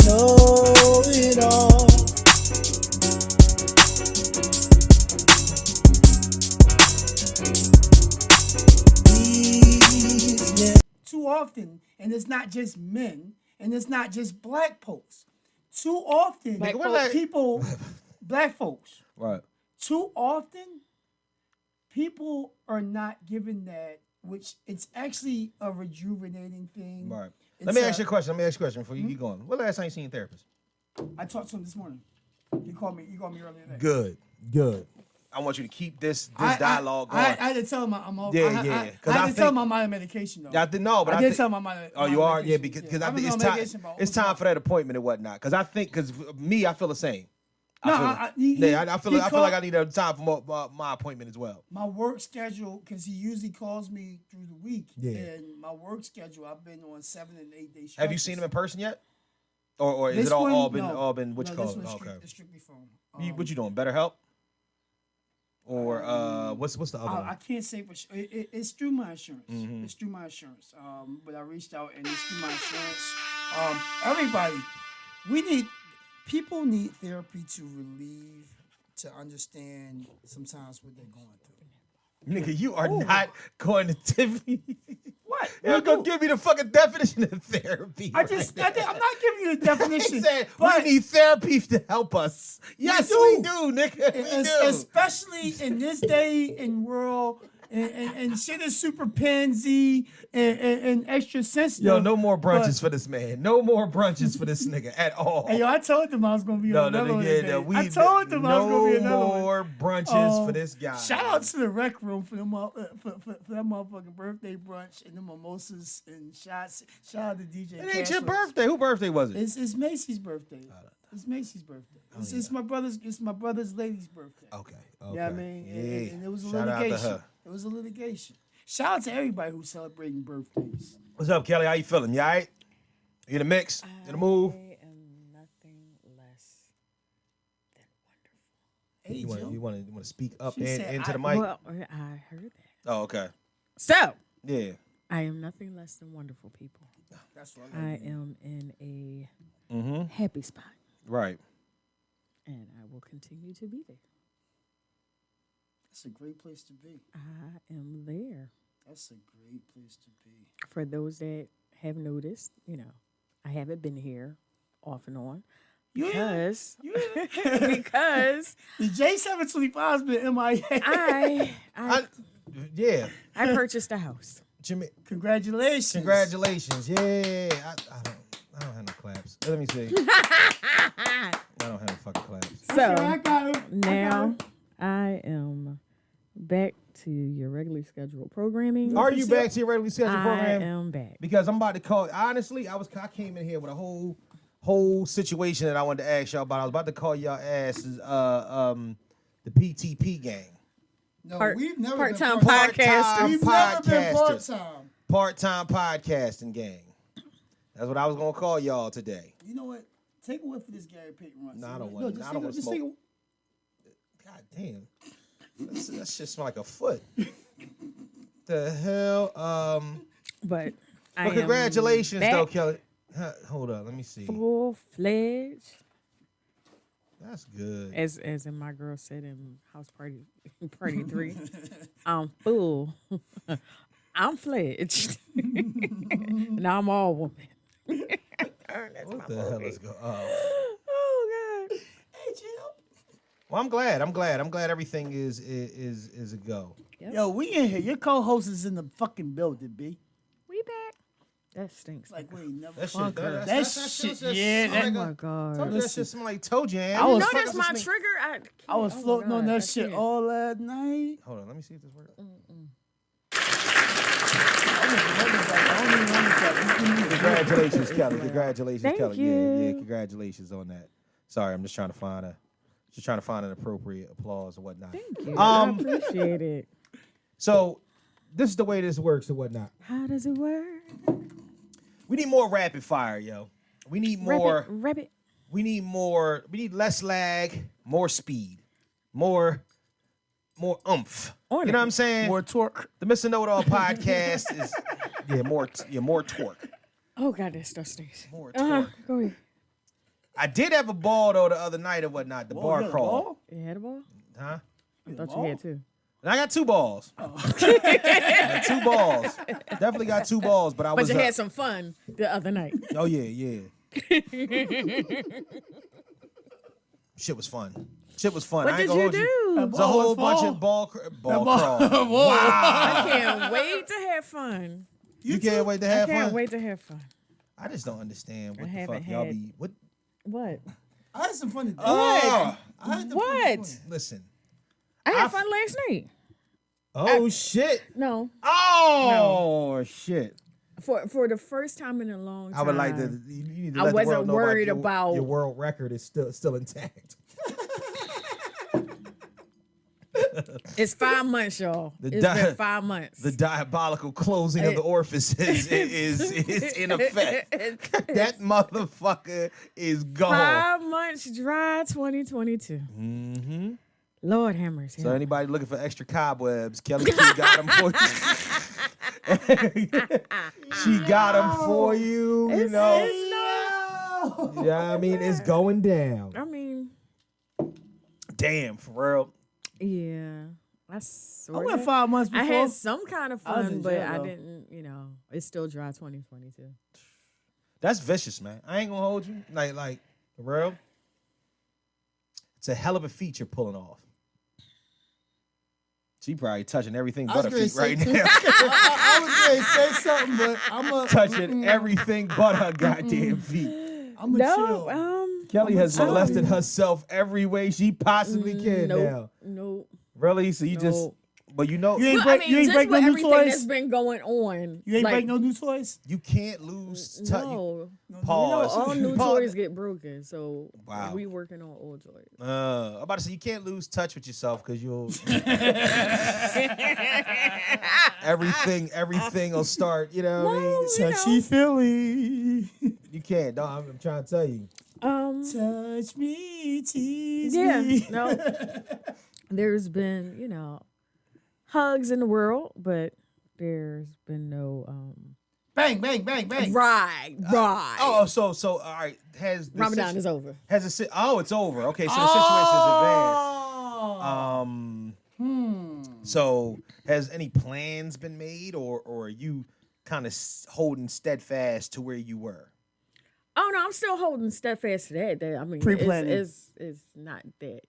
Know-it-all. Too often, and it's not just men, and it's not just black folks. Too often, people, black folks. Right. Too often, people are not given that, which it's actually a rejuvenating thing. Right. Let me ask you a question before you keep going. When last time you seen a therapist? I talked to him this morning. He called me earlier today. Good. I want you to keep this dialogue going. I had to tell him I'm over. Yeah. I had to tell him I'm on medication though. I did know, but I did tell him I'm on. Oh, you are? Yeah, medication. because I I've think been on medication it's time for that appointment and whatnot. Because I feel the same. I feel like I need time for my appointment as well. My work schedule, because he usually calls me through the week. Yeah. And my work schedule, I've been on 7 and 8 days. Have you seen him in person yet? Or is it all been what you call it? Okay. Strictly phone. What you doing? BetterHelp? Or what's the other one? I can't say for sure. It's through my insurance. Mm-hmm. It's through my insurance. But I reached out and it's through my insurance. Everybody, people need therapy to relieve, to understand sometimes what they're going through. Nigga, you are not going to Tiffany. What? You're going to give me the fucking definition of therapy. I'm not giving you the definition. Said, we need therapy to help us. Yes, we do, nigga. We do. Especially in this day and world, and shit is super pansy and extra sensitive. Yo, no more brunches for this man. No more brunches for this nigga at all. Hey, yo, I told them I was going to be on another one. I told them I was going to be another one. No more brunches for this guy. Shout out to the rec room for them for that motherfucking birthday brunch and the mimosas and shots. Shout out to DJ. It ain't your birthday. Whose birthday was it? It's Macy's birthday. It's Macy's birthday. It's my brother's lady's birthday. Okay. You know what I mean? Yeah. And it was a Shout litigation. out to her. It was a litigation. Shout out to everybody who's celebrating birthdays. What's up, Kelly? How you feeling? You all right? You in the mix? In the move? I am nothing less than wonderful. Hey, You want to speak up She said, into the mic? Well, I heard that. Oh, okay. So, Yeah. I am nothing less than wonderful people. That's what I am in a happy spot, Right. and I will continue to be there. That's a great place to be. I am there. That's a great place to be. For those that have noticed, I haven't been here off and on. Because because the J725's been MIA. I purchased a house. Jimmy, Congratulations. Yeah. I don't have no claps. Let me see. I don't have no fucking claps. So I got him. now I am back to your regularly scheduled programming. Are you back to your regularly scheduled program? I am back. Because I'm about to call. Honestly, I came in here with a whole situation that I wanted to ask y'all about. I was about to call y'all asses the PTP gang. No, we've never part-time been podcasters. We've never been part-time. Part-time podcasting gang. That's what I was gonna call y'all today. You know what? Take a whiff for this Gary Payton run. No, I don't want to smoke. God damn. That shit smell like a foot. The hell? But congratulations, though, Kelly. Hold on, let me see. Full-fledged. That's good. As in my girl said in House Party 3, I'm full. I'm fledged. Now I'm all woman. What the hell is going on? Oh God. Hey, Jim. Well, I'm glad everything is a go. Yep. Yo, we in here. Your co-host is in the fucking building, B. We back. That stinks. Like we ain't never. That shit. Oh my God. That shit smell like toe jam. I was that's my trigger. I was floating on that shit all last night. Hold on, let me see if this works. Congratulations, Kelly. Congratulations, Thank Kelly. you. Yeah, congratulations on that. Sorry, I'm just trying to find an appropriate applause and whatnot. Thank you. I appreciate it. So, this is the way this works and whatnot. How does it work? We need more rapid fire, yo. We need more. Rabbit. We need more. We need less lag, more speed, more more oomph. On You it. know what I'm saying? More torque. The Mr. Know-It-All podcast is more torque. Oh God, that stuff stinks. More torque. Go ahead. I did have a ball though the other night or whatnot. The bar you got a crawl. ball? You had a ball? Huh? I thought you had two. And I got 2 balls. I got 2 balls. Definitely got 2 balls, but I But was. you had some fun the other night. Oh yeah. Shit was fun. What I ain't did gonna you hold do? There's a whole bunch of ball crawl. I can't wait to have fun. You can't wait to I have can't fun. wait to have fun. I just don't understand what I the fuck haven't y'all had- be. What? What? I had some fun today. Oh, I had the What? fun. listen. I had fun last night. Oh shit. No, Oh shit. for the first time in a long time. I would like to. You need to I let the wasn't world know worried your, about- your world record is still intact. It's 5 months, y'all. The It's di- been 5 months. The diabolical closing of the orifices is in effect. That motherfucker is gone. 5 months dry 2022. Mm-hmm. Lord have mercy. So anybody looking for extra cobwebs, Kelly Key got them for you. She got them for you. You know. Yeah, I mean it's going down. I mean, Damn, for real. yeah. I I sort went of. 5 months I before. had some kind of I was fun, in but jail, I though. didn't, it's still dry 2022. That's vicious, man. I ain't gonna hold you. Like for real. It's a hell of a feat you're pulling off. She probably touching everything but her gonna feet say- right now. I was going to say something, but I'm a Touching everything but her goddamn feet. I'm a No, chill. Kelly has chill. molested herself every way she possibly can now. nope, nope. Really? So you just, Nope. but you know, You ain't Well, break, I mean, you ain't just break no with new everything that's toys. been going on. You ain't like, break no new toys. you can't lose touch. No. Pause. All new Pause. toys get broken, so Wow. we working on old toys. I'm about to say you can't lose touch with yourself because you'll everything will start. You know what I mean? Touchy Philly. You can't. No, I'm trying to tell you. Touch me, tease Yeah, me. no. There's been, hugs in the world, but there's been no Bang, bang, bang, bang. right. Oh, so all right. Has the Ramadan is over. Has it's over. Okay, so the situation is advanced. Oh. So has any plans been made, or are you kind of holding steadfast to where you were? Oh no, I'm still holding steadfast to that. I mean, Pre-planning. it's not that,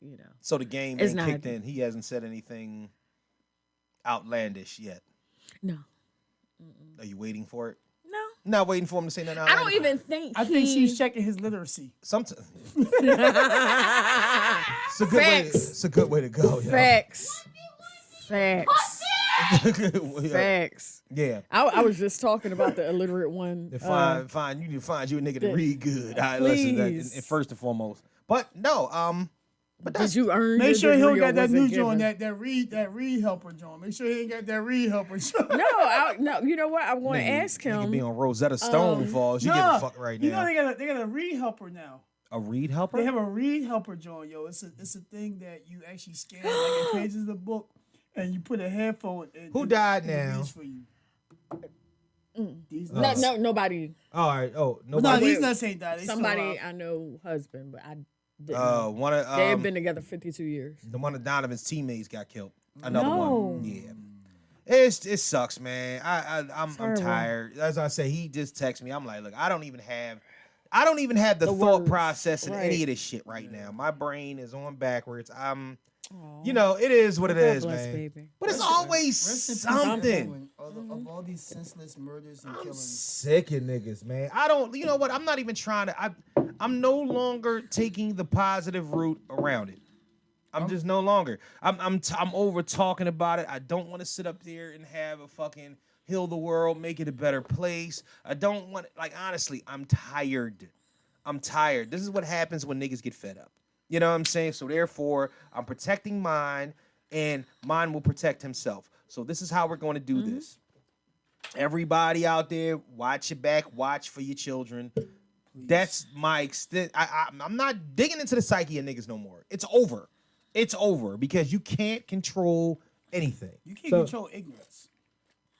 So the game It's ain't not- kicked in. He hasn't said anything outlandish yet. No, Are you waiting for it? no. Not waiting for him to say nothing I outlandish. don't even think. I think she's checking his literacy. Sometimes it's a good way. Facts. It's a good way to go. Yo. Facts. Facts. Facts. Yeah. I was just talking about the illiterate one. Fine. You need to find you a nigga to read good. All right, listen. Please. And first and foremost, but no. But Did that's you earn? Make your sure he don't degree or got that was it new given? joint, that read helper joint. Make sure he ain't got that read helper joint. No. You know what? I want to ask Nigga be him. on Rosetta Stone falls. You give a fuck right You now. know they got a read helper now. A read helper? They have a read helper joint, yo. It's a thing that you actually scan like it pages of the book, and you put a headphone. And Who it- died it now? reads for you. These No, nuts. nobody. All right. Oh, No, nobody. these nuts ain't died. They still Somebody alive. I know, husband, but I didn't. One of They've been together 52 years. the one of Donovan's teammates got killed. Another No. one. Yeah. It sucks, man. I'm Terrible. tired. As I say, he just texted me. I'm like, look, I don't even have the The thought words. process in Right. any of this shit right now. My brain is on backwards. It is what it God is, bless, man. baby. But it's Rest always in peace, something. everyone. Of all these senseless murders and I'm killings. sick of niggas, man. I don't. You know what? I'm not even trying to. I'm no longer taking the positive route around it. I'm just no longer. I'm over talking about it. I don't want to sit up there and have a fucking heal the world, make it a better place. I don't want. Honestly, I'm tired. This is what happens when niggas get fed up. You know what I'm saying? So therefore, I'm protecting mine, and mine will protect himself. So this is how we're going to do this. Everybody out there, watch your back, watch for your children. Please. That's my extent. I'm not digging into the psyche of niggas no more. It's over. It's over because you can't control anything. You can't control ignorance.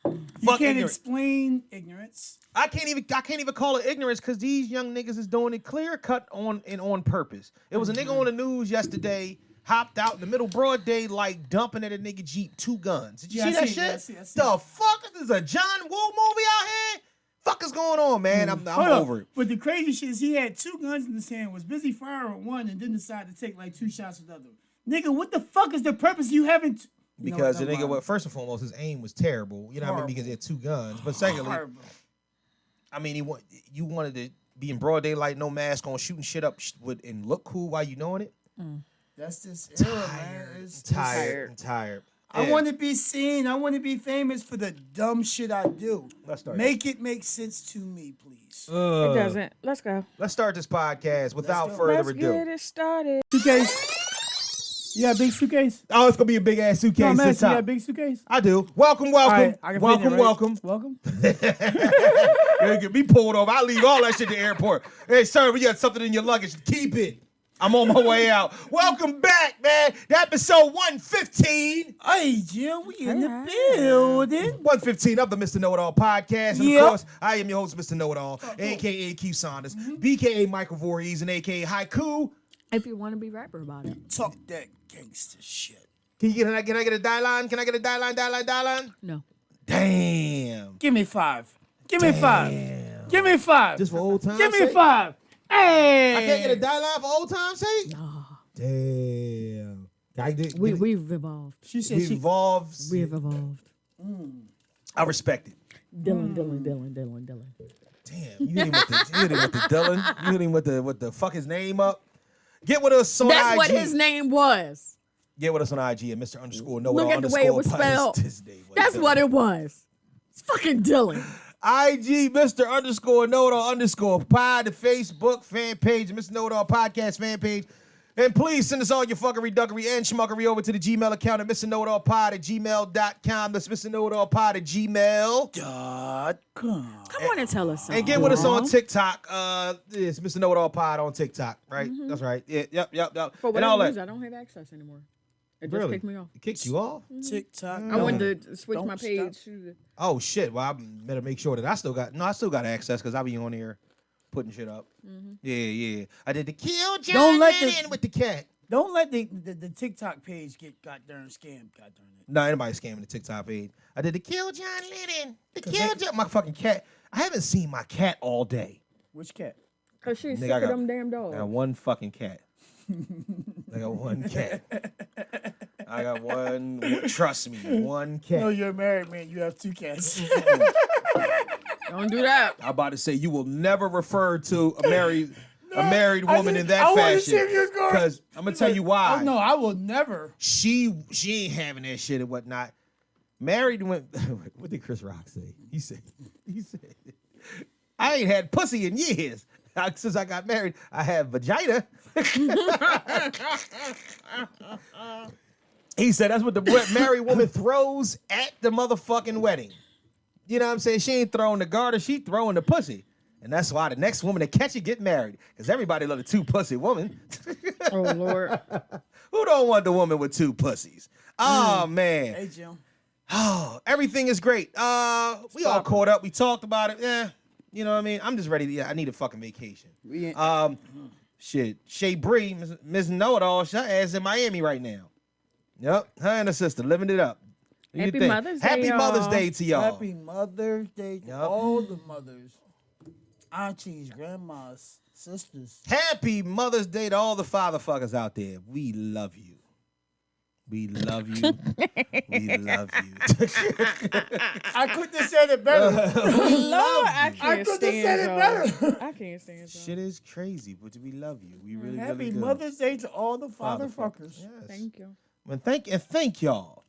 You can't ignorance. explain ignorance. I can't even call it ignorance because these young niggas is doing it clear cut on purpose. It was a nigga on the news yesterday, hopped out in the middle broad day, like dumping at a nigga Jeep 2 guns. Did you see that shit? I see. The fuck? This is a John Woo movie out here? Fuck is going on, man? I'm over it. But the crazy shit is he had 2 guns in his hand, was busy firing one, and then decided to take like 2 shots with the other. Nigga, what the fuck is the purpose of you having? Because the nigga, first and foremost, his aim was terrible. You know what I mean? Because he had 2 guns. But secondly, I mean, you wanted to be in broad daylight, no mask on, shooting shit up and look cool while you doing it. That's this era, man. I'm tired. I want to be seen. I want to be famous for the dumb shit I do. Let's start. Make it make sense to me, please. It doesn't. Let's go. Let's start this podcast without further ado. Let's get it started. Suitcase. You got a big suitcase? Oh, it's gonna be a big ass suitcase. No, man, this you time. got a big suitcase? I do. Welcome. Right, I can fit in it, right? Welcome. Welcome. Get me pulled over. I leave all that shit at the airport. Hey, sir, we got something in your luggage. Keep it. I'm on my way out. Welcome back, man. Episode 115. Hey, Jim, we in the building. 115 of the Mr. Know-It-All podcast. And Yep. of course, I am your host, Mr. Know-It-All, a.k.a. Q Saunders, b.k.a. Michael Voorhees, and a.k.a. Haiku. If you want to be rapper about it. Talk that gangster shit. Can I get a die line? Can I get a die line? No. Damn. Give me 5. Give me 5. Give me 5. Just for old time's Give me sake? 5. Hey. I can't get a die line for old time's sake? No. Damn. We've evolved. She said We've evolved. We've evolved. I respect it. Dylan. Damn, you hit him with the Dylan. You hit him with the fuck his name up. Get with us on IG. That's what his name was. Get with us on IG at Mr. _ Look at the way it was spelled. That's what it was. It's fucking Dylan. IG, Mr. _ Know-It-All _ pod, the Facebook fan page, Mr. Know-It-All podcast fan page. And please send us all your fuckery, duckery, and schmuckery over to the Gmail account at Mr. Know-It-All pod at gmail.com. That's Mr. Know-It-All pod at gmail.com. I want to tell us something. And get with us on TikTok. It's Mr. Know-It-All pod on TikTok, right? That's right. Yeah, yep. For and all whatever that. reason, I don't have access anymore. It just Really? kicked me off. It kicked you off? TikTok. I wanted to switch Don't my page. to Oh shit! Well, I better make sure that I still got access because I be on here putting shit up. Yeah. I did the kill John Lennon with the cat. Don't let the TikTok page get goddamn scammed. Goddamn it. No, anybody scamming the TikTok page. I did the kill John Lennon. My fucking cat. I haven't seen my cat all day. Which cat? Because she's Nigga, sick I of got- them damn I got dogs. one fucking cat. I got one cat. I got one. Trust me, one cat. No, you're a married man. You have 2 cats. Don't do that. I'm about to say you will never refer to a married woman in that I wanted to see fashion if you're going- because I'm gonna tell you why. Oh, no, I will never. She ain't having that shit and whatnot. Married went. What did Chris Rock say? He said, I ain't had pussy in years. Since I got married, I have vagina. He said that's what the married woman throws at the motherfucking wedding. You know what I'm saying? She ain't throwing the garter, she throwing the pussy. And that's why the next woman to catch it get married. Because everybody love a 2 pussy woman. Oh, Lord. Who don't want the woman with 2 pussies? Oh, man. Hey, Jim. Oh, everything is great. We all caught up. We talked about it. Yeah. You know what I mean? I'm just ready to, I need a fucking vacation. Shit. Shay Bree, Ms. Know-It-All, her ass in Miami right now. Yep. Her and her sister living it up. What do you Happy think? Mother's Day, Happy y'all. Mother's Day to y'all. Happy Mother's Day to all the mothers, aunties, grandmas, sisters. Happy Mother's Day to all the father fuckers out there. We love you. We love you. We love you. I couldn't have said it better. Lord, I I can't couldn't have said stand it y'all. better. I can't stand y'all. Shit is crazy, but we love you. We really, Happy really do. Mother's Day to all the father fuckers. Yes. Thank you. Well, thank y'all.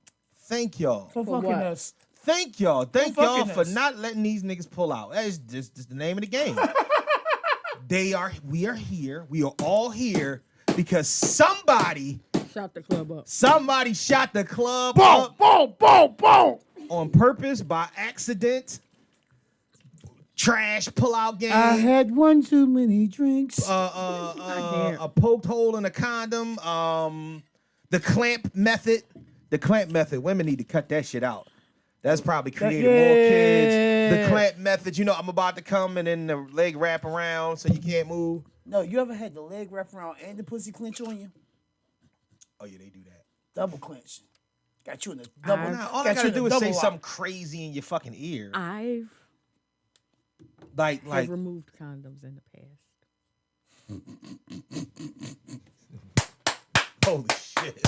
Thank y'all. For fucking what? us. Thank y'all. Thank y'all fucking for us. not letting these niggas pull out. That's just the name of the game. We are here. We are all here because somebody Shot the club up. shot the club Boom, up boom, boom, boom. on purpose by accident. Trash pull-out game. I had one too many drinks. A poked hole in a condom. The clamp method. Women need to cut that shit out. That's probably created more kids. The clamp method, I'm about to come and then the leg wrap around so you can't move. No, you ever had the leg wrap around and the pussy clench on you? Oh yeah, they do that. Double clench. Got you in the double. All I gotta do is say something crazy in your fucking ear. I've like removed condoms in the past. Holy shit.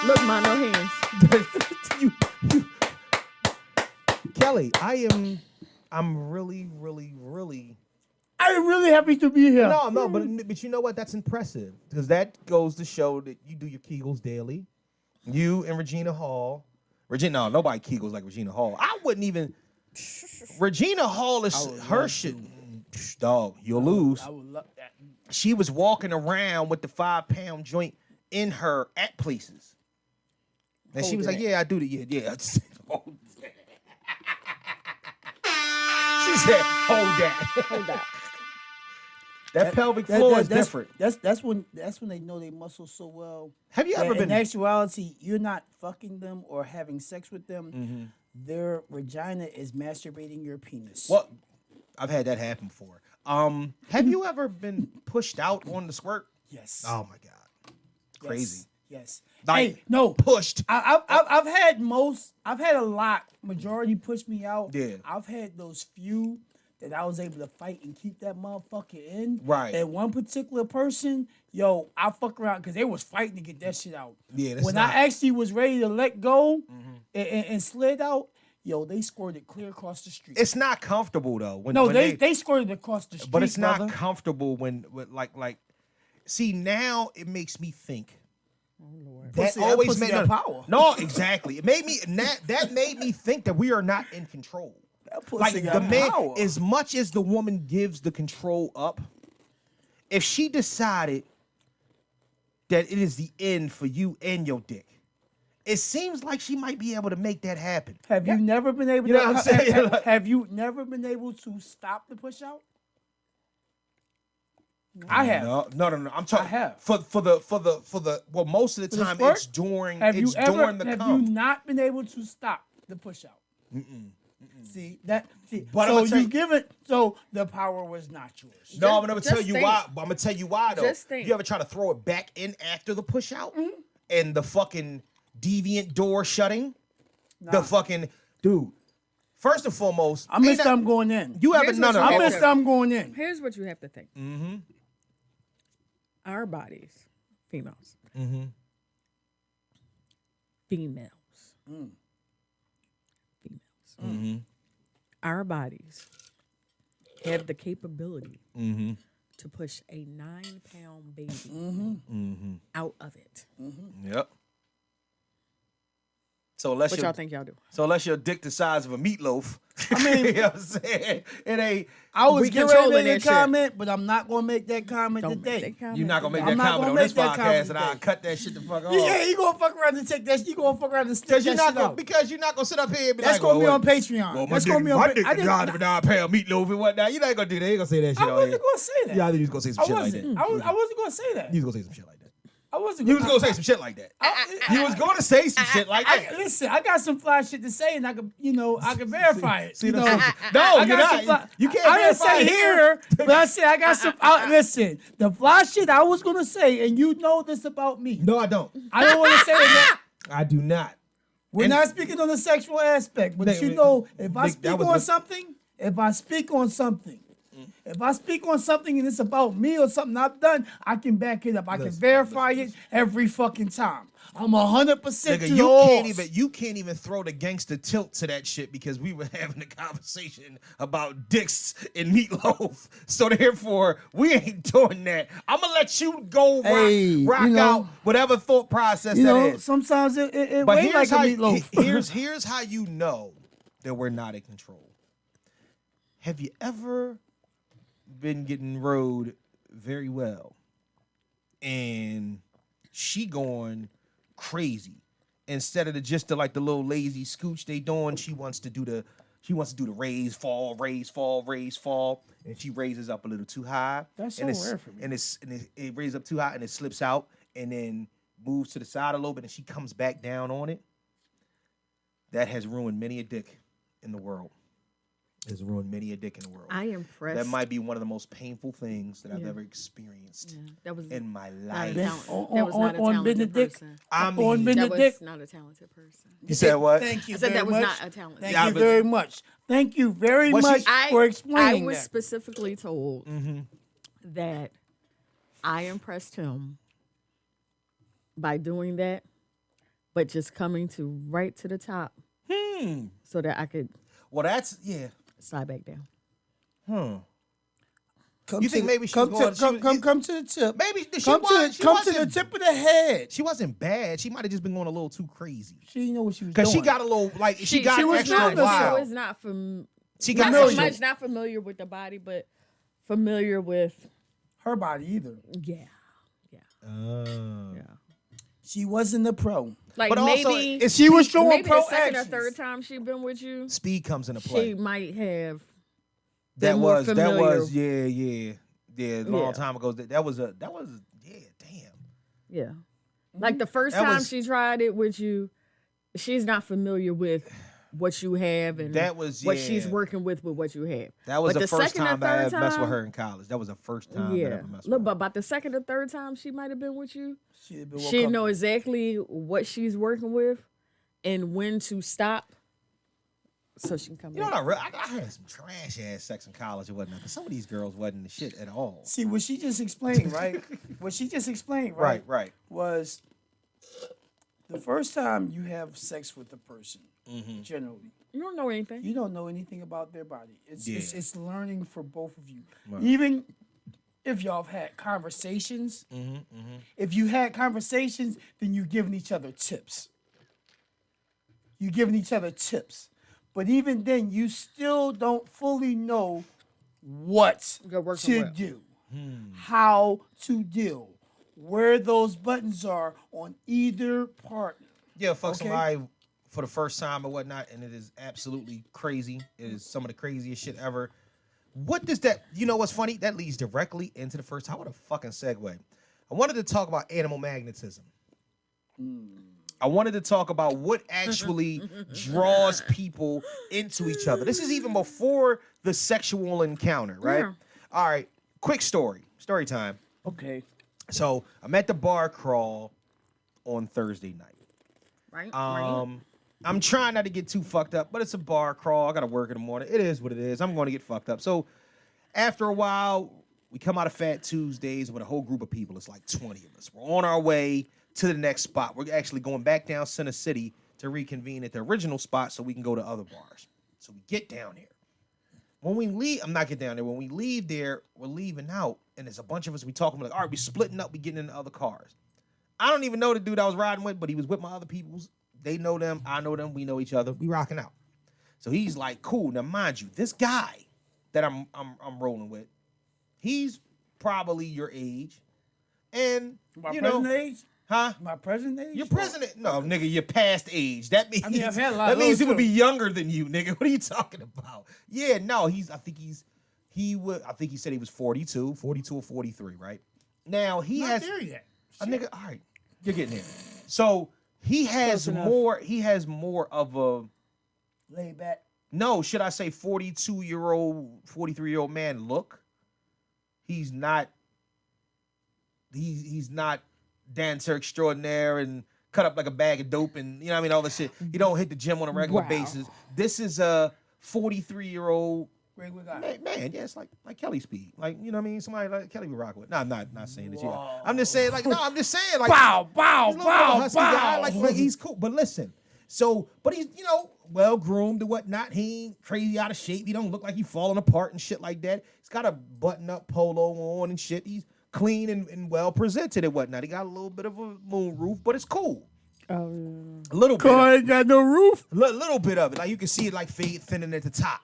Look, ma, no hands. Kelly, I'm really, really, really. I'm really happy to be here. No, but you know what? That's impressive because that goes to show that you do your Kegels daily. You and Regina Hall. No, nobody Kegels like Regina Hall. I wouldn't even. Regina Hall is her shit. Dog, you'll lose. I would love that. She was walking around with the 5-pound joint in her at places. And she was like, "Yeah, I do the yeah." I said, "Hold that." She said, "Hold that." Hold that. That pelvic floor is different. That's when they know they muscles so well. Have you ever been? In actuality, you're not fucking them or having sex with them. Mm-hmm. Their vagina is masturbating your penis. Well, I've had that happen before. Have you ever been pushed out on the squirt? Yes. Oh my god, crazy. Yes. Like, hey, no, pushed. I've had a lot. Majority pushed me out. Yeah. I've had those few that I was able to fight and keep that motherfucker in. Right. And one particular person, I fuck around because they was fighting to get that shit out. Yeah. When I actually was ready to let go and slid out, they squirted clear across the street. It's not comfortable though. When they squirted across the street. But it's not brother. comfortable when like. See, now it makes me think. Oh Lord. That always made power. No, exactly. It made me that made me think that we are not in control. Like the man, power. As much as the woman gives the control up, if she decided that it is the end for you and your dick, it seems like she might be able to make that happen. Have you never been able to? What I'm saying? Have you never been able to stop the push out? I have. No. I'm talking. I have. For the. Well, most of the time it's during. Have it's you during the have cum. you not been able to stop the push out? See that? But so you give it. So the power was not yours. No, I'm gonna tell you why. I'm gonna tell you why though. Just think. You ever try to throw it back in after the push out and the fucking deviant door shutting? Nah. The fucking dude. First and foremost, I missed them going in. You haven't none of I missed them going in. Here's what you have to think. Mm-hmm. Our bodies, females. Mm-hmm. Females. Mm-hmm. Our bodies have the capability to push a 9-pound baby out of it. Yep. So unless what y'all think y'all do? So unless your dick the size of a meatloaf, I mean, you know what I'm saying? It ain't. I was getting ready to make a comment, but I'm not gonna make that comment today. You're not gonna make that comment on this podcast, and I'll cut that shit the fuck off. Yeah, you gonna fuck around and take that. You gonna fuck around and stick that shit out. Because you're not gonna sit up here and be that's like, gonna be on Patreon. Well, that's gonna be on. My dick drive to 9-pound meatloaf and whatnot. You're not gonna do that. You ain't gonna say that shit. I wasn't gonna say that. Yeah, I think you was gonna say some shit like that. I wasn't gonna say that. You was gonna say some shit like that. You was gonna say some shit like that. You was gonna say some shit like that. Listen, I got some fly shit to say, and I could verify it. No, you're not. You can't I didn't verify say here, but I said I got some. Listen, the fly shit I was gonna say, and you know this about me. No, I don't. I don't want to say that. I do not. We're not speaking on the sexual aspect, but if I speak on something, and it's about me or something I've done, I can back it up. I can verify it every fucking time. I'm 100% you can't even throw the gangster tilt to that shit because we were having a conversation about dicks and meatloaf. So therefore, we ain't doing that. I'm gonna let you go rock out whatever thought process that is. Sometimes it weighs like a meatloaf. Here's how you know that we're not in control. Have you ever been getting rode very well and she going crazy instead of just the little lazy scooch they doing? She wants to do the She wants to do the raise, fall, raise, fall, raise, fall, and she raises up a little too high. That's so and rare for me. And it raises up too high, and it slips out, and then moves to the side a little bit, and she comes back down on it. That has ruined many a dick in the world. Has ruined many a dick in the world. I am impressed. That might be one of the most painful things that I've ever experienced that was in my life. that was not a talented person. I on mean, That was Benedict. not a talented person. you said what? Thank you I said very that was much. not a talented Thank Yeah, you but- very much. Thank you very Was she- much for I explaining was that. specifically told that I impressed him by doing that, but just coming to right to the top so that I could Well, that's slide back down. Come You to think the- maybe she come was to, going- come, she come, was- come to the tip. Maybe she Come to was. the, come to the tip of the head. She wasn't bad. She might have just been going a little too crazy. She didn't know what she was doing. Because she got a little, like, she got was extra not, wild. She was not She not got so extra. much not familiar with the body, but familiar with her body either. yeah. She wasn't a pro. Like But also, maybe She was showing maybe pro the second actions. or third time she been with you, Speed comes into play. she might have. That been more was, familiar. yeah. A long Yeah. time ago. That was, damn. Yeah. Like the first That time was- she tried it with you, she's not familiar with what you have and That was, what she's yeah. working with what you have. That was But the first second or time I third ever messed with time- her in college. That was the first time I Yeah. ever messed Look, with but her. about the second or third time she might have been with you, She'd been she know exactly what she's working with and when to stop so she can come You know back. what I had some trash ass sex in college and whatnot. Because some of these girls wasn't the shit at all. See, what she just explained, right? What she just explained, right? Right. Was the first time you have sex with a person, generally, You don't know anything. you don't know anything about their body. It's Yeah. it's learning for both of you. Right. Even if y'all have had conversations, if you had conversations, then you're giving each other tips. You're giving each other tips. But even then, you still don't fully know what You're working to with. do, how to deal, where those buttons are on either partner. Yeah, fuck Okay. somebody for the first time or whatnot, and it is absolutely crazy. It is some of the craziest shit ever. What does that, you know what's funny? That leads directly into the first time. What a fucking segue. I wanted to talk about animal magnetism. I wanted to talk about what actually draws people into each other. This is even before the sexual encounter, right? Yeah. All right, quick story time. Okay. So I'm at the bar crawl on Thursday night. Right? I'm trying not to get too fucked up, but it's a bar crawl. I got to work in the morning. It is what it is. I'm going to get fucked up. So after a while, we come out of Fat Tuesdays with a whole group of people. It's like 20 of us. We're on our way to the next spot. We're actually going back down Center City to reconvene at the original spot so we can go to other bars. So we get down there. When we leave, I'm not getting down there. When we leave there, we're leaving out, and there's a bunch of us. We talking, we're like, all right, we splitting up. We getting in the other cars. I don't even know the dude I was riding with, but he was with my other peoples. They know them. I know them. We know each other. We rocking out. So he's like, cool. Now, mind you, this guy that I'm rolling with, he's probably your age, and My you present know, age? huh? My present age? You're president? No, nigga, you're past age. That means I've had a lot that of means those he would too. be younger than you, nigga. What are you talking about? Yeah, no, I think he said he was 42 or 43, right? Now he Not has there yet. a nigga. All right, you're getting there. So he has Close enough. more. He has more of a Laid back. no. Should I say 42-year-old, 43-year-old man look? He's not. He's not dancer extraordinaire and cut up like a bag of dope and you know what I mean all this shit. He don't hit the gym on a regular Wow. basis. This is a 43-year-old Great we got. man. Yeah, it's like Kelly speed. Like you know what I mean. Somebody like Kelly would rock with. No, I'm not saying that. I'm just saying like no. I'm just saying like Bow, bow, he's a little bit of a bow, husky guy. bow. Like he's cool. But listen, so but he's well groomed and whatnot. He ain't crazy out of shape. He don't look like he falling apart and shit like that. He's got a button up polo on and shit. He's clean and well presented and whatnot. He got a little bit of a moon roof, but it's cool. A little bit. Car ain't got no roof. Little bit of it. Like you can see it like fade thinning at the top.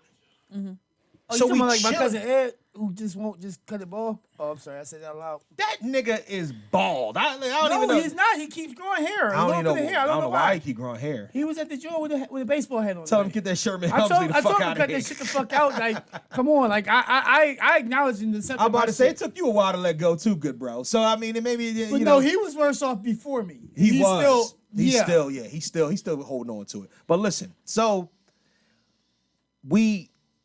Oh, So you we talking about like my chilling. cousin Ed? who just won't just cut the ball. Oh, I'm sorry, I said that out loud. That nigga is bald. I don't No, even know. he's not. He keeps growing hair. I don't even know. Hair. I don't know why he keep growing hair. He was at the joint with a baseball hat on. Tell him to get that Sherman I Helmsley told the him fuck to out cut of here. that shit the fuck out. Like, come on. Like, I acknowledge him to something. I'm about to say it took you a while to let go too, good bro. So I mean, it maybe you But know no, he was worse off before me. he's was. He's still holding on to it. But listen, so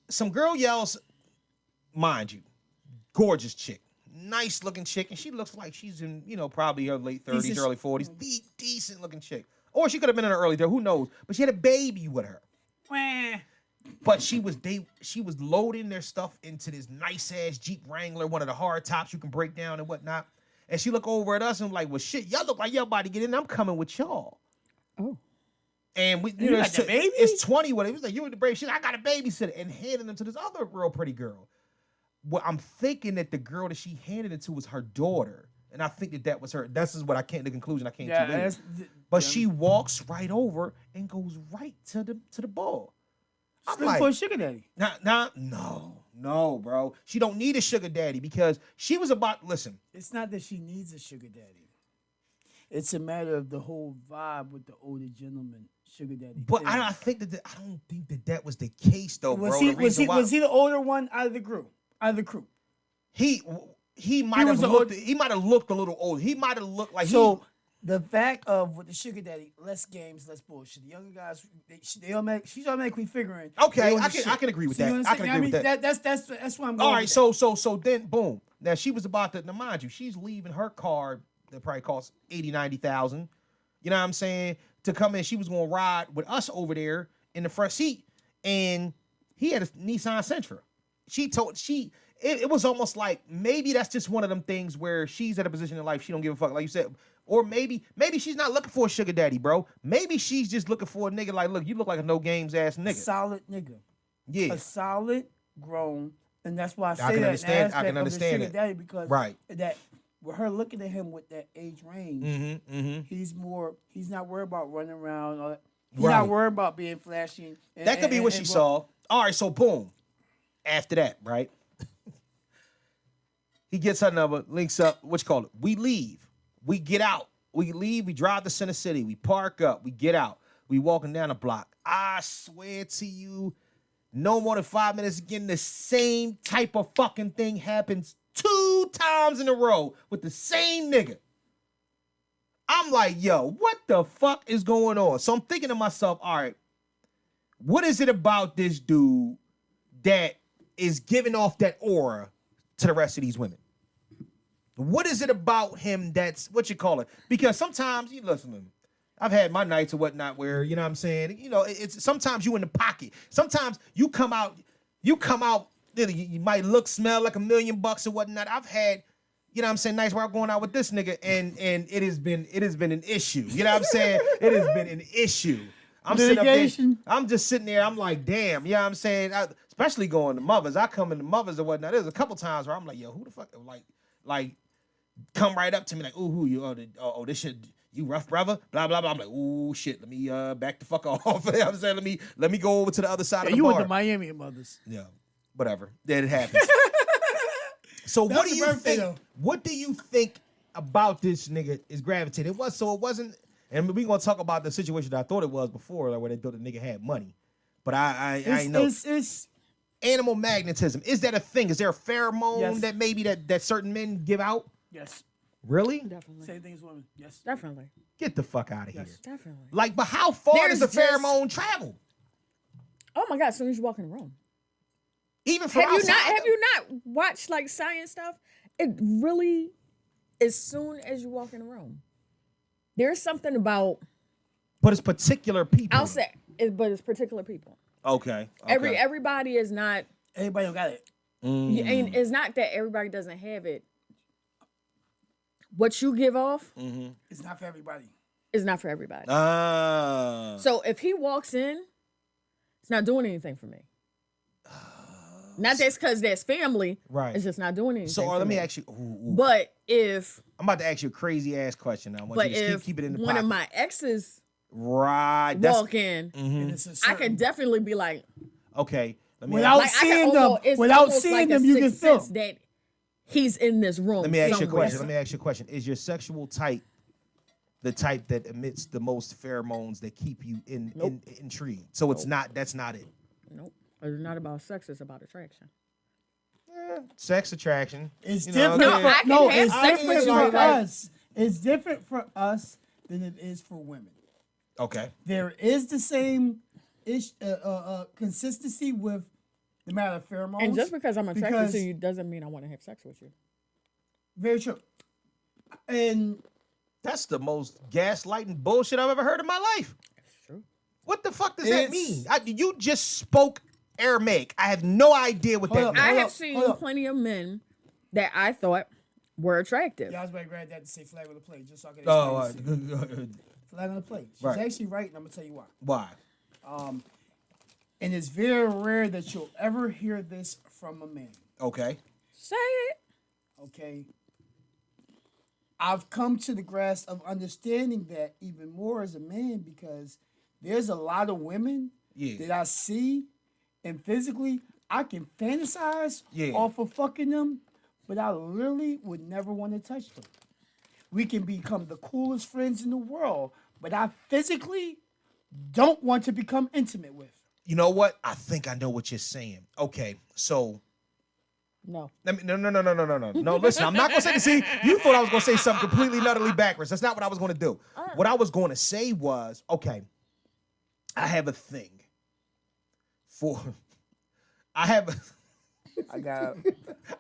some girl yells, mind you, gorgeous chick, nice looking chick, and she looks like she's in, probably her late 30s, early 40s, decent looking chick. Or she could have been in her early 30s, who knows? But she had a baby with her. Wah. But she was loading their stuff into this nice ass Jeep Wrangler, one of the hard tops you can break down and whatnot. And she looked over at us and like, well, shit, y'all look like y'all about to get in. I'm coming with y'all. Oh. And we, You got the baby? It's 20. What it was like, you with the baby? She's like, I got a babysitter, and handing them to this other real pretty girl. Well, I'm thinking that the girl that she handed it to was her daughter, and I think that was her. This is what the conclusion I came to later. But she walks right over and goes right to the ball. I'm looking like, for a sugar daddy. No, bro. She don't need a sugar daddy because she was about. Listen, It's not that she needs a sugar daddy. It's a matter of the whole vibe with the older gentleman, sugar daddy. but I don't think that was the case though, bro. Was he the older one out of the group? Out of the crew? He might have looked. He might have looked a little old. He might have looked like The fact of with the sugar daddy, less games, less bullshit. The younger guys, she's automatically figuring. Okay, I can agree with that. I can agree with that. That's what I'm going. All right, so then boom. Now she was about to. Now mind you, she's leaving her car that probably cost 80,000-90,000. You know what I'm saying? To come in, she was going to ride with us over there in the front seat, and he had a Nissan Sentra. It was almost like maybe that's just one of them things where she's at a position in life she don't give a fuck, like you said. Or maybe she's not looking for a sugar daddy, bro. Maybe she's just looking for a nigga like, look, you look like a no games ass nigga. Solid nigga. Yeah. A solid, grown, and that's why I say can that understand- I aspect can of the understand sugar it. daddy because Right. that with her looking at him with that age range, he's not worried about running around. Or, he's Right. not worried about being flashy. That could be what she saw. All right, so boom. After that, right? He gets her number, links up. What you call it? We leave. We get out. We leave. We drive to Center City. We park up. We get out. We walking down the block. I swear to you, no more than 5 minutes again, the same type of fucking thing happens 2 times in a row with the same nigga. I'm like, yo, what the fuck is going on? So I'm thinking to myself, all right, what is it about this dude that is giving off that aura to the rest of these women? What is it about him that's, what you call it? Because sometimes, you listen to me, I've had my nights or whatnot where, you know what I'm saying, it's sometimes you in the pocket. Sometimes you come out, you might smell like $1 million or whatnot. I've had, you know what I'm saying, nights where I'm going out with this nigga and it has been an issue. You know what I'm saying? It has been an issue. I'm sitting up there, I'm just sitting there, I'm like, damn, you know what I'm saying? Especially going to mothers. I come into mothers or whatnot. There's a couple times where I'm like, yo, who the fuck, like, come right up to me like, ooh, who you? This shit, you rough brother, blah blah blah. I'm like, ooh, shit. Let me back the fuck off. You know what I'm saying, let me go over to the other side of the you bar. went to Miami and mothers. Yeah, whatever. Then it happens. So what do you think? Though. What do you think about this nigga is gravitating? It wasn't. And we gonna talk about the situation that I thought it was before, like where they thought the nigga had money, but I ain't know. It's animal magnetism. Is that a thing? Is there a pheromone Yes. that maybe that certain men give out? yes. Really? Definitely. Same thing as women. Yes. Definitely. Get the fuck out of here. Definitely. Like, but how far There's does the just- pheromone travel? Oh my God! As soon as you walk in the room, Even from have you outside? not watched like science stuff? It really, as soon as you walk in the room, there's something about. But it's particular people. I'll say, but it's particular people. Okay. Everybody is not. Everybody don't got it. And it's not that everybody doesn't have it. What you give off It's not for everybody. is not for everybody. Ah. So if he walks in, it's not doing anything for me. Not that's because that's family. Right. It's just not doing anything. So for let me me. ask you. Ooh. But if I'm about to ask you a crazy ass question now. I want you to if keep it in the one pocket. of my exes Right. walk in, And it's a I certain- can definitely be like, Okay. Without Like, I can seeing them, almost- it's without almost seeing like a them, you can sixth feel. sense that he's in this room. Let me ask you a somewhere. question. Let me ask you a question. Is your sexual type the type that emits the most pheromones that keep you intrigued? So it's not. That's not it. Nope. It's not about sex. It's about attraction. Sex attraction. It's you know, different. No, for, I can no, have it's sex different with you, for like- us. It's different for us than it is for women. Okay. There is the same consistency with the matter of pheromones. And just because I'm attracted because- to you doesn't mean I want to have sex with you. Very true. And That's the most gaslighting bullshit I've ever heard in my life. It's true. What the fuck does that It's- mean? You just spoke Aramaic. I have no idea what that Hold means. up. I have up, seen hold up. plenty of men that I thought were attractive. yeah, I was about to grab that to say flag on the plate, just so I can Oh, explain this. Flag on the plate. She's Right. actually right, and I'm gonna tell you why. why? And it's very rare that you'll ever hear this from a man. Okay. Say it. Okay. I've come to the grasp of understanding that even more as a man because there's a lot of women Yeah. that I see and physically I can fantasize Yeah. off of fucking them, but I literally would never want to touch them. We can become the coolest friends in the world, but I physically don't want to become intimate with. You know what? I think I know what you're saying. Okay, so No. let me no. Listen, I'm not gonna say this. See, you thought I was gonna say something completely and utterly backwards. That's not what I was gonna do. What I was gonna say was, okay, I have a thing for. I have got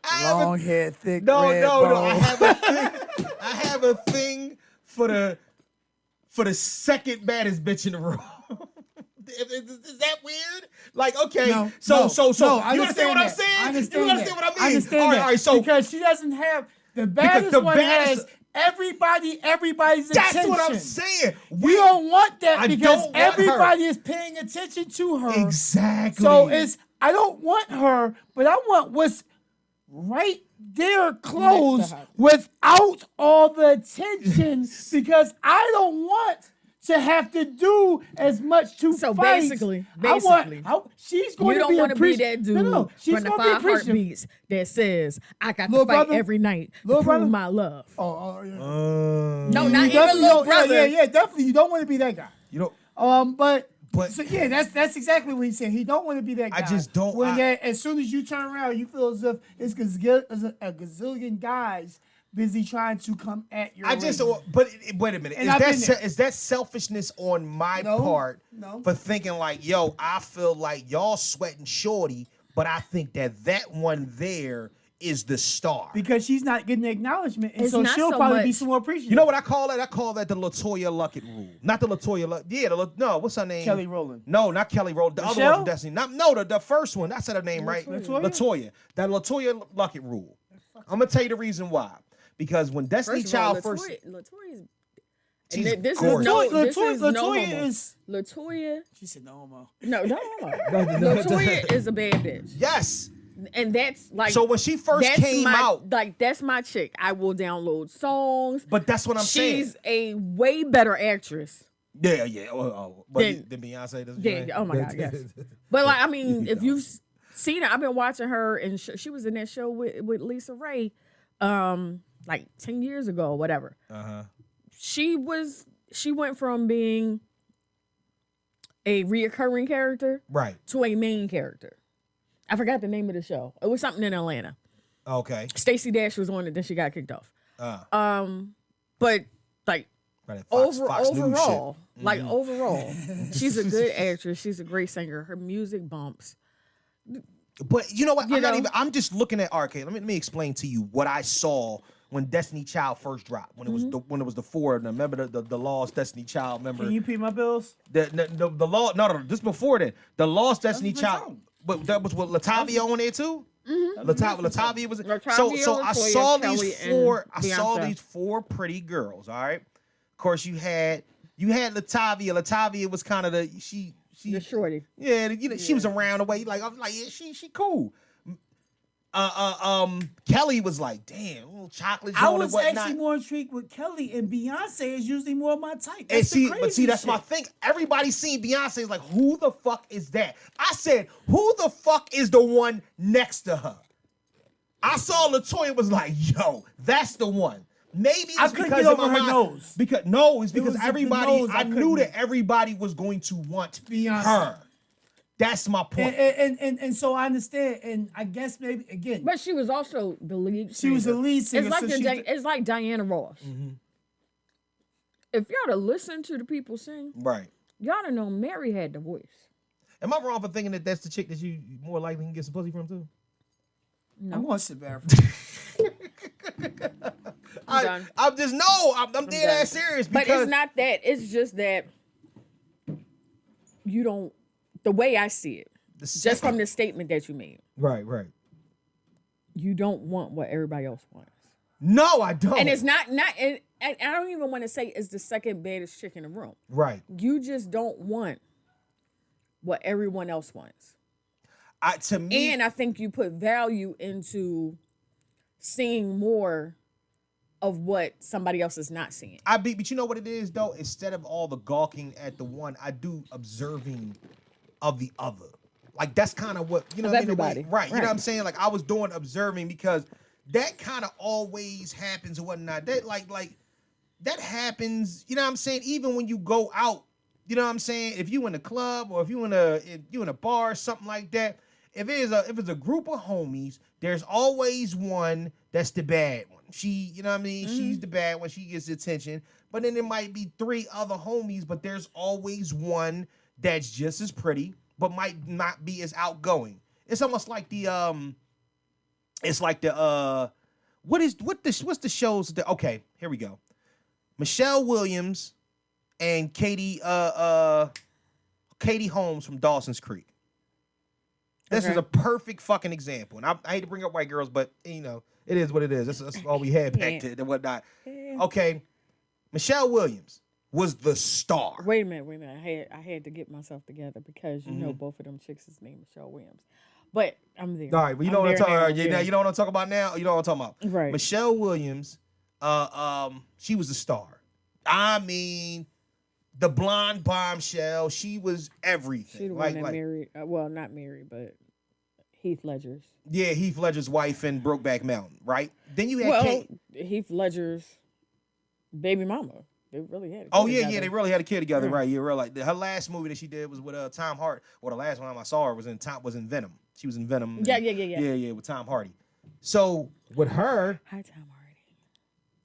I have a- long hair, thick No. red I bones. have a thing. I have a thing for the second baddest bitch in the room. Is that weird? Like, okay, No, so I you understand what I'm that. saying? I understand You understand that. what I mean? I understand all right, that. all right. So because she doesn't have the baddest the one baddest- has everybody's that's attention. what I'm saying. We don't want that I because don't want her. everybody is paying attention to her. Exactly. So I don't want her, but I want what's right there close her. without all the attention because I don't want to have to do as much to So fight. basically, she's going You to don't be want to be appreciative. that dude No, she's from the going to be 5 appreciative. heartbeats that says, I got Little to fight brother? every night to Little prove brother? my love. Oh, yeah. No, You not even definitely little don't- brother. Yeah, definitely. You don't want to be that guy. you know, But But- so yeah, that's exactly what he said. He don't want to be that guy. I just don't- When as soon as you turn around, you feel as if it's a gazillion guys busy trying to come at your. I just, lady. but wait a minute. And I've been there. Is that selfishness on my No, part no. for thinking like, yo, I feel like y'all sweating shorty, but I think that one there is the star. because she's not getting the acknowledgement, and It's so not she'll so probably be much- some more appreciative. You know what I call that? I call that the LaToya Luckett rule. Not the LaToya no, what's her name? Kelly Rowland. No, not Kelly Rowland. The other one Michelle? from Destiny. The first one. I said her name right. LaToya? LaToya. That LaToya Luckett rule. I'm gonna tell you the reason why. Because when Destiny First of all, Child first, Latoya's. She's and this gorgeous. is no, this Latoya- is no Latoya homo. is- Latoya. She said no homo. No, no homo. Latoya is a bad bitch, yes. and that's like. So when she first that's came my, out, like that's my chick. I will download songs. but that's what I'm saying. She's a way better actress. Yeah. But Then- than Beyonce does. Yeah. Oh my god. Yes. But like, I mean, if you've seen her, I've been watching her, and she was in that show with Lisa Ray, like 10 years ago or whatever. She went from being a reoccurring character Right. to a main character. I forgot the name of the show. It was something in Atlanta. Okay. Stacey Dash was on it, then she got kicked off. But like Right. Fox News shit. overall, like overall, she's a good actress. She's a great singer. Her music bumps. But you know what? You know? I'm just looking at RK. Let me explain to you what I saw when Destiny Child first dropped. When it was when it was the four of them. Remember the Lost Destiny Child. Remember Can you pay my bills? the law? No. This before then. The Lost Destiny That's Child. wrong. But that was what Latavia on there too. Latavia was. Latavia, So I Latoya, saw Kelly, these and four. I saw Beyonce. these four pretty girls. All right. Of course, you had Latavia. Latavia was kind of she. The shorty. Yeah, she was around the way. Like I was like, yeah, she cool. Kelly was like, damn, little chocolate I joint and was whatnot. actually more intrigued with Kelly, and Beyonce is usually more my type. And That's see, the but crazy see, that's shit. my thing. Everybody's seen Beyonce is like, who the fuck is that? I said, who the fuck is the one next to her? I saw LaToya was like, yo, that's the one. Maybe it's I couldn't because get of over my her mind. nose. Because it's because was the everybody. nose I I knew couldn't- that everybody was going to want Beyonce. her. That's my point. And so I understand, and I guess maybe again, But she was also the lead singer. she was the lead singer. It's like, so it's like Diana Ross. If y'all to listen to the people sing, Right. y'all to know Mary had the voice. Am I wrong for thinking that that's the chick that you more likely can get some pussy from too? I'm going to sit back. done. I'm just I'm dead ass serious because But it's not that. It's just that you don't. The way I see it, just from the statement that you made, right. you don't want what everybody else wants. No, I don't. And it's not and I don't even want to say it's the second baddest chick in the room. Right. You just don't want what everyone else wants. To me, And I think you put value into seeing more of what somebody else is not seeing. but you know what it is though? Instead of all the gawking at the one, I do observing of the other. Like that's kind of what, you know Of what I mean? everybody. Right. You know Right. what I'm saying? Like I was doing observing because that kind of always happens and whatnot. That like that happens, you know what I'm saying? Even when you go out, you know what I'm saying? If you in a club or if you in a bar or something like that, if it's a group of homies, there's always one that's the bad one. She, you know what I mean? She's the bad one. She gets the attention. But then there might be 3 other homies, but there's always one that's just as pretty, but might not be as outgoing. It's almost like what's the shows that, okay, here we go. Michelle Williams and Katie Holmes from Dawson's Creek. This is a perfect fucking example. And I hate to bring up white girls, but you know, it is what it is. That's all we had back then and whatnot. Okay. Michelle Williams was the star. Wait a minute. I had to get myself together because you know both of them chicks' name is Michelle Williams. But I'm there. All right, well, you know what I'm talking about. You know what I'm talking about now? You know what I'm talking about. Right. Michelle Williams, she was the star. I mean, the blonde bombshell. She was everything. She the one that married, well, not married, but Heath Ledger's. Yeah, Heath Ledger's wife in Brokeback Mountain, right? Then you had Kate. Heath Ledger's baby mama. They really had a kid together. They really had a kid together, right? You're real. Like her last movie that she did was with Tom Hardy. Well, the last one I saw her was in Venom. She was in Venom. Yeah, with Tom Hardy. So with her, Hi, Tom Hardy.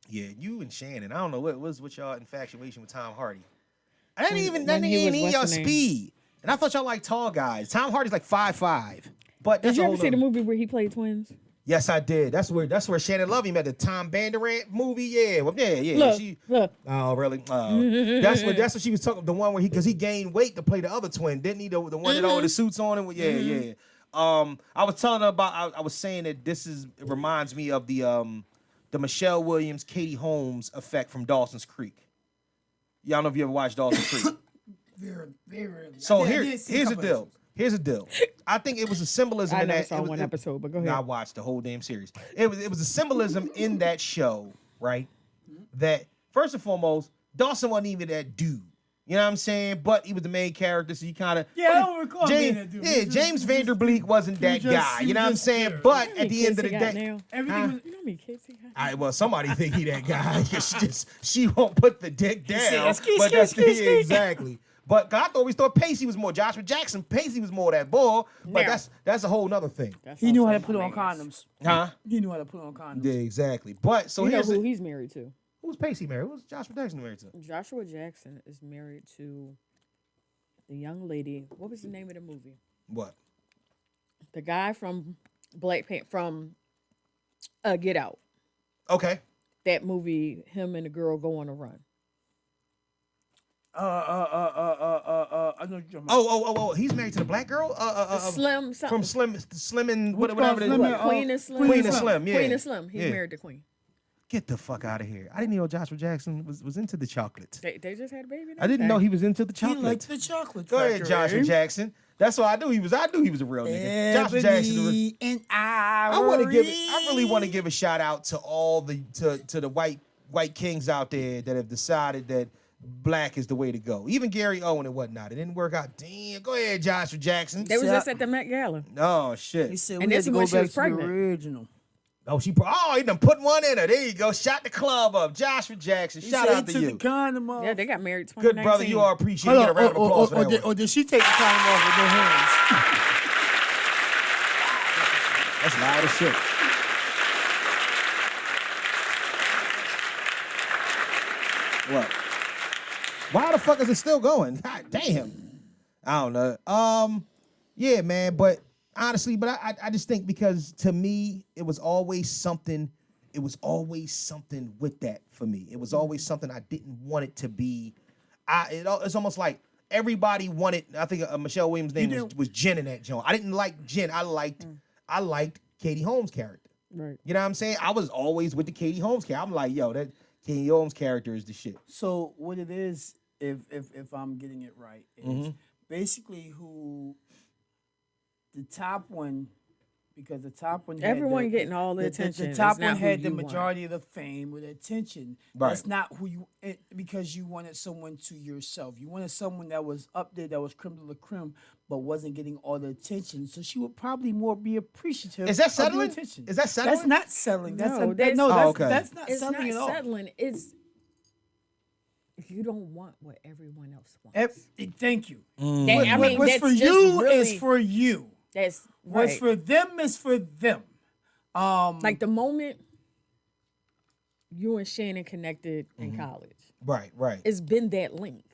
yeah, you and Shannon. I don't know what's y'all infatuation with Tom Hardy. That ain't even what's your the name? speed. And I thought y'all like tall guys. Tom Hardy's like 5'5". But that's Did you a ever whole see the nother- movie where he played twins? Yes, I did. That's where Shannon Love him at the Tom Banderant movie. Yeah, well, yeah. Look. Oh, really? That's what she was talking. The one where because he gained weight to play the other twin, didn't he? The one that all the suits on him. Yeah. I was telling her about. I was saying that it reminds me of the Michelle Williams, Katie Holmes effect from Dawson's Creek. Y'all know if you ever watched Dawson's Creek. Very, very rarely. So I did see a here's the couple deal. episodes. Here's the deal. I think it was a symbolism I in never that. saw one episode, but go ahead. I watched the whole damn series. It was a symbolism in that show, right? That first and foremost, Dawson wasn't even that dude. You know what I'm saying? But he was the main character, so you kind of Yeah, I don't recall being that dude. Yeah, James Vanderbeek wasn't that guy. You know what I'm saying? But at the end of the day, Everything was. You know how many kids he got? well, somebody think he that guy. she won't put the dick down. Ski, But ski, that's ski, ski. exactly. But I always thought Pacey was more Joshua Jackson. Pacey was more that bull. But Yeah. that's a whole nother thing. He knew how to put on condoms. Huh? He knew how to put on condoms. Yeah, exactly. But so You know here's who he's married to? who's Pacey married? Who's Joshua Jackson married to? Joshua Jackson is married to the young lady. What was the name of the movie? What? The guy from from Get Out. Okay. That movie, him and the girl go on a run. I know you're talking about. Oh, he's married to the black girl? Slim something. From Slim and Which whatever it Slim is. and- Queen and Slim. Queen and Slim, yeah. Queen and Slim. He's Yeah. married to Queen. Get the fuck out of here. I didn't know Joshua Jackson was into the chocolate. They just had a baby. I didn't know he was into the He chocolate. liked the chocolate. Go ahead, factory. Joshua Jackson. That's why I knew he was a real nigga. Josh Jackson. Ebony and I really want to give a shout out to all the to the white kings out there that have decided that black is the way to go. Even Gary Owen and whatnot. It didn't work out. Damn. Go ahead, Joshua Jackson. They was just at the Met Gala. Oh shit. He said And we had this to is go when she back was to the pregnant. original. He done put one in her. There you go. Shot the club up. Joshua Jackson. He Shout said out he to took you. the condom off. Yeah, they got married 2019. Good brother. You are appreciated. Get a round of applause for that one. Or did she take the condom off with no hands? That's loud as shit. What? Why the fuck is it still going? God damn. I don't know. Yeah, man, but honestly, I just think because to me, it was always something with that for me. It was always something I didn't want it to be. It's almost like everybody wanted, I think Michelle Williams' name was Jen in that joint. I didn't like Jen. I liked Katie Holmes' character. Right. You know what I'm saying? I was always with the Katie Holmes character. I'm like, yo, that Katie Holmes character is the shit. So what it is, if I'm getting it right, is basically who the top one, because the top one had Everyone getting all the attention. The top It's not one who had the you want. majority of the fame or the attention. Right. That's not who you, because you wanted someone to yourself. You wanted someone that was up there, that was creme de la creme, but wasn't getting all the attention. So she would probably more be appreciative. Is that of the settling? attention. Is that settling? That's not settling. That's No, that's okay. that's not It's settling not at all. settling. It's you don't want what everyone else wants. Thank you. That- I mean, What's that's for just you really, is for you. That's What's right. for them is for them. Like the moment you and Shannon connected in college, Right. it's been that link.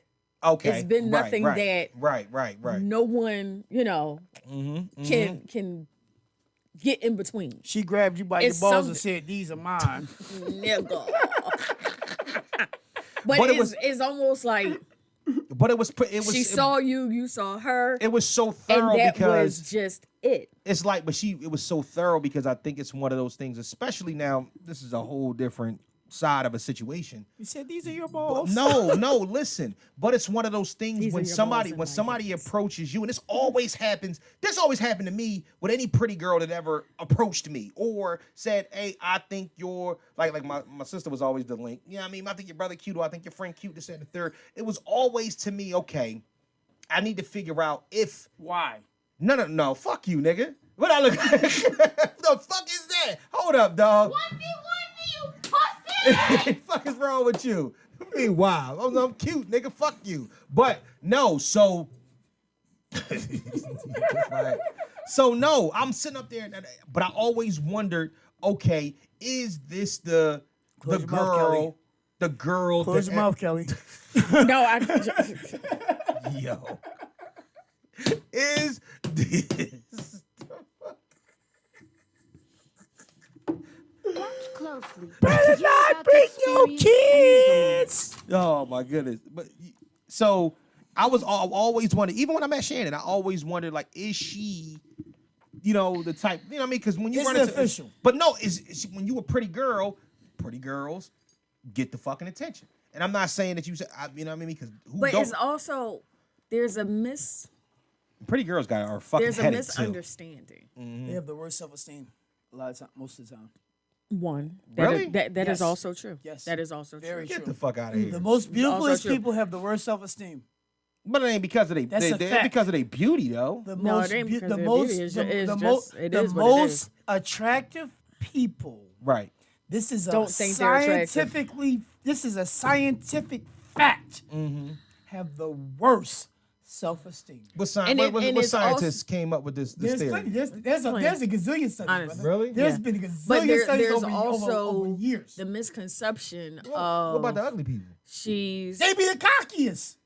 Okay. It's been nothing that Right. no one, can get in between. She grabbed you by It's your balls some- and said, "These are mine." Nigga. But But it it's almost like But it was she saw you, you saw her, it was so and thorough that because was just it. it's like, it was so thorough because I think it's one of those things, especially now, this is a whole different side of a situation. You said, "These are your balls." No, listen. But it's one of those things These are when your somebody balls when and somebody leggings. approaches you, and this always happened to me with any pretty girl that ever approached me or said, "Hey, I think you're like my sister was always the link. Yeah, I mean, I think your brother cute, or I think your friend cute, this and the third." It was always to me, okay, I need to figure out if Why? no, fuck you, nigga. What I look like? The fuck is that? Hold up, dog. You pussy! Fuck is wrong with you? I mean, wow. I'm cute, nigga. Fuck you. But no, so so no, I'm sitting up there, but I always wondered, okay, is this the Close your mouth, Kelly. girl Close that your mouth, Kelly. No, I yo is this Watch closely. Better not bring your kids. Oh my goodness! But so I always wondered, even when I met Shannon, I always wondered, like, is she, the type, you know what I mean? Because when you It's run into official. but no, is when you a pretty girl, pretty girls get the fucking attention. And I'm not saying that you said, you know what I mean? Because but it's also there's a pretty girls are fucking there's a headed too. misunderstanding. They have the worst self-esteem a lot of time, most of the time. One. Really? That Yes. is also true. Yes. That is also Very true. Get true. the fuck out of here. The most beautifulest true. people have the worst self-esteem. But it ain't because of they That's a ain't fact. because of their beauty though. The No, most, it ain't beau- because the of their most, beauty. It's the, ju- it's the, just- mo- it the is what it most is. attractive people. Right. This is Don't a think they're attractive. scientifically. This is a scientific fact. Have the worst self-esteem. What And what it's scientists came up with this There's theory? plenty. There's a gazillion studies. Honestly. Brother. Really? There's Yeah. been a But gazillion studies there's over also years. the misconception What of about the ugly people? she's They be the cockiest.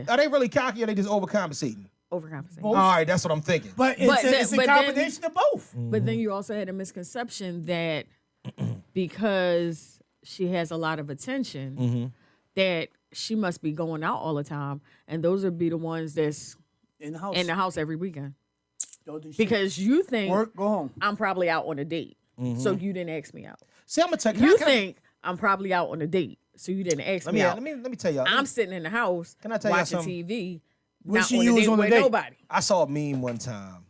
Are they really cocky or they just overcompensating? overcompensating. Both. All right, that's what I'm thinking. But it's, But a, then- it's a but then- combination of both. But then you also had a misconception that because she has a lot of attention, that she must be going out all the time, and those would be the ones that's In the house. in the house every weekend. Don't do shit. Because you think Work, go home. I'm probably out on a date, so you didn't ask me out. See, I'm gonna tell You think I'm probably out on a date, so you didn't ask let me me out. let me tell y'all. I'm sitting in the house Can I tell y'all watching something? TV, Wishing on you a was date on a with date. nobody. I saw a meme one time.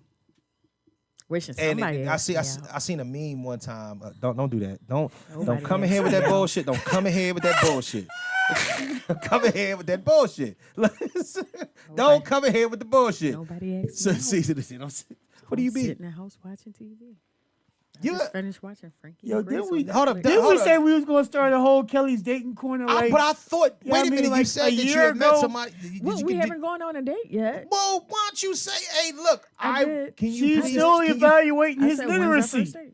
Wishing And somebody I else see, be I, out. I seen a meme one time. Don't do that. Don't Nobody come in else here with be that out. bullshit. Don't come in here with that bullshit. Come in here with that bullshit. Don't come in here with the bullshit. Nobody asked So, me out. see, what do you I'm mean? Sitting in the house watching TV. I You- just finished watching Frankie. Yo, and Grace didn't we? on Hold up, Netflix. Didn't we hold up. say we was gonna start a whole Kelly's dating corner? Like, But I thought, you know wait what a I mean? minute, you Like, said a that you year had met ago- somebody. Well, we haven't gone on a date yet. Well, why don't you say, hey, look, I did. can you she's please, still can you- evaluating I his said, when's our literacy. first date?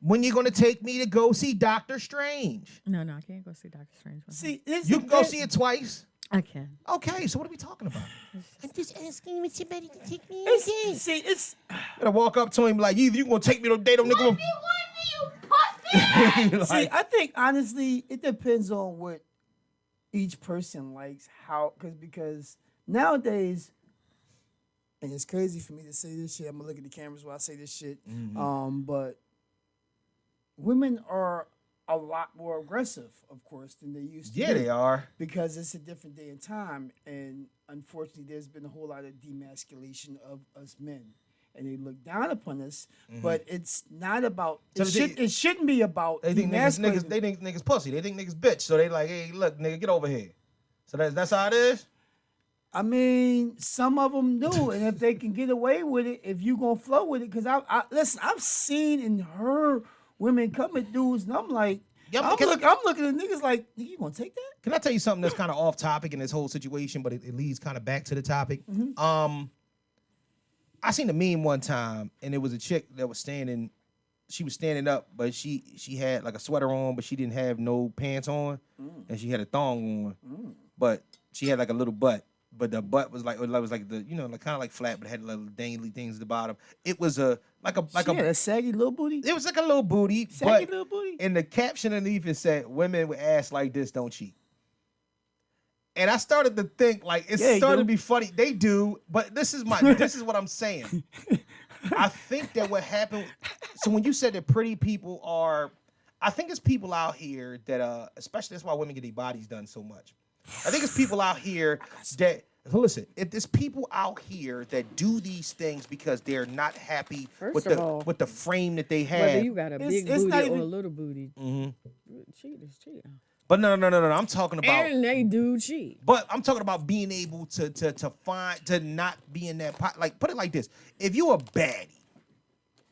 when you gonna take me to go see Doctor Strange? No, I can't go see Doctor Strange. See, this You is can go that- see it twice. I can. Okay, so what are we talking about? I'm just asking if somebody to take me on a It's, date. see, it's You gotta walk up to him like, either you gonna take me to a date or nigga. What do you want, you pussy? see. I think honestly, it depends on what each person likes. How, because nowadays, and it's crazy for me to say this shit. I'm gonna look at the cameras while I say this shit. But women are a lot more aggressive, of course, than they used to. Yeah, be. they are. Because it's a different day and time, and unfortunately, there's been a whole lot of demasculation of us men, and they look down upon us. But it's not about. So It shouldn't be about. They think demasculating. they think niggas pussy. They think niggas bitch. So they like, hey, look, nigga, get over here. So that's how it is. I mean, some of them do, and if they can get away with it, if you gonna flow with it, because I listen, I've seen and heard women come at dudes, and I'm like, Yeah, I'm can I- looking at niggas like, nigga, you gonna take that? Can I tell you something that's kind of off topic in this whole situation, but it leads kind of back to the topic? I seen a meme one time, and it was a chick that was standing. She was standing up, but she had like a sweater on, but she didn't have no pants on, and she had a thong on, but she had like a little butt. But the butt was like the like kind of like flat, but had little dangly things at the bottom. It was like She had a saggy little booty. it was like a little booty, Saggy but little booty. and the caption underneath it said, "Women with ass like this don't cheat." And I started to think like it Yeah, they started do. to be funny. They do, but this is what I'm saying. I think that what happened. So when you said that pretty people are, I think it's people out here that especially that's why women get their bodies done so much. I think it's people out here that listen. It's people out here that do these things because they're not happy First of all, with the frame that they Whether have. you got a It's- big it's booty not or even- a little booty, cheat is cheating. But no. I'm talking about. And they do cheat. But I'm talking about being able to not be in that pot. Like, put it like this: if you a baddie,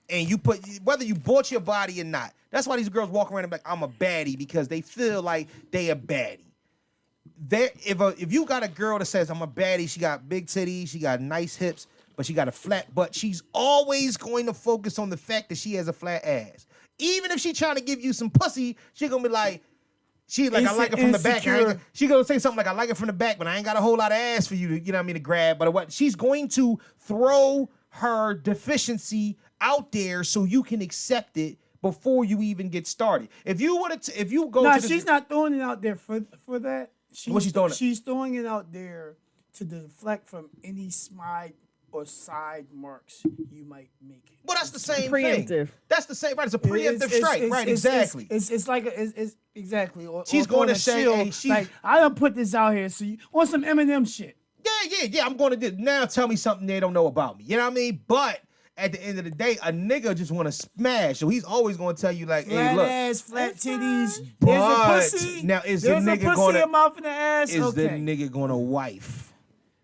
and you put whether you bought your body or not, that's why these girls walk around and be like, I'm a baddie, because they feel like they a baddie. If you got a girl that says I'm a baddie, she got big titties, she got nice hips, but she got a flat butt, she's always going to focus on the fact that she has a flat ass. Even if she trying to give you some pussy, she gonna be like. I like it from the back. She gonna say something like, I like it from the back, but I ain't got a whole lot of ass for you to, to grab. But what? She's going to throw her deficiency out there so you can accept it before you even get started. If you go No, to the, she's not throwing it out there for that. What she's throwing it? She's throwing it out there to deflect from any smile or side marks you might make. Well, that's the same Preemptive. thing. That's the same. Right, it's a preemptive strike. Right, exactly. It's like it's exactly. She's going to a say, shield, hey, she- like, I don't put this out here, so you want some Eminem shit. Yeah. I'm going to do now. Tell me something they don't know about me. You know what I mean? But at the end of the day, a nigga just want to smash, so he's always going to tell you like, Flat hey, look. ass, flat titties. But There's a pussy. now is the there's nigga a pussy, gonna- a mouth, and an ass. Is okay. the nigga gonna wife?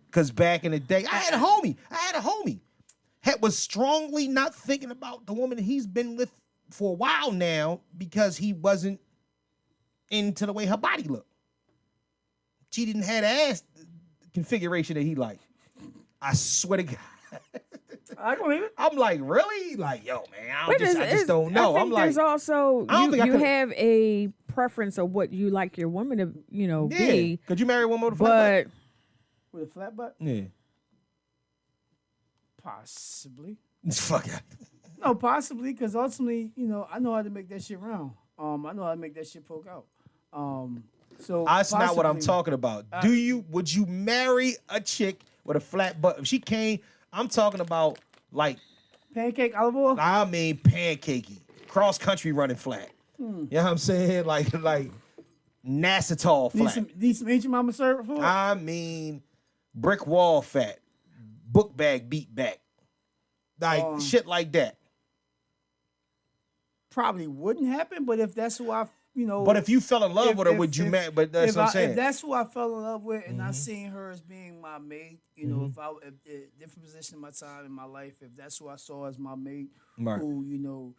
Because back in the day, I had a homie. Was strongly not thinking about the woman that he's been with for a while now because he wasn't into the way her body looked. She didn't have the ass configuration that he liked. I swear to God. I believe it. I'm like, really? Like, yo, man, I just don't I know. think I'm like, there's also I don't think I you could- have a preference of what you like your woman to yeah. be, Could you marry a woman with a flat butt? but With a flat butt? Yeah. Possibly. Fuck it. No, possibly, because ultimately, I know how to make that shit round. I know how to make that shit poke out. So That's not what I'm possibly. talking about. Would you marry a chick with a flat butt? If she came, I'm talking about like, Pancake olive oil? I mean pancakey, cross country running flat. You know what I'm saying? Like NASA tall flat. Need some ancient mama servant food? I mean, brick wall fat, book bag beat back, like shit like that. Probably wouldn't happen, but if that's who I, But if you fell in love with her, would you marry? But that's what I'm saying. If that's who I fell in love with, and I seen her as being my mate, if different position in my time in my life, if that's who I saw as my mate, Right. who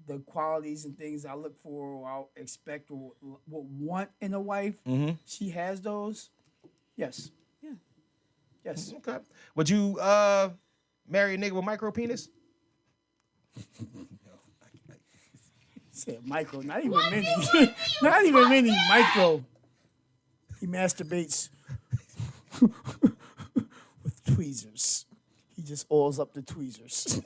the qualities and things I look for or I expect or would want in a wife, she has those. Yes. Yeah. Yes. Okay. Would you marry a nigga with micro penis? Said micro, not even mini. Not even mini, micro. He masturbates with tweezers. He just oils up the tweezers.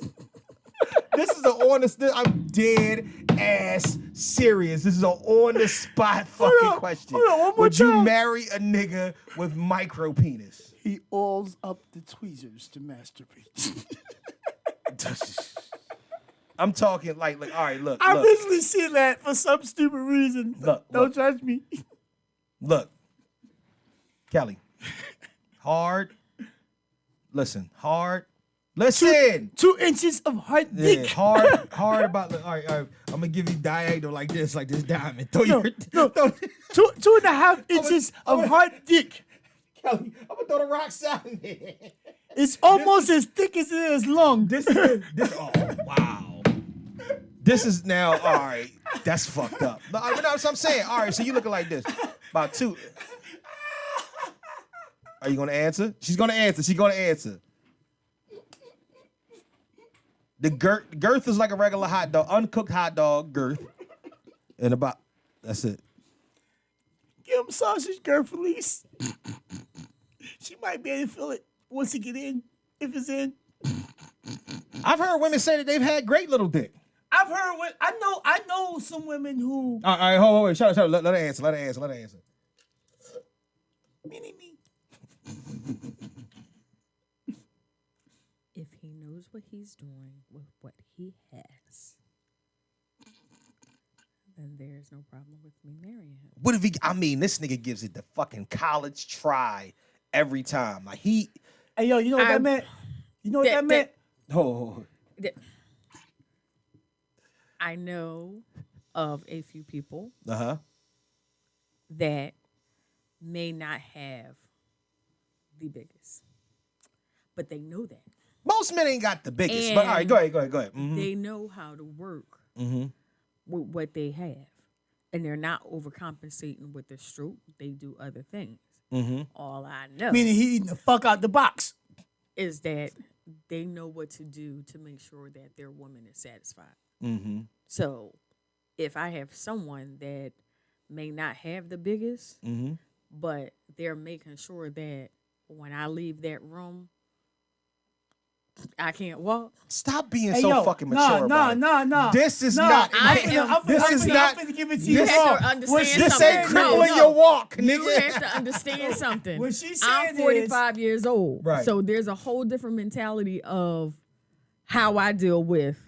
This is an honest. I'm dead ass serious. This is an on the spot fucking question. hold on, one more Would you time. marry a nigga with micro penis? He oils up the tweezers to masturbate. I'm talking like all right, look. I recently seen that for some stupid reason. Look. Don't judge me. Look, Kelly, hard. Listen, hard. Listen. 2 inches of hard Yeah, dick. hard about. All right. I'm gonna give you diagonal like this diamond. Throw No. 2.5 inches of hard dick. Kelly, I'm gonna throw the rocks out in there. It's almost as thick as it is long. This. Oh wow. This is now all right. That's fucked up. No, that's what I'm saying. All right, so you looking like this, about 2. Are you gonna answer? She's gonna answer. She's gonna answer. The girth is like a regular hot dog, uncooked hot dog girth, and about that's it. Give him sausage girth release. She might be able to feel it once it get in, if it's in. I've heard women say that they've had great little dick. I've heard what I know some women who All right, hold on, wait, shut up. Let her answer. me. If he knows what he's doing with what he has, then there's no problem with me marrying him. What if he? I mean, this nigga gives it the fucking college try every time. Like he. Hey yo, you know what that meant? You know what that meant? Oh. I know of a few people Uh-huh. that may not have the biggest, but they know that. Most men ain't got the biggest, but all right, go ahead. Mhm. They know how to work with what they have, and they're not overcompensating with the stroke. They do other things. All I know Meaning he eating the fuck out the box. is that they know what to do to make sure that their woman is satisfied. So if I have someone that may not have the biggest, but they're making sure that when I leave that room, I can't walk. Stop being Hey, so yo, fucking mature. about it. Nah. This is Nah, not. I I'm am- finna- this I'm is finna- not. I'm finna give it to You you. have to raw. understand What she This something. ain't said crippling is- your walk, You nigga. have to understand something. What she said I'm is- 45 years old. Right. So there's a whole different mentality of how I deal with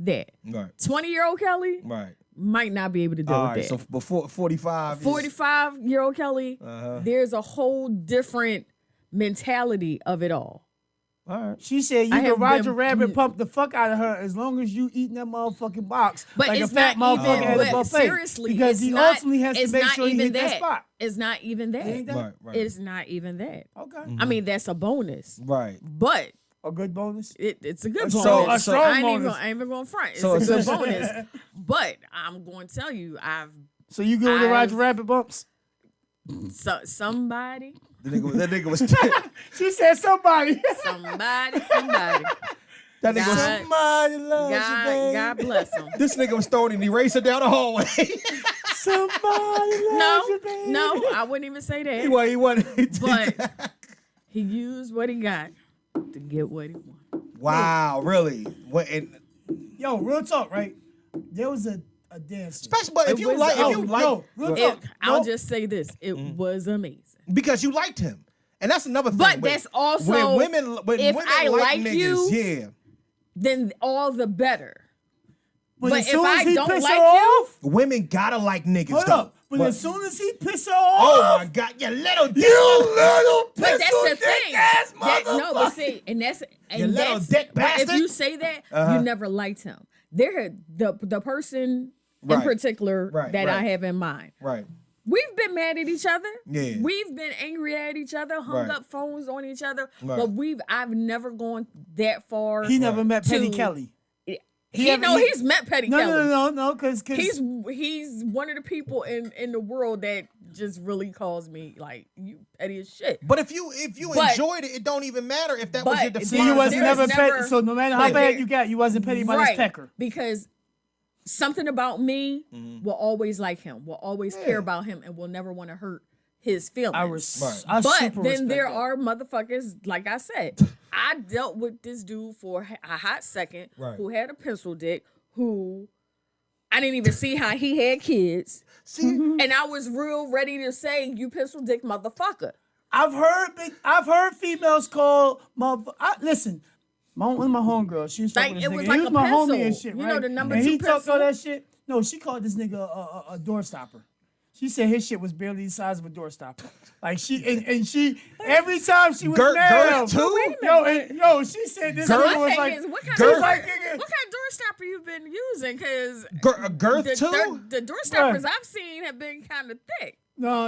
that. Right. 20-year-old Kelly Right. might not be able to deal All with right. that. So before 45. is- 45-year-old Kelly, there's a whole different mentality of it all. All right. She said you I can have Roger been- Rabbit pump the fuck out of her as long as you eating that motherfucking box But like it's a fat not motherfucker even, at a but buffet. seriously, because it's he not, ultimately has to it's make not sure he even hit that that. spot. It's not even that. Ain't that Right. It's not even that. okay? I mean, that's a bonus, Right. but A good bonus. it's a good So- bonus. a strong I ain't bonus. even going to front. It's So a it's good a- bonus. But I'm going to tell you, So you go with the I've- Roger Rabbit bumps? somebody, That nigga was. She said somebody. somebody, That nigga was. God- Somebody loves you, baby. God bless them. This nigga was throwing an eraser down the hallway. Somebody No, loves you, baby. no, I wouldn't even say that. he wasn't. But he used what he got to get what he wanted. Wow, really? What? And Yo, real talk, right? There was a dancer. especially, but if It you was- like, oh, if you like, no, real It, talk. I'll No. just say this: it was amazing. because you liked him, and that's another thing. But When- that's also when women if women I like niggas, you, yeah. then all the better. But But as if soon as I he don't piss like her you, off, Women gotta like niggas hold though. up. But as soon as he piss her Oh off, my God, you little dick. you little But that's pistol the dick thing. ass No, but motherfucker. see, and that's You little that's, dick but if bastard. you say that, you never liked him. The person in Right. particular Right, that I right. have in mind. Right. We've been mad at each other. Yeah. We've been angry at each other, hung Right. up phones on each other. Right. But I've never gone that far. He never met Petty to- Kelly. He's met Petty Kelly. No, because He's one of the people in the world that just really calls me like you petty as shit. But if you But- enjoyed it, it don't even matter if that was your but- defining. See, you was There's never never- petty. So no matter how but bad there- you got, you wasn't petty by this pecker. Because something about me Mm-hmm. will always like him, will always care about him, and will never want to hurt his feelings. I But super then respect there that. are motherfuckers, like I said, I dealt with this dude for a hot second Right. who had a pencil dick, who I didn't even see how he had kids. See, And I was real ready to say, you pencil dick motherfucker. I've heard females call listen. One of my homegirls, she was Like, talking to this it was nigga. like He was a my pencil. homie and shit, You right? know, the number and two he talked all pencil? that shit. No, she called this nigga a door stopper. She said his shit was barely the size of a door stopper. Like she every time she was Girth mad. too? Yo, she said this Girth? nigga was My like, thing is, what kind Girth? of like, door, nigga. what kind of door stopper you been using? Because girth too? the door stoppers I've seen have been kind of thick. No.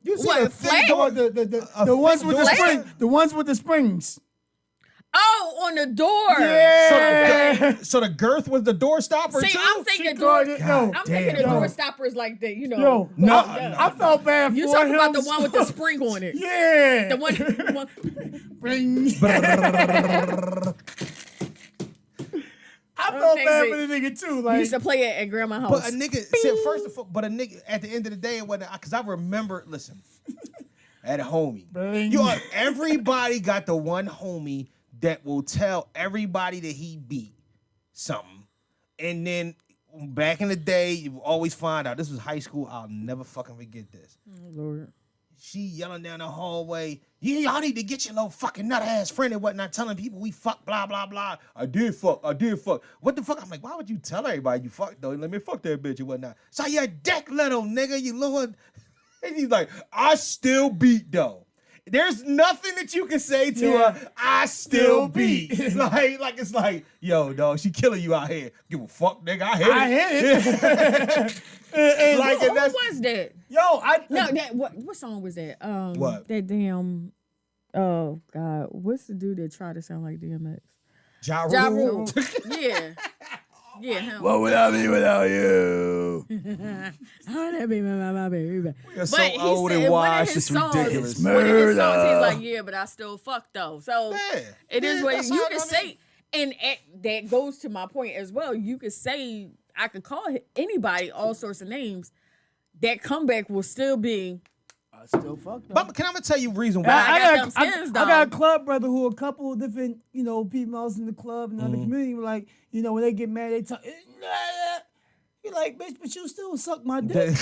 You What, said a flat? thick door. The ones with the door? spring. The ones with the springs. Oh, on the door. Yeah. So the girth was the door stopper See, too. I'm thinking She door. called it- yo, I'm thinking the damn. door stoppers like the, you know. Yo, No, I felt bad You for talking him. about the one with the spring on it? Yeah. The one Spring. I felt Okay, bad see, for the nigga too. you Like, used to play it at grandma's house. But a nigga said first of all, but a nigga at the end of the day and whatnot, because I remember, listen, I had a homie. Bing. Everybody got the one homie that will tell everybody that he beat something. And then back in the day, you always find out. This was high school. I'll never fucking forget this. Oh, Lord. She yelling down the hallway, yeah, y'all need to get your little fucking nut ass friend and whatnot, telling people we fuck, blah, blah, blah. I did fuck. What the fuck? I'm like, why would you tell everybody you fucked though? Let me fuck that bitch and whatnot. So your dick little nigga, you little. And he's like, I still beat though. There's nothing that you can say to her. I still beat. like it's like, yo, dog, she killing you out here. Give a fuck, nigga. I hit it. Like, Who and that's was that? yo, No, that what song was that? What? That damn. Oh God, what's the dude that tried to sound like DMX? Ja Ja Rule. Rule. Yeah, him. what would I be without you? Oh, that be my baby. You're so But he old said and one of wise, his it's songs- ridiculous. One of his songs, Murder. he's like, yeah, but I still fuck though. So Yeah. it is Yeah, what that's you all can I say, mean. and that goes to my point as well. You could say I could call anybody all sorts of names. That comeback will still be. I still fuck them. But can I tell you reason why? I got them skins, I though. got a club brother who a couple of different, females in the club and Mm-hmm. the community were like, when they get mad, they talk. You're like, bitch, but you still suck my dick.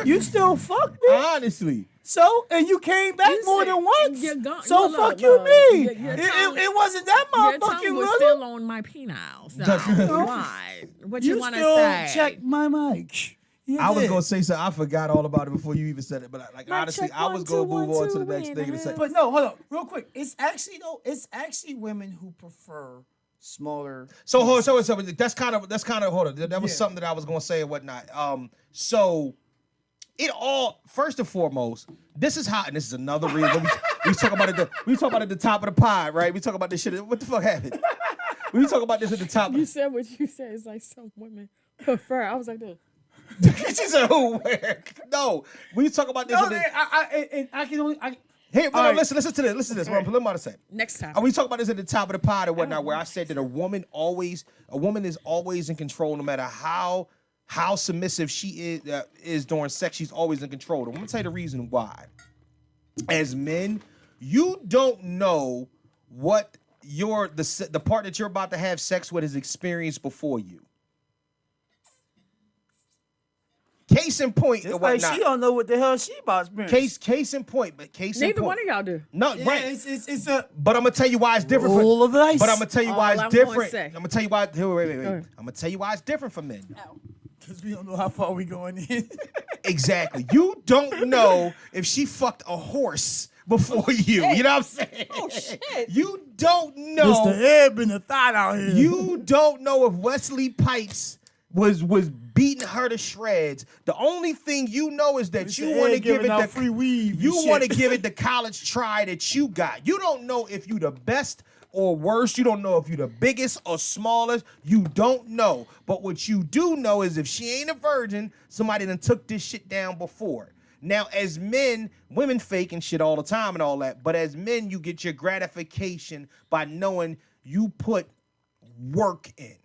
You still fuck me. Honestly. So, and you came back You more said- than once. you're gone- So look, fuck look, you, look. me. Your It tongue- wasn't that Your motherfucking tongue was little. still on my penile. So why? What you, You want to still say? check my mic. You I was did. gonna say something. I forgot all about it before you even said it. But Mic honestly, check, I was 1, gonna 2, move 1, on to the 2, next in thing in a and second. But no, hold on, real quick. It's actually women who prefer smaller. So that's kind of hold on. That was Yeah. something that I was gonna say and whatnot. So it all first and foremost, this is how, and this is another reason we talk about it. We talk about it at the top of the pod, right? We talk about this shit. What the fuck happened? We talk about this at the top. You said what you said. It's like some women prefer. I was like, this. She said, "Who? Where?" No, we talk about this. No, at the- I can only. Hey, but All no, right. listen to this. Listen to this. What I'm about to say. Next time. And we talk about this at the top of the pod and whatnot, where I said that a woman is always in control, no matter how submissive she is during sex. She's always in control. I'm gonna tell you the reason why. As men, you don't know what the part that you're about to have sex with has experienced before you. Case in point, and It's like whatnot. she don't know what the hell she about to experience. Case in point, but case in Neither point. one of y'all do. No, Yeah, right. it's a But I'm gonna tell you why it's different. roll of dice. But I'm gonna tell you why All it's I'm gonna different. say. I'm gonna tell you why. Wait. ahead. I'm gonna tell you why it's different for men. Because we don't know how far we going in. Exactly. You don't know if she fucked a horse before you. You know what I'm saying? Oh, shit. You don't know. Mr. Ed been a thought out here. You don't know if Wesley Pipes was beating her to shreds. The only thing you know is that Mr. you Ed want to give giving it out the free weave and you shit. want to give it the college try that you got. You don't know if you the best or worst. You don't know if you the biggest or smallest. You don't know. But what you do know is if she ain't a virgin, somebody done took this shit down before. Now, as men, women faking shit all the time and all that. But as men, you get your gratification by knowing you put work in.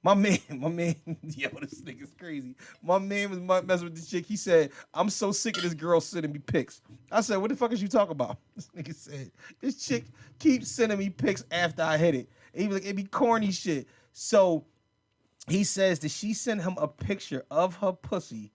My man, yo, this nigga's crazy. My man was messing with this chick. He said, I'm so sick of this girl sending me pics. I said, what the fuck is you talking about? This nigga said, this chick keeps sending me pics after I hit it. And he was like, it be corny shit. So he says that she sent him a picture of her pussy.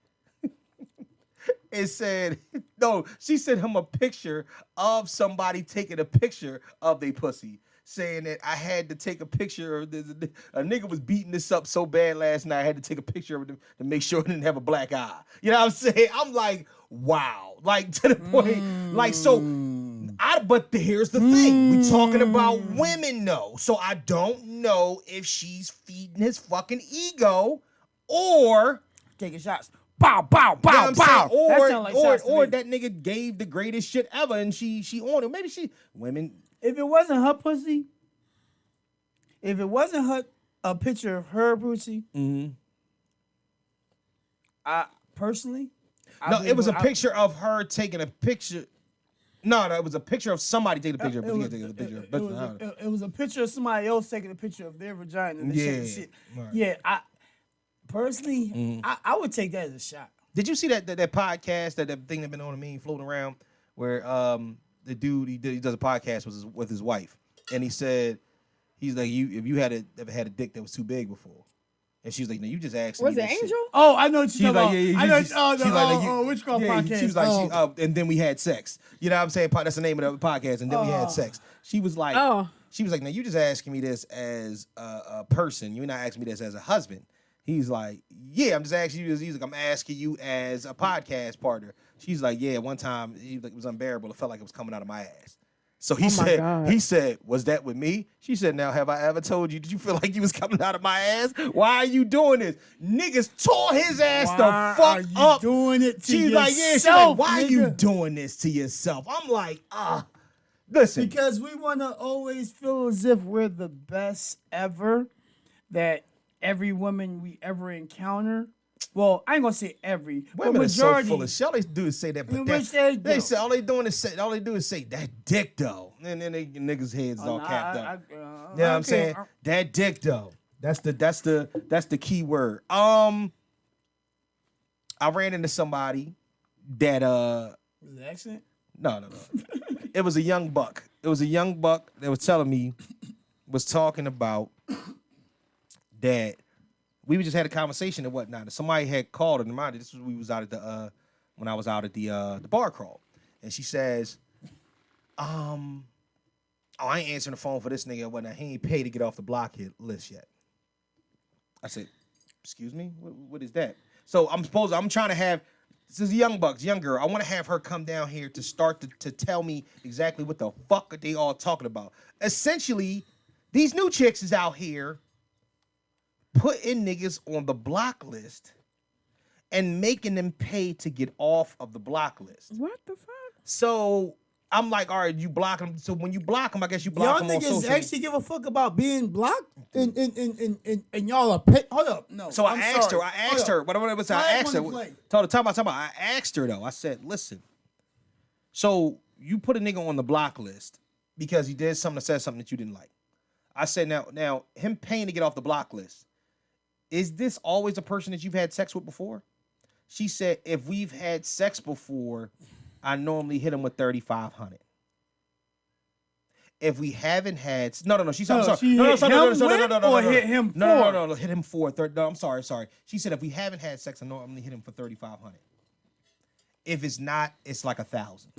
It said, no, she sent him a picture of somebody taking a picture of their pussy, saying that I had to take a picture of this. A nigga was beating this up so bad last night, I had to take a picture of him to make sure it didn't have a black eye. You know what I'm saying? I'm like, wow. Like, to the point, like, so, but here's the thing. We're talking about women, though. So I don't know if she's feeding his fucking ego or taking shots. Bow, bow, you know bow, what I'm bow. saying? That sound like shots to Or me. that nigga gave the greatest shit ever and she on it. Maybe women. If it wasn't her pussy, if it wasn't a picture of her pussy, I personally, No, it was a picture of her taking a picture. No, it was a picture of somebody taking a picture. It was a picture of somebody else taking a picture of their vagina. And shit. Right. Yeah, I personally, I would take that as a shot. Did you see that podcast, that thing that been on the meme floating around where the dude he does a podcast with his wife, and he said he's like, if you ever had a dick that was too big before, and she was like, no, you just asked me. Was it that Angel? Shit. Oh, I know what you're talking about. Yeah, I know. she's like, Which called podcast? She was like, and then we had sex. You know what I'm saying? That's the name of the podcast. And then we had sex. She was like, now you just asking me this as a person. You're not asking me this as a husband. He's like, yeah, I'm just asking you. He's like, I'm asking you as a podcast partner. She's like, yeah, one time it was unbearable. It felt like it was coming out of my ass. So he said, was that with me? She said, now, have I ever told you, did you feel like you was coming out of my ass? Why are you doing this? Niggas tore his ass the fuck are you up. doing it to She's yourself, like, yeah, she's like, why are you nigga? doing this to yourself? I'm like, listen. Because we want to always feel as if we're the best ever, that every woman we ever encounter, well, I ain't gonna say every, Women but are so majority. full of shit. All they do is say that, but Which they do. say all they do is say that dick though, and then they niggas' heads all capped up. You know what I'm saying? That dick though. That's the key word. I ran into somebody that Was it an accident? No. It was a young buck. It was a young buck that was telling me, was talking about that we just had a conversation and whatnot. And somebody had called and reminded. This was we was out at the when I was out at the bar crawl, and she says, I ain't answering the phone for this nigga and whatnot. He ain't paid to get off the block list yet. I said, excuse me, what is that? So I'm trying to have. This is young girl. I want to have her come down here to start to tell me exactly what the fuck are they all talking about. Essentially, these new chicks is out here putting niggas on the block list and making them pay to get off of the block list. What the fuck? So I'm like, all right, you block them. So when you block them, I guess you block Y'all them on niggas social. actually give a fuck about being blocked, and y'all are pay. Hold up, no. So I asked her. What I asked her. Time out. I asked her though. I said, listen. So you put a nigga on the block list because he did something that said something that you didn't like. I said, now him paying to get off the block list. Is this always a person that you've had sex with before? She said, if we've had sex before, I normally hit him with 3,500. If we haven't had, no. She said, I'm sorry. Hit him for. No, I'm sorry. She said, if we haven't had sex, I normally hit him for 3,500. If it's not, it's like 1,000,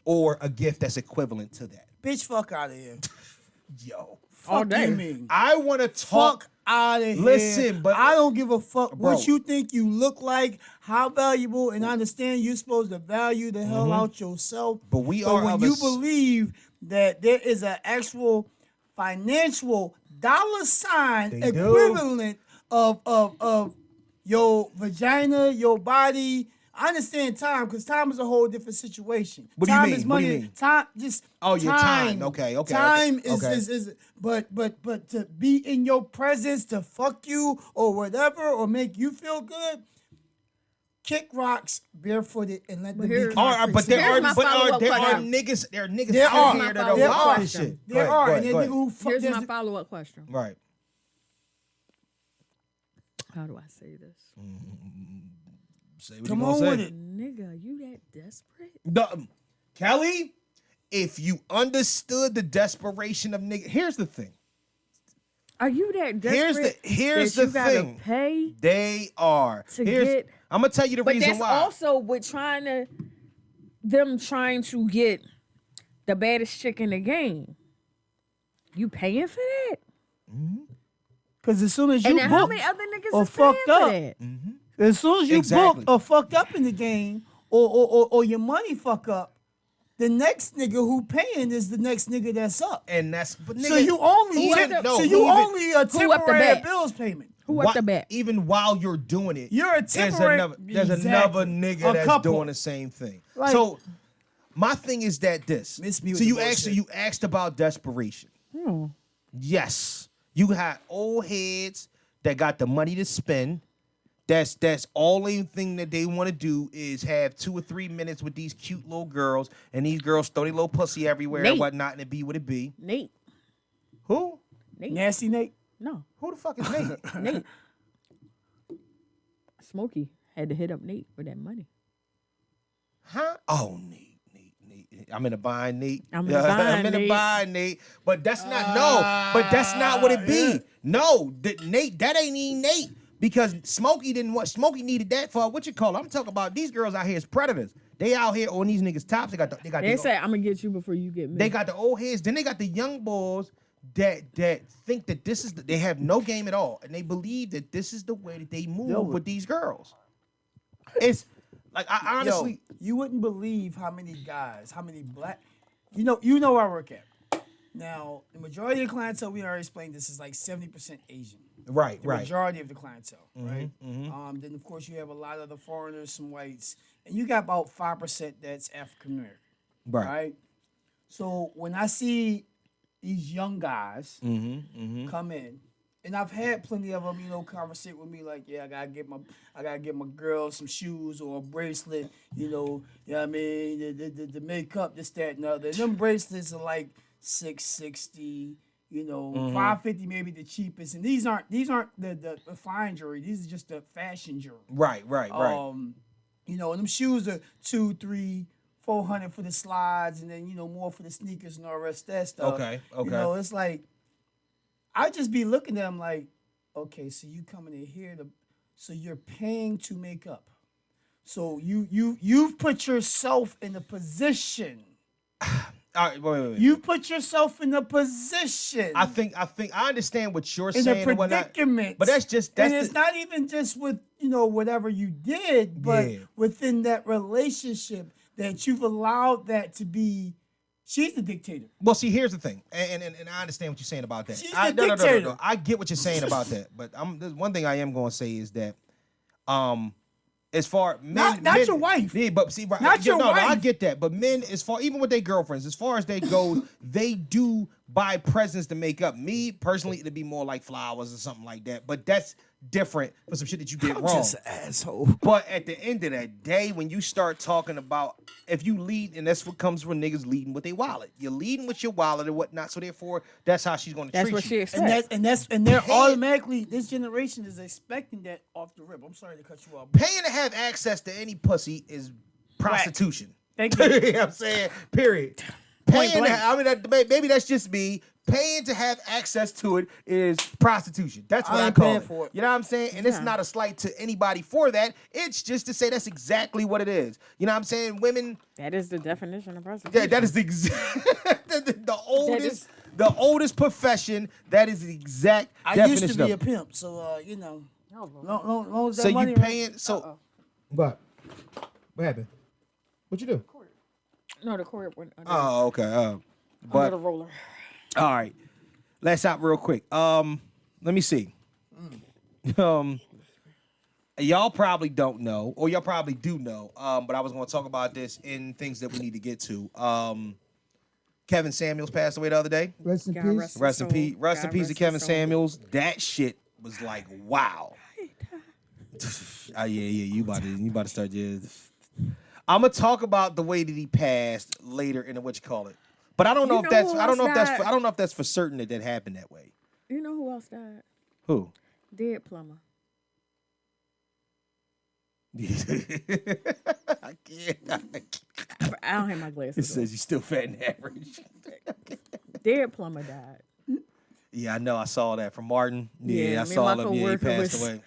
or a gift that's equivalent to that. Bitch, fuck out of here. Yo, Fuck All day. you mean? I want to talk. out of here. Listen, but I don't give a fuck bro. what you think you look like, how valuable, and I understand you're supposed to value the hell out yourself. But we are when of you a believe that there is an actual financial dollar sign They do. equivalent of your vagina, your body. I understand time because time is a whole different situation. What do you Time mean? is What do money. you mean? Time just Oh, your time. Okay. Time Okay. is but to be in your presence to fuck you or whatever or make you feel good. Kick rocks barefooted and let them be here's- concrete. But there Here's are my but follow-up there are question. niggas There out are. here that There are are. wild as shit. There Go are, ahead, and then go nigga ahead. who fuck. Here's there's- my follow-up question. Right. How do I say this? Say what Come you on gonna with say. it. Nigga, you that desperate? Kelly, if you understood the desperation of nigga, here's the thing. Are you that desperate? Here's that the you gotta thing. pay? They are. To get- I'm gonna tell you the But reason that's why. also with them trying to get the baddest chick in the game. You paying for that? Cause as soon as you And then how book many other niggas or is paying fucked for up, that? as soon as you Exactly. book or fucked up in the game or your money fuck up, the next nigga who paying is the next nigga that's up. And that's but nigga, So you only Who at the- so you even- only a who at the temporary back? bills payment. Who why- at the back? even while you're doing it, You're a temporary- there's Exactly. another nigga A that's couple. doing the same thing. Like- So my thing is that this. Miss me with So the you bullshit. asked about desperation. Yes, you had old heads that got the money to spend. That's all thing that they want to do is have 2 or 3 minutes with these cute little girls, and these girls throw their little pussy everywhere and Nate. whatnot, and it be what it be. Nate. Who? Nate. Nasty Nate. No. Who the fuck is Nate? Nate. Smokey had to hit up Nate for that money. Huh? Oh, Nate. I'm in a bind, Nate. I'm in a bind, I'm in a Nate. bind, Nate. But that's not But that's not what it be. yeah. No, Nate. That ain't even Nate because Smokey didn't want. Smokey needed that for what you call. I'm talking about these girls out here as predators. They out here on these niggas tops. They got They say I'm gonna get you before you get me. they got the old heads. Then they got the young boys that think that this is they have no game at all, and they believe that this is the way that they move with these girls. It's like I honestly. Yo, you wouldn't believe how many guys, how many black, you know where I work at. Now, the majority of the clientele, we already explained this, is like 70% Asian. Right, The right. majority of the clientele, right? Then, of course, you have a lot of the foreigners, some whites, and you got about 5% that's African American, Right. right? So when I see these young guys come in, and I've had plenty of them, conversate with me like, yeah, I gotta get my girl some shoes or a bracelet, what I mean, the makeup, this, that, and the other. And them bracelets are like $660, $550 maybe the cheapest. And these aren't the fine jewelry. These are just the fashion jewelry. Right. And them shoes are $200, $300, $400 for the slides, and then more for the sneakers and all the rest of that stuff. Okay. It's like I just be looking at them like, okay, so you coming in here so you're paying to make up. So you've put yourself in a position. All right, wait. You put yourself in a position. I think I understand what you're in saying a and whatnot. predicament. But that's and it's not even just with whatever you did, but Yeah. within that relationship that you've allowed that to be. She's the dictator. Well, see, here's the thing, and I understand what you're saying about that. She's No, the dictator. no. I get what you're saying about that, but there's one thing I am going to say is that, as far men, Not your wife. Yeah, but see, right, Not your no, I wife. get that. But men, even with their girlfriends, as far as they go, they do buy presents to make up. Me personally, it'd be more like flowers or something like that. But that's different for some shit that you did wrong. Just an asshole. But at the end of that day, when you start talking about if you lead, and that's what comes from niggas leading with their wallet. You're leading with your wallet and whatnot, so therefore that's how she's gonna That's treat what she you. expects. And they're Pay- automatically, this generation is expecting that off the rip. I'm sorry to cut you off. Paying to have access to any pussy is prostitution. Thank you. You know what I'm saying? Period. Paying to, blank. maybe that's just me. Paying to have access to it is prostitution. That's what I I ain't call paying it. for it. You know what I'm saying? And it's not a slight to anybody for that. It's just to say that's exactly what it is. You know what I'm saying? Women, That is the definition of prostitution. that is the oldest The oldest profession. That is the exact I definition used to be a of it. pimp, so you know, Oh, Lord. long as that So money you paying? So what? What happened? What you do? No, the cord went under, Oh, okay. under But the roller. all right, let's out real quick. Let me see. Y'all probably don't know, or y'all probably do know. But I was going to talk about this in things that we need to get to. Kevin Samuels passed away the other day. Rest in God peace. rest his Rest in soul. peace. Rest in God peace to rest Kevin his soul. Samuels. That shit was like, wow. Yeah. You about to start just. I'm gonna talk about the way that he passed later in the what you call it. But I don't know You if know that's who I don't know if else that's died? I don't know if that's for certain that happened that way. You know who else died? Who? Dead plumber. I can't. I don't have my It glasses on. says you're still fat and average. Dead plumber died. Yeah, I know. I saw that from Martin. Yeah, I me and saw my him. Yeah, he coworker passed was away.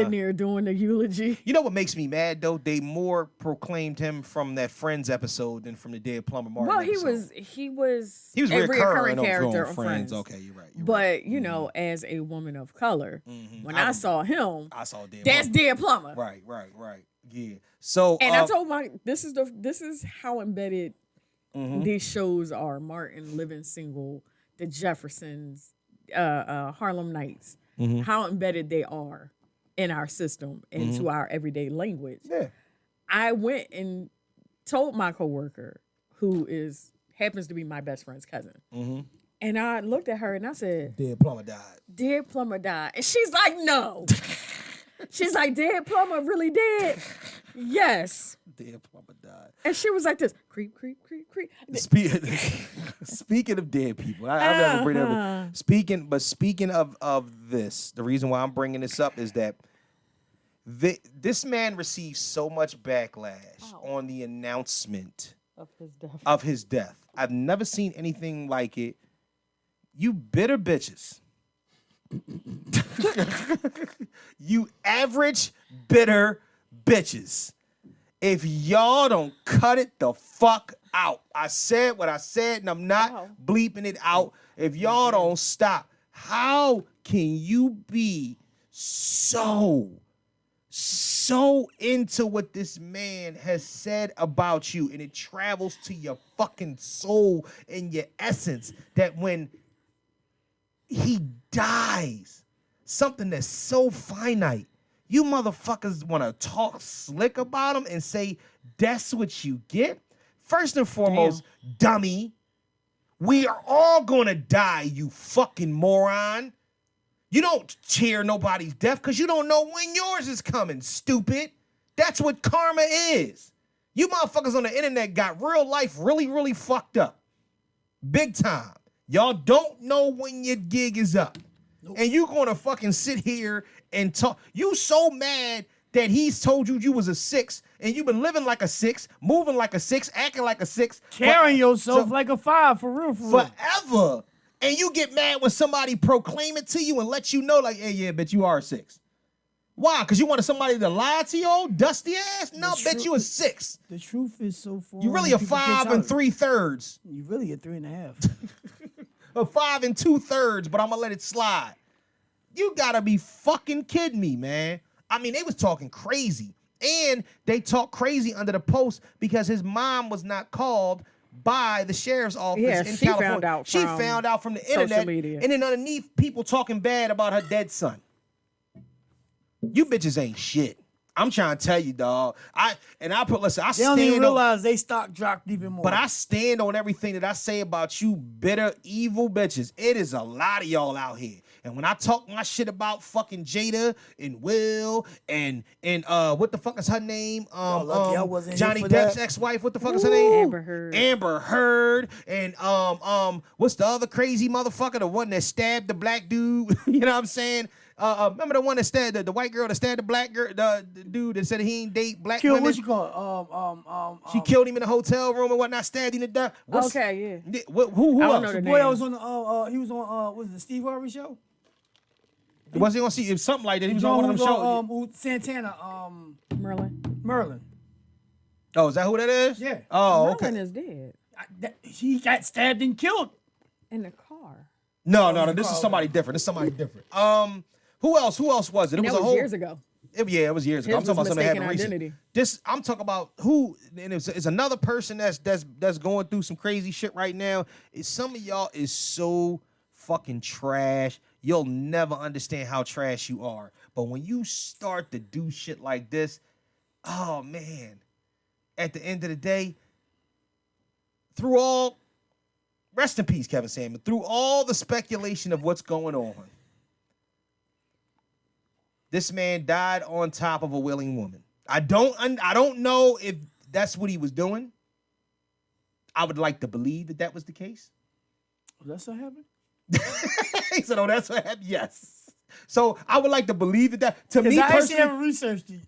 in there doing the eulogy. You know what makes me mad though? They more proclaimed him from that Friends episode than from the Dead Plumber Martin. Well, episode. he was He was a reoccurring on character on Friends. Friends. Okay, you're right. But you know, as a woman of color, when I saw him, I saw Dead that's Plumber. Dead plumber. Right. Yeah. So And I told this is how embedded these shows are. Martin, Living Single, The Jeffersons, Harlem Nights. How embedded they are in our system into our everyday language. yeah. I went and told my coworker, who happens to be my best friend's cousin, and I looked at her and I said, Dead Plumber died. "Dead plumber died," and she's like, "No." She's like, "Dead plumber really dead?" Yes. Dead Plumber died. And she was like this, creep, creep, creep, creep. Speaking of dead people, I never bring that up. Speaking of this, the reason why I'm bringing this up is that this man received so much backlash on the announcement Of his death. I've never seen anything like it. You bitter bitches. You average bitter bitches. If y'all don't cut it the fuck out. I said what I said and I'm not bleeping it out. If y'all don't stop, how can you be so into what this man has said about you and it travels to your fucking soul and your essence that when he dies, something that's so finite, you motherfuckers want to talk slick about him and say that's what you get? First and foremost, dummy, we are all gonna die, you fucking moron. You don't cheer nobody's death because you don't know when yours is coming, stupid. That's what karma is. You motherfuckers on the internet got real life really, really fucked up. Big time. Y'all don't know when your gig is up. Nope. And you gonna fucking sit here and talk. You so mad that he's told you was a 6 and you've been living like a 6, moving like a 6, acting like a 6. Carrying yourself like a 5 for real. Forever. And you get mad when somebody proclaim it to you and let you know like, hey, yeah, bet you are a 6. Why? Because you wanted somebody to lie to you, old dusty ass? No, bet you a 6. The truth is so foreign. You really a 5 3/3. You really a 3.5. A 5 2/3, but I'm gonna let it slide. You gotta be fucking kidding me, man. I mean, they was talking crazy. And they talked crazy under the post because his mom was not called by the sheriff's office in she California. She found out from the internet. Media. And then underneath, people talking bad about her dead son. You bitches ain't shit. I'm trying to tell you, dog. I They don't even realize they stock dropped even more. But I stand on everything that I say about you bitter, evil bitches. It is a lot of y'all out here. And when I talk my shit about fucking Jada and Will and what the fuck is her name? lucky I wasn't Johnny here for Depp's that. ex-wife. What the fuck is her name? Amber Heard. Amber Heard. And what's the other crazy motherfucker? The one that stabbed the black dude. You know what I'm saying? Remember the one that stabbed the white girl that stabbed the black girl, the dude that said he ain't date black women. What you call it? She killed him in the hotel room and whatnot, stabbed him to death. Okay, yeah. Who I don't else? know the Boy, I name. was on he was on was it the Steve Harvey show? Was he gonna see? It was something like that. He was on one of them shows. Santana, Merlin. Oh, is that who that is? Yeah. Oh, Merlin okay. is dead he got stabbed and killed. in the car. No. This is somebody different. This is somebody different. Who else was it? It And was that a was whole years ago. It was years ago. I'm His talking about was something that happened mistaken recently. identity. I'm talking about who, and it's another person that's going through some crazy shit right now. Some of y'all is so fucking trash. You'll never understand how trash you are. But when you start to do shit like this, oh man, at the end of the day, rest in peace, Kevin Samuel, through all the speculation of what's going on, this man died on top of a willing woman. I don't know if that's what he was doing. I would like to believe that was the case. That's what happened? He said, "Oh, that's what happened." Yes. So I would like to believe that. To me I actually personally, haven't researched it.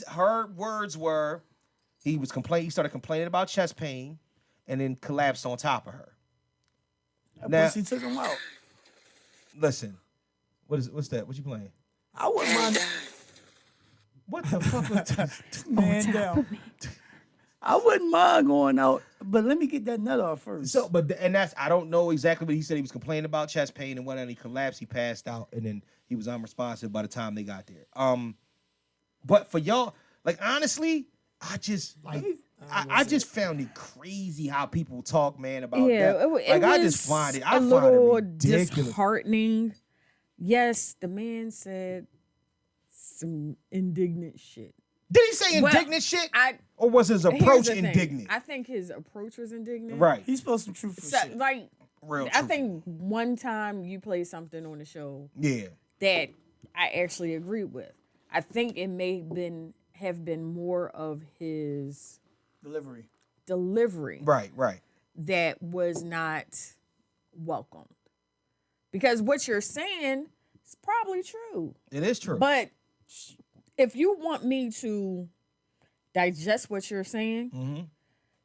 her words were, he started complaining about chest pain, and then collapsed on top of her. Now, pussy took him out. Listen, what's that? What you playing? I wouldn't mind. What the fuck was that? Man down. I wouldn't mind going out, but let me get that nut off first. So, I don't know exactly what he said. He was complaining about chest pain and whatnot. He collapsed. He passed out, and then he was unresponsive by the time they got there. But for y'all, like honestly, I just found it crazy how people talk, man, about that. I just find it. I find it ridiculous. Disheartening. Yes, the man said some indignant shit. Did he say indignant shit? Or was his approach indignant? I think his approach was indignant. Right. He's supposed to be truthful shit. Like, real I think one time you played something on the show that I actually agreed with. I think it may have been more of his delivery. Right. That was not welcomed. Because what you're saying is probably true. It is true. But if you want me to digest what you're saying,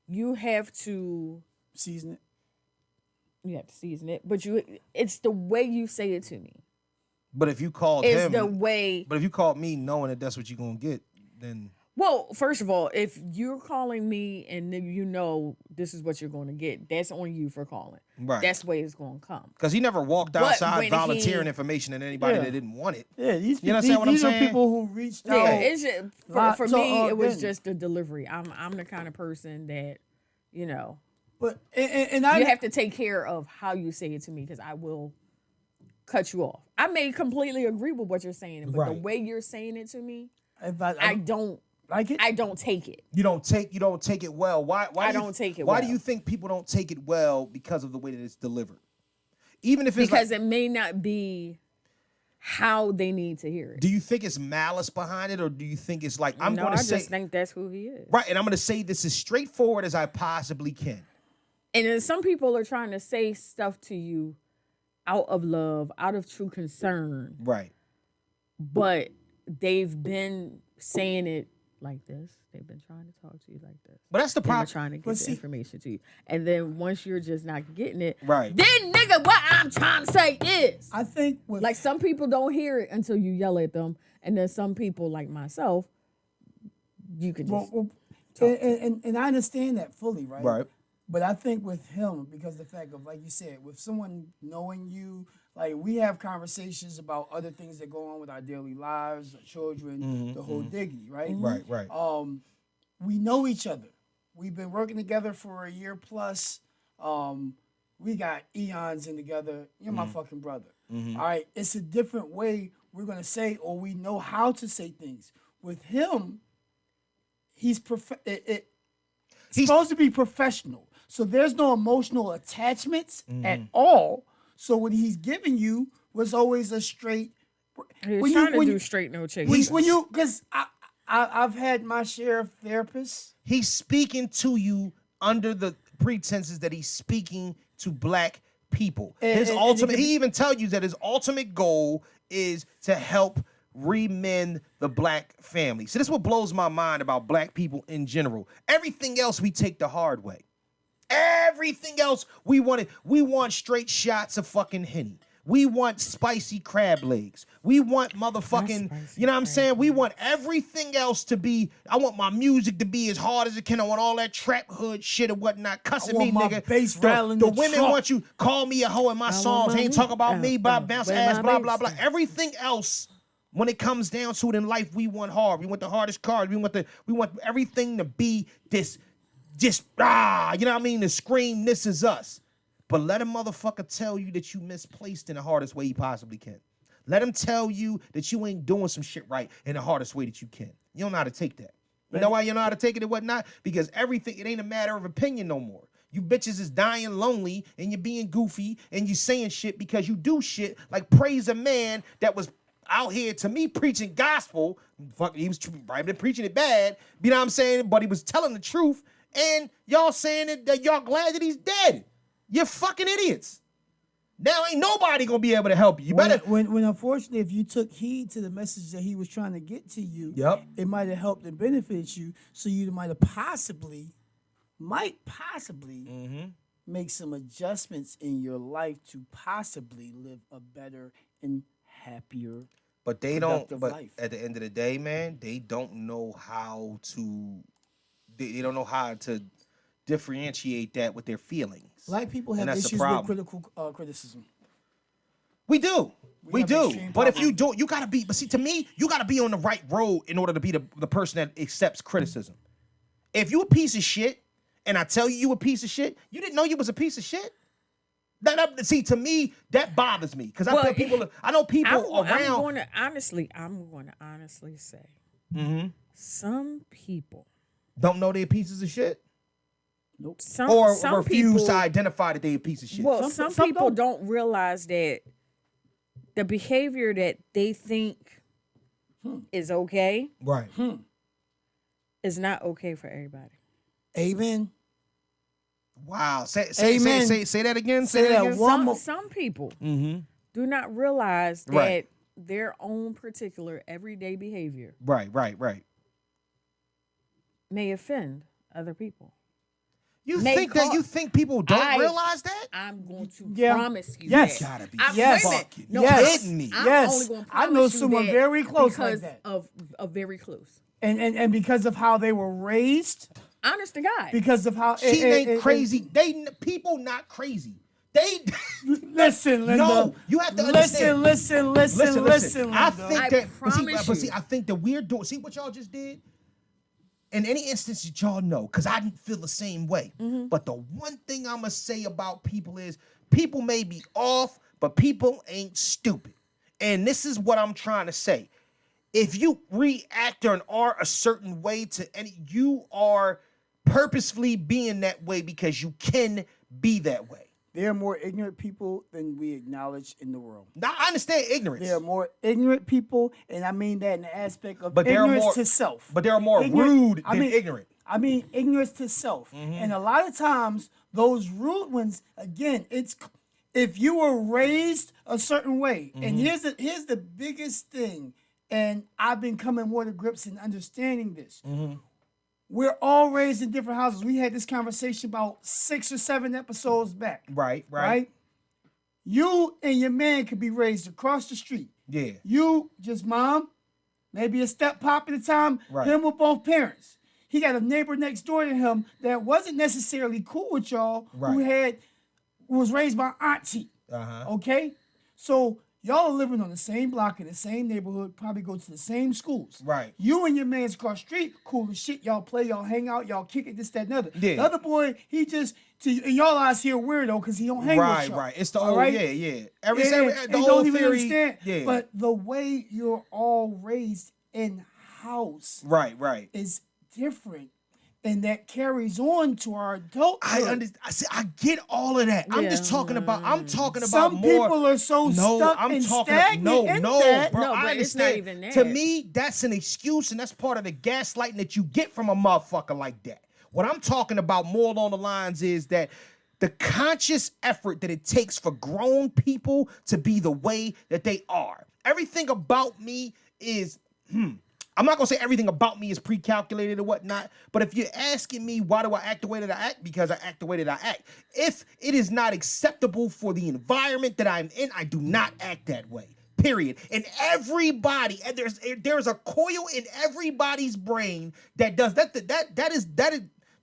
you have to season it. You have to season it, but it's the way you say it to me. But if you called him, the way. But if you called me knowing that that's what you're gonna get, then. Well, first of all, if you're calling me and you know this is what you're going to get, that's on you for calling. Right. That's the way it's going to come. Because he never walked outside volunteering information to anybody that didn't want it. Yeah, you understand what I'm saying? These are people who reached out. Yeah, it's just, for me, it was just the delivery. I'm the kind of person that, But and I you have to take care of how you say it to me because I will cut you off. I may completely agree with what you're saying, but the way you're saying it to me, I don't like it. I don't take it. You don't take it well. Why I don't take it well. Why do you think people don't take it well? Because of the way that it's delivered. Even if it's because it may not be how they need to hear it. Do you think it's malice behind it, or do you think it's like I just think that's who he is. Right, and I'm going to say this as straightforward as I possibly can. And then some people are trying to say stuff to you out of love, out of true concern. Right. But they've been saying it like this. They've been trying to talk to you like this. But that's the problem. They're trying to get the information to you. And then once you're just not getting it, right. Then, nigga, what I'm trying to say is. I think like some people don't hear it until you yell at them. And then some people, like myself, you could just and I understand that fully, right? Right. But I think with him, because the fact of, like you said, with someone knowing you, like we have conversations about other things that go on with our daily lives, our children, the whole diggity, right? Right. We know each other. We've been working together for a year plus. We got eons in together. You're my fucking brother. All right. It's a different way we're gonna say, or we know how to say things. With him, he's supposed to be professional. So there's no emotional attachments at all. So what he's giving you was always a straight. He's trying to do straight no chase. Because I've had my share of therapists. He's speaking to you under the pretenses that he's speaking to black people. He even tells you that his ultimate goal is to help remend the black family. So this is what blows my mind about black people in general. Everything else we take the hard way. Everything else we want straight shots of fucking Henny. We want spicy crab legs. We want motherfucking, you know what I'm saying? We want everything else to be, I want my music to be as hard as it can. I want all that trap hood shit and whatnot. Cussing me, want my nigga. bass rattling The the women trunk. want you, call me a hoe in my songs. my Ain't talk about me, bounce where ass, my blah, bass blah, blah. at? Everything else, when it comes down to it in life, we want hard. We want the hardest card. We want everything to be this, just, you know what I mean? To scream, this is us. But let a motherfucker tell you that you misplaced in the hardest way he possibly can. Let him tell you that you ain't doing some shit right in the hardest way that you can. You don't know how to take that. You know why you know how to take it and whatnot? Because everything, it ain't a matter of opinion no more. You bitches is dying lonely and you're being goofy and you saying shit because you do shit like praise a man that was out here to me preaching gospel. Fuck, he was probably been preaching it bad. You know what I'm saying? But he was telling the truth. And y'all saying that y'all glad that he's dead. You're fucking idiots. Now ain't nobody gonna be able to help you. You better. When unfortunately, if you took heed to the message that he was trying to get to you, Yep. it might have helped and benefited you. So you might possibly make some adjustments in your life to possibly live a better and happier. But they don't. productive But life. at the end of the day, man, they don't know how to. They don't know how to differentiate that with their feelings. Black people have And that's the issues with problem. critical criticism. We do. We have do. extreme But if you problems. do, you gotta be. But see, to me, you gotta be on the right road in order to be the person that accepts criticism. If you a piece of shit, and I tell you a piece of shit, you didn't know you was a piece of shit. See, to me, that bothers me because I Well, feel people. I know people I'm around. going to honestly say, some people, Don't know they're pieces of shit, some or refuse people, to identify that they're a piece of shit. well, Some some people don't. don't realize that the behavior that they think is okay Right. is not okay for everybody. Amen. Wow. Say Amen. that again. Say Say that that again. one more. Some people Mm-hmm. do not realize that Right. their own particular everyday behavior Right. may offend other people. You May think that cause- you think people don't I- realize that? I'm going to Yeah. promise you Yes. that. Gotta be Yes. Wait a minute. fucking No, Yes. kidding me. I'm Yes. only gonna I know promise you someone that very close like because that. of very close. And because of how they were raised, Honest to God. because of how She ain't crazy. People not crazy. They listen, Linda. No, you have to understand. Listen, listen. I Linda. think I that, promise but see, you. I think that we're doing. See what y'all just did. In any instance that y'all know, because I didn't feel the same way. But the one thing I'm gonna say about people is, people may be off, but people ain't stupid. And this is what I'm trying to say. If you react or are a certain way to any, you are purposefully being that way because you can be that way. There are more ignorant people than we acknowledge in the world. Now I understand ignorance. There are more ignorant people, and I mean that in the aspect of But there are ignorance more- to self. but there are more rude than ignorant. I mean ignorance to self. And a lot of times, those rude ones, again, it's if you were raised a certain way. And here's the biggest thing, and I've been coming more to grips and understanding this. We're all raised in different houses. We had this conversation about 6 or 7 episodes back. Right. You and your man could be raised across the street. Yeah. You, just mom, maybe a step pop at a time, Right. him with both parents. He got a neighbor next door to him that wasn't necessarily cool with y'all, who was raised by auntie. Okay? So y'all are living on the same block in the same neighborhood, probably go to the same schools. Right. You and your man's across the street, cool as shit. Y'all play, y'all hang out, y'all kick it, this, that, and other. Yeah. The other boy, he just, in y'all eyes, he a weirdo because he don't hang with y'all. Right. It's the All old, right? yeah. And The don't old even theory. understand. Yeah. But the way you're all raised in house Right. is different, and that carries on to our adulthood. I understand. I get all of that. I'm just talking about. I'm talking about Some more. people are so No, stuck I'm and talking. stagnant No, in no, that. bro. No, I but it's not understand. even that. To me, that's an excuse, and that's part of the gaslighting that you get from a motherfucker like that. What I'm talking about more along the lines is that the conscious effort that it takes for grown people to be the way that they are. Everything about me is I'm not gonna say everything about me is pre-calculated or whatnot, but if you're asking me why do I act the way that I act, because I act the way that I act. If it is not acceptable for the environment that I'm in, I do not act that way. Period. And everybody, and there's a coil in everybody's brain that does that.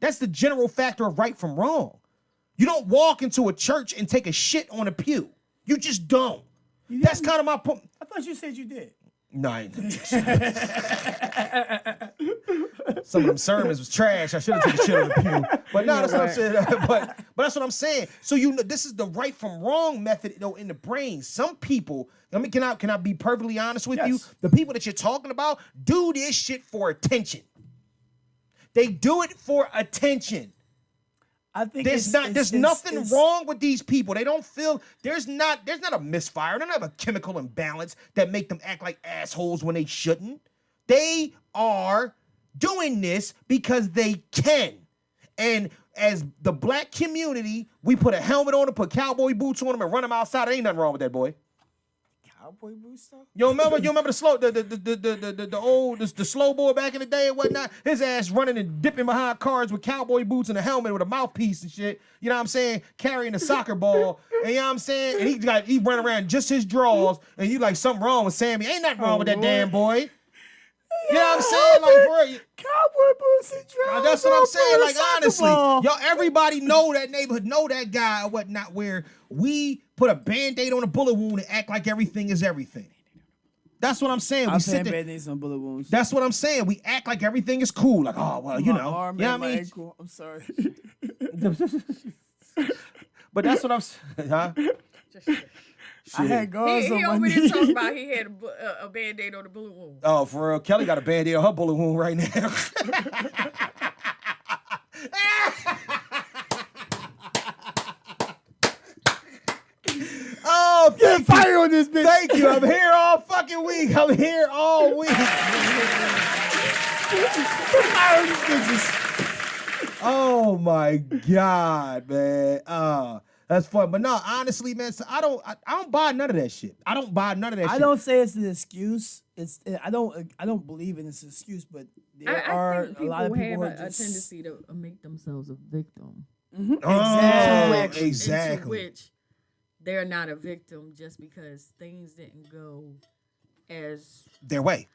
That's the general factor of right from wrong. You don't walk into a church and take a shit on a pew. You just don't. That's kind of my point. I thought you said you did. No, I ain't. Some of them sermons was trash. I should have taken shit on the pew. But no, that's what I'm saying. But that's what I'm saying. So this is the right from wrong method, in the brain. Some people, can I be perfectly honest with you? The people that you're talking about do this shit for attention. They do it for attention. I think there's nothing wrong with these people. They don't feel there's not a misfire. They don't have a chemical imbalance that make them act like assholes when they shouldn't. They are doing this because they can. And as the black community, we put a helmet on them, put cowboy boots on them, and run them outside. There ain't nothing wrong with that, boy. Cowboy boots stuff? You remember the slow boy back in the day and whatnot? His ass running and dipping behind cars with cowboy boots and a helmet with a mouthpiece and shit. You know what I'm saying? Carrying a soccer ball. And you know what I'm saying? And he run around just his drawers. And you like, something wrong with Sammy. Ain't nothing wrong with that damn boy. You know what I'm saying? Like, for real. Cowboy boots and drawers. That's what I'm saying. Like, honestly, everybody know that neighborhood, know that guy or whatnot, where we put a Band-Aid on a bullet wound and act like everything is everything. That's what I'm saying. I'm saying Band-Aids on bullet wounds. That's what I'm saying. We act like everything is cool. Like, oh, well, you know. Arm you know and what I mean? ankle. I'm sorry. But that's what I'm saying. Huh? I had gauze on He my over knee. there talking about he had a Band-Aid on the bullet wound. Oh, for real. Kelly got a Band-Aid on her bullet wound right now. Oh, Get fire on this bitch. Thank you. I'm here all fucking week. I'm here all week. Fire on these bitches. Oh my God, man. That's fun. But no, honestly, man, so I don't buy none of that shit. I don't buy none of that shit. I don't say it's an excuse. I don't believe in this excuse, but there are think a lot of people who have are a just tendency to make themselves a victim. Exactly. Exactly. Into which they're not a victim just because things didn't go as Their way.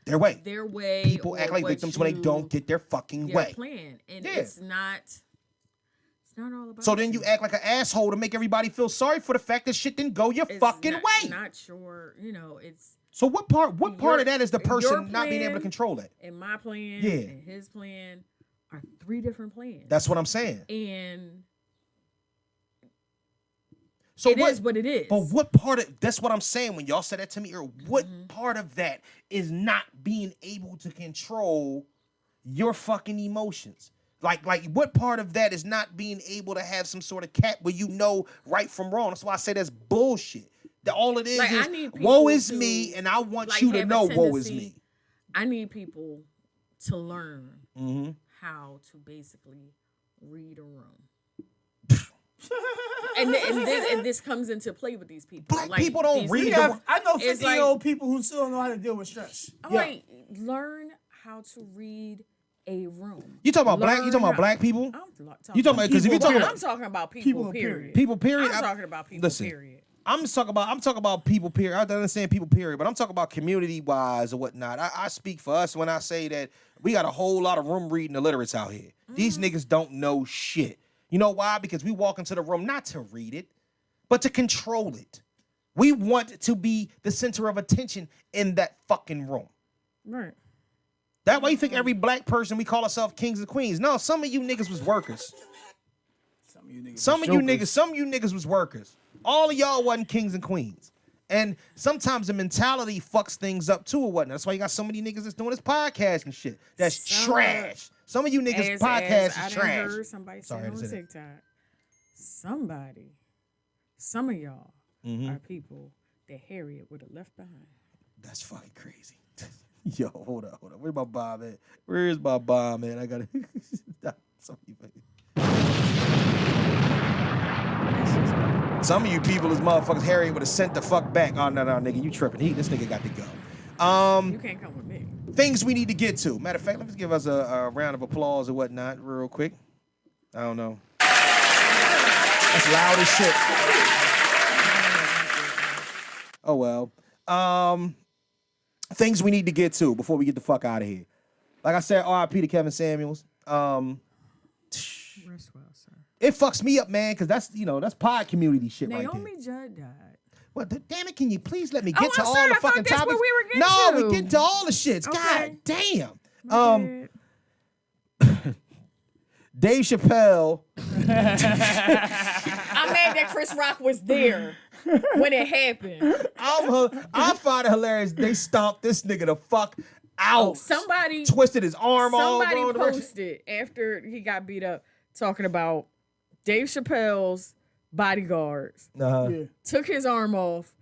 People or act like what victims when they don't get their fucking way. plan. And it's not all about So then you act like an asshole to make everybody feel sorry for the fact that shit didn't go your fucking way. Not sure, it's So what part of that is the person not being able to plan control that? and my plan Yeah. and his plan are three different plans. That's what I'm saying. And So it is what it is. But what part of that's what I'm saying when y'all said that to me, or what part of that is not being able to control your fucking emotions? Like what part of that is not being able to have some sort of cap where you know right from wrong? That's why I say that's bullshit. All it is I need woe is to, me, and I want you to know woe is me. I need people to learn how to basically read a room. and this comes into play with these people. Black people don't read the room. I know It's 50-year-old people who still don't know how to deal with stress. I'm like, learn how to read a room. You talking about black? You talking about black people? I'm talking You talking about because if you talking about I'm talking about people, People, period. people, period. I'm talking about people, listen, period. I'm talking about people, period. I understand people, period, but I'm talking about community wise or whatnot. I speak for us when I say that we got a whole lot of room reading illiterates out here. These niggas don't know shit. You know why? Because we walk into the room not to read it, but to control it. We want to be the center of attention in that fucking room. Right. That way you think every black person we call ourselves kings and queens. No, some of you niggas was workers. Some of you niggas was workers. All of y'all wasn't kings and queens. And sometimes the mentality fucks things up too or whatnot. That's why you got so many niggas that's doing this podcast and shit. That's trash. Some of you niggas podcast is trash. I heard somebody say on TikTok, some of y'all are people that Harriet would have left behind. That's fucking crazy. Yo, hold up. Where's my bomb at? Where is my bomb, man? I gotta. Some of you people is motherfuckers Harriet would have sent the fuck back. Oh, no, nigga, you tripping. This nigga got to go. You can't come with me. Things we need to get to. Matter of fact, let's give us a round of applause or whatnot real quick. I don't know. That's loud as shit. Oh, well. Things we need to get to before we get the fuck out of here. Like I said, R.I.P. to Kevin Samuels. Rest well, sir. It fucks me up, man, because that's pod community shit right there. Naomi Judd died. Well, damn it, can you please let me get to I'm all sorry, the I thought fucking that's topics? what we were getting No, to. we get to all the shits. Okay. God damn. My bad. Dave Chappelle. I'm mad that Chris Rock was there when it happened. I find it hilarious. They stomped this nigga the fuck out. Somebody twisted his arm all Somebody wrong direction. posted after he got beat up talking about Dave Chappelle's bodyguards Yeah. took his arm off,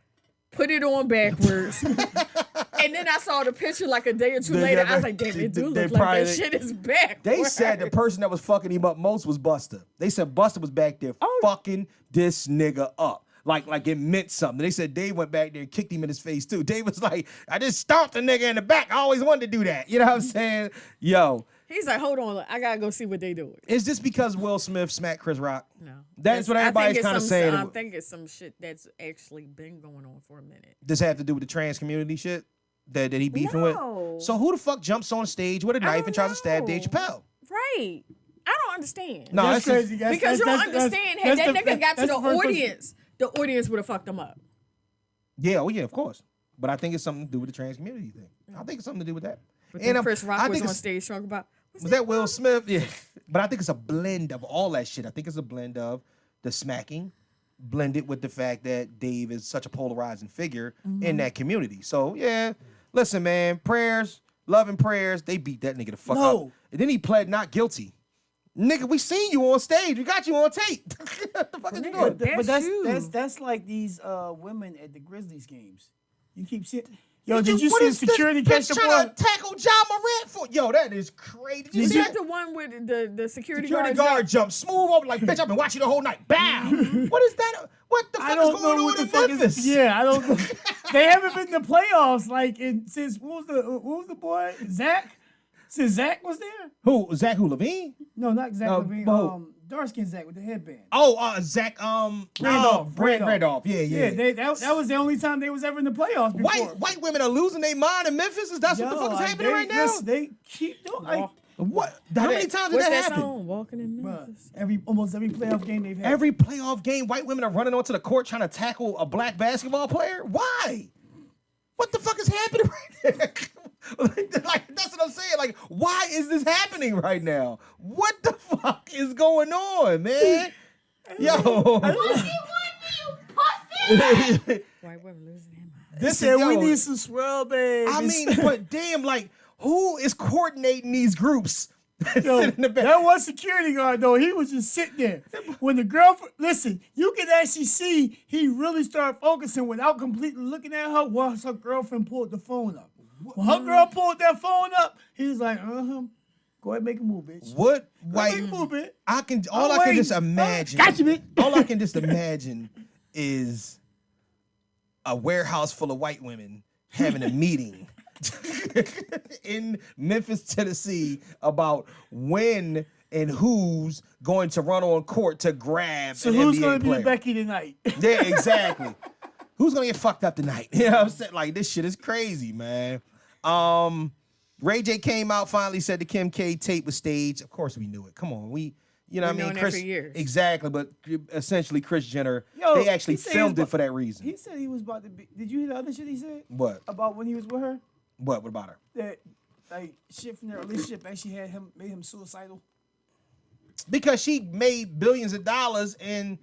put it on backwards. And then I saw the picture like a day or two later. I was like, damn, it do look like that shit is back. They said the person that was fucking him up most was Buster. They said Buster was back there fucking this nigga up. Like it meant something. They said Dave went back there and kicked him in his face too. Dave was like, I just stomped a nigga in the back. I always wanted to do that. You know what I'm saying? Yo. He's like, hold on, I gotta go see what they doing. Is this because Will Smith smacked Chris Rock? No. That's what everybody's kind of saying. I think it's some shit that's actually been going on for a minute. Does it have to do with the trans community shit that he beefing No. with? So who the fuck jumps on stage with a knife and tries to stab Dave Chappelle? Right. I don't understand. No, That's that's crazy. Because you don't understand, had that nigga got to the audience, the audience would have fucked him up. Yeah, oh yeah, of course. But I think it's something to do with the trans community thing. I think it's something to do with that. But And then Chris Rock I was think on it's- stage talking about, Was that Will Smith? Yeah. But I think it's a blend of all that shit. I think it's a blend of the smacking blended with the fact that Dave is such a polarizing figure in that community. So, yeah, listen, man, prayers, love and prayers, they beat that nigga the fuck up. And then he pled not guilty. Nigga, we seen you on stage. We got you on tape. What the fuck is you doing? But That's you. that's like these women at the Grizzlies games. You keep seeing. Yo, What did you what see is the security this catch bitch the trying boy? to tackle John Morant for? Yo, that is crazy. Did you is see that that? the one with the security Security guard? guard jump smooth over like, bitch, I've been watching the whole night. Bow. What is that? What the fuck I is don't going know on what the in fuck Memphis? is. Yeah, I don't know. They haven't been to playoffs like since what was the boy Zach? Since Zach was there? Who? Zach Levine? No, not Zach No, Levine. who? Dark skin Zach with the headband. Oh, Zach, Randolph. Randolph. Yeah. That was the only time they was ever in the playoffs before. White women are losing their mind in Memphis. Is that what the fuck is happening right now? They keep doing like What? How many times did What's that happen? song? Walking in bruh, Memphis. almost every playoff game they've had. Every playoff game, white women are running onto the court trying to tackle a black basketball player. Why? What the fuck is happening right now? Like that's what I'm saying. Like, why is this happening right now? What the fuck is going on, man? Yo, White women losing their mind. They said we need some swirl, babe. I mean, but damn, like, who is coordinating these groups? Yo, Sitting in the back. that was security guard though. He was just sitting there. When the girlfriend, listen, you can actually see he really started focusing without completely looking at her once her girlfriend pulled the phone up. When her girl pulled that phone up, he was like, go ahead, make a move, bitch. What Go ahead, white? make a move, bitch. I can just imagine. Gotcha, bitch. All I can just imagine is a warehouse full of white women having a meeting in Memphis, Tennessee about when and who's going to run on court to grab So an who's NBA going to be player. the Becky tonight? Yeah, exactly. Who's gonna get fucked up tonight? You know what I'm saying? Like, this shit is crazy, man. Ray J came out, finally said the Kim K tape was staged. Of course we knew it. Come on, you know what I mean? known that for years. Exactly, but essentially Kris Jenner, Yo, they actually he said filmed he it was for that reason. He said he was about to be. Did you hear the other shit he said? What? About when he was with her? What about her? That like shit from their relationship actually made him suicidal. Because she made billions of dollars and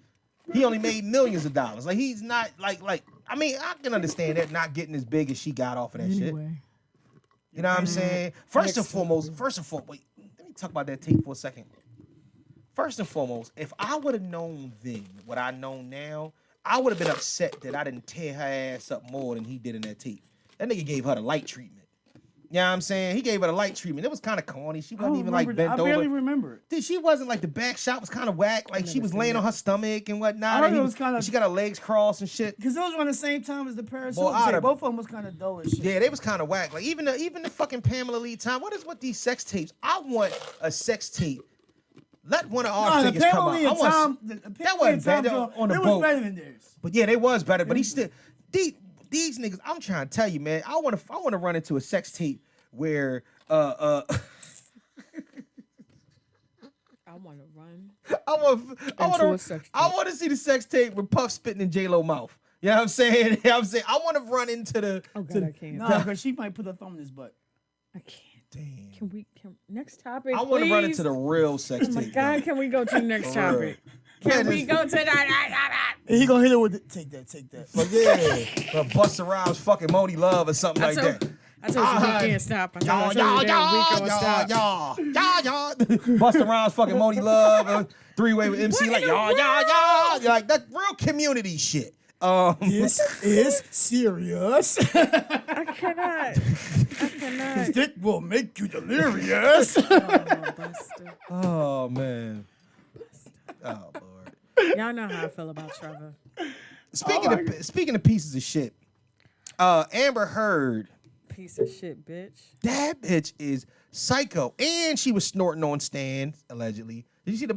he only made millions of dollars. Like, he's not like I mean, I can understand that not getting as big as she got off of that shit. Anyway. You know what I'm saying? First and foremost, wait, let me talk about that tape for a second. First and foremost, if I would have known then what I know now, I would have been upset that I didn't tear her ass up more than he did in that tape. That nigga gave her the light treatment. You know what I'm saying? He gave her the light treatment. It was kind of corny. She I wasn't don't even like remember that. bent I barely over. remember it. Dude, she wasn't like the back shot was kind of whack. Like she was laying on her stomach and whatnot. I heard and it he was kinda- she got her legs crossed and shit. Because it was around the same time as the Paris Boy, Hilton I'd tape. have- Both of them was kind of dull as shit. Yeah, they was kind of whack. Like even the fucking Pamela Lee time. What is with these sex tapes? I want a sex tape. Let one of our Nah, the figures come Pamela out. Lee I and want. Tom, that wasn't bad on the it boat. was better than theirs. But yeah, they was better. But he still these niggas. I'm trying to tell you, man. I want to run into a sex tape where I want to run. I want to see the sex tape with Puff spitting in J-Lo mouth. You know what I'm saying? You know what I'm saying? I want to run into the. Oh God, I can't. Nah, because she might put her thumb in his butt. I can't. Damn. Can next topic? I want to run please? into the real sex Oh my tape. God, though. can we go to the next For real. topic? Can we go to that? And he gonna hit her with it. Take that, take that. But yeah, Busta Rhymes fucking Moni Love or something like that. I told you we can't stop. I told you we can't stop. y'all. Busta Rhymes fucking Moni Love, three-way with MC like y'all. Like that real community shit. This is serious. I cannot. It will make you delirious. Buster. Oh man. Oh Lord. Y'all know how I feel about Trevor. Speaking of pieces of shit, Amber Heard, Piece of shit, bitch. that bitch is psycho, and she was snorting on stands allegedly. Did you see the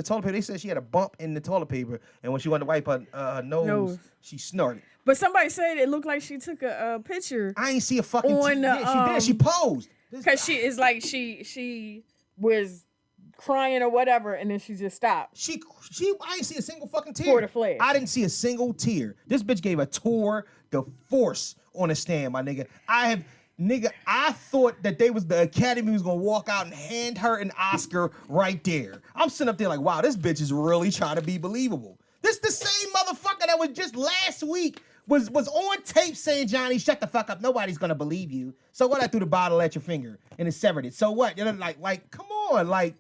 toilet paper? They said she had a bump in the toilet paper, and when she wanted to wipe her nose, she snorted. But somebody said it looked like she took a picture I ain't see a fucking. On the, she did. She posed. because she is like she was crying or whatever, and then she just stopped. She I ain't see a single fucking tear. For the flash. I didn't see a single tear. This bitch gave a tour de force on the stand, my nigga. I thought that the Academy was gonna walk out and hand her an Oscar right there. I'm sitting up there like, wow, this bitch is really trying to be believable. This the same motherfucker that was just last week was on tape saying, Johnny, shut the fuck up. Nobody's gonna believe you. So what? I threw the bottle at your finger and it severed it. So what? You know, like, come on, like,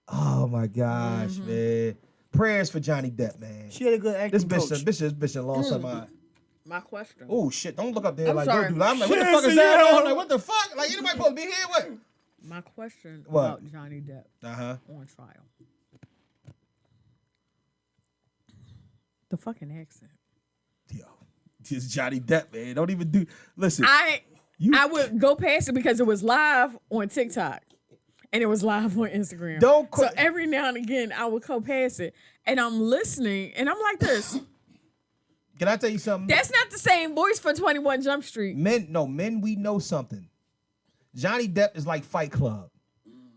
oh my gosh, man. Prayers for Johnny Depp, man. She had a good acting This coach. bitch lost her mind. My question. Oh shit! Don't look up there I'm like sorry. don't do that. I'm like, what the Shit, fuck is see, that? yeah. I'm like, what the fuck? Like anybody supposed to be here? What? My question What? about Johnny Depp on trial. The fucking accent. Yo, this Johnny Depp, man. Don't even do. Listen, I would go past it because it was live on TikTok and it was live on Instagram. So every now and again I would go past it and I'm listening and I'm like this. Can I tell you something? That's not the same voice for 21 Jump Street. Men, we know something. Johnny Depp is like Fight Club.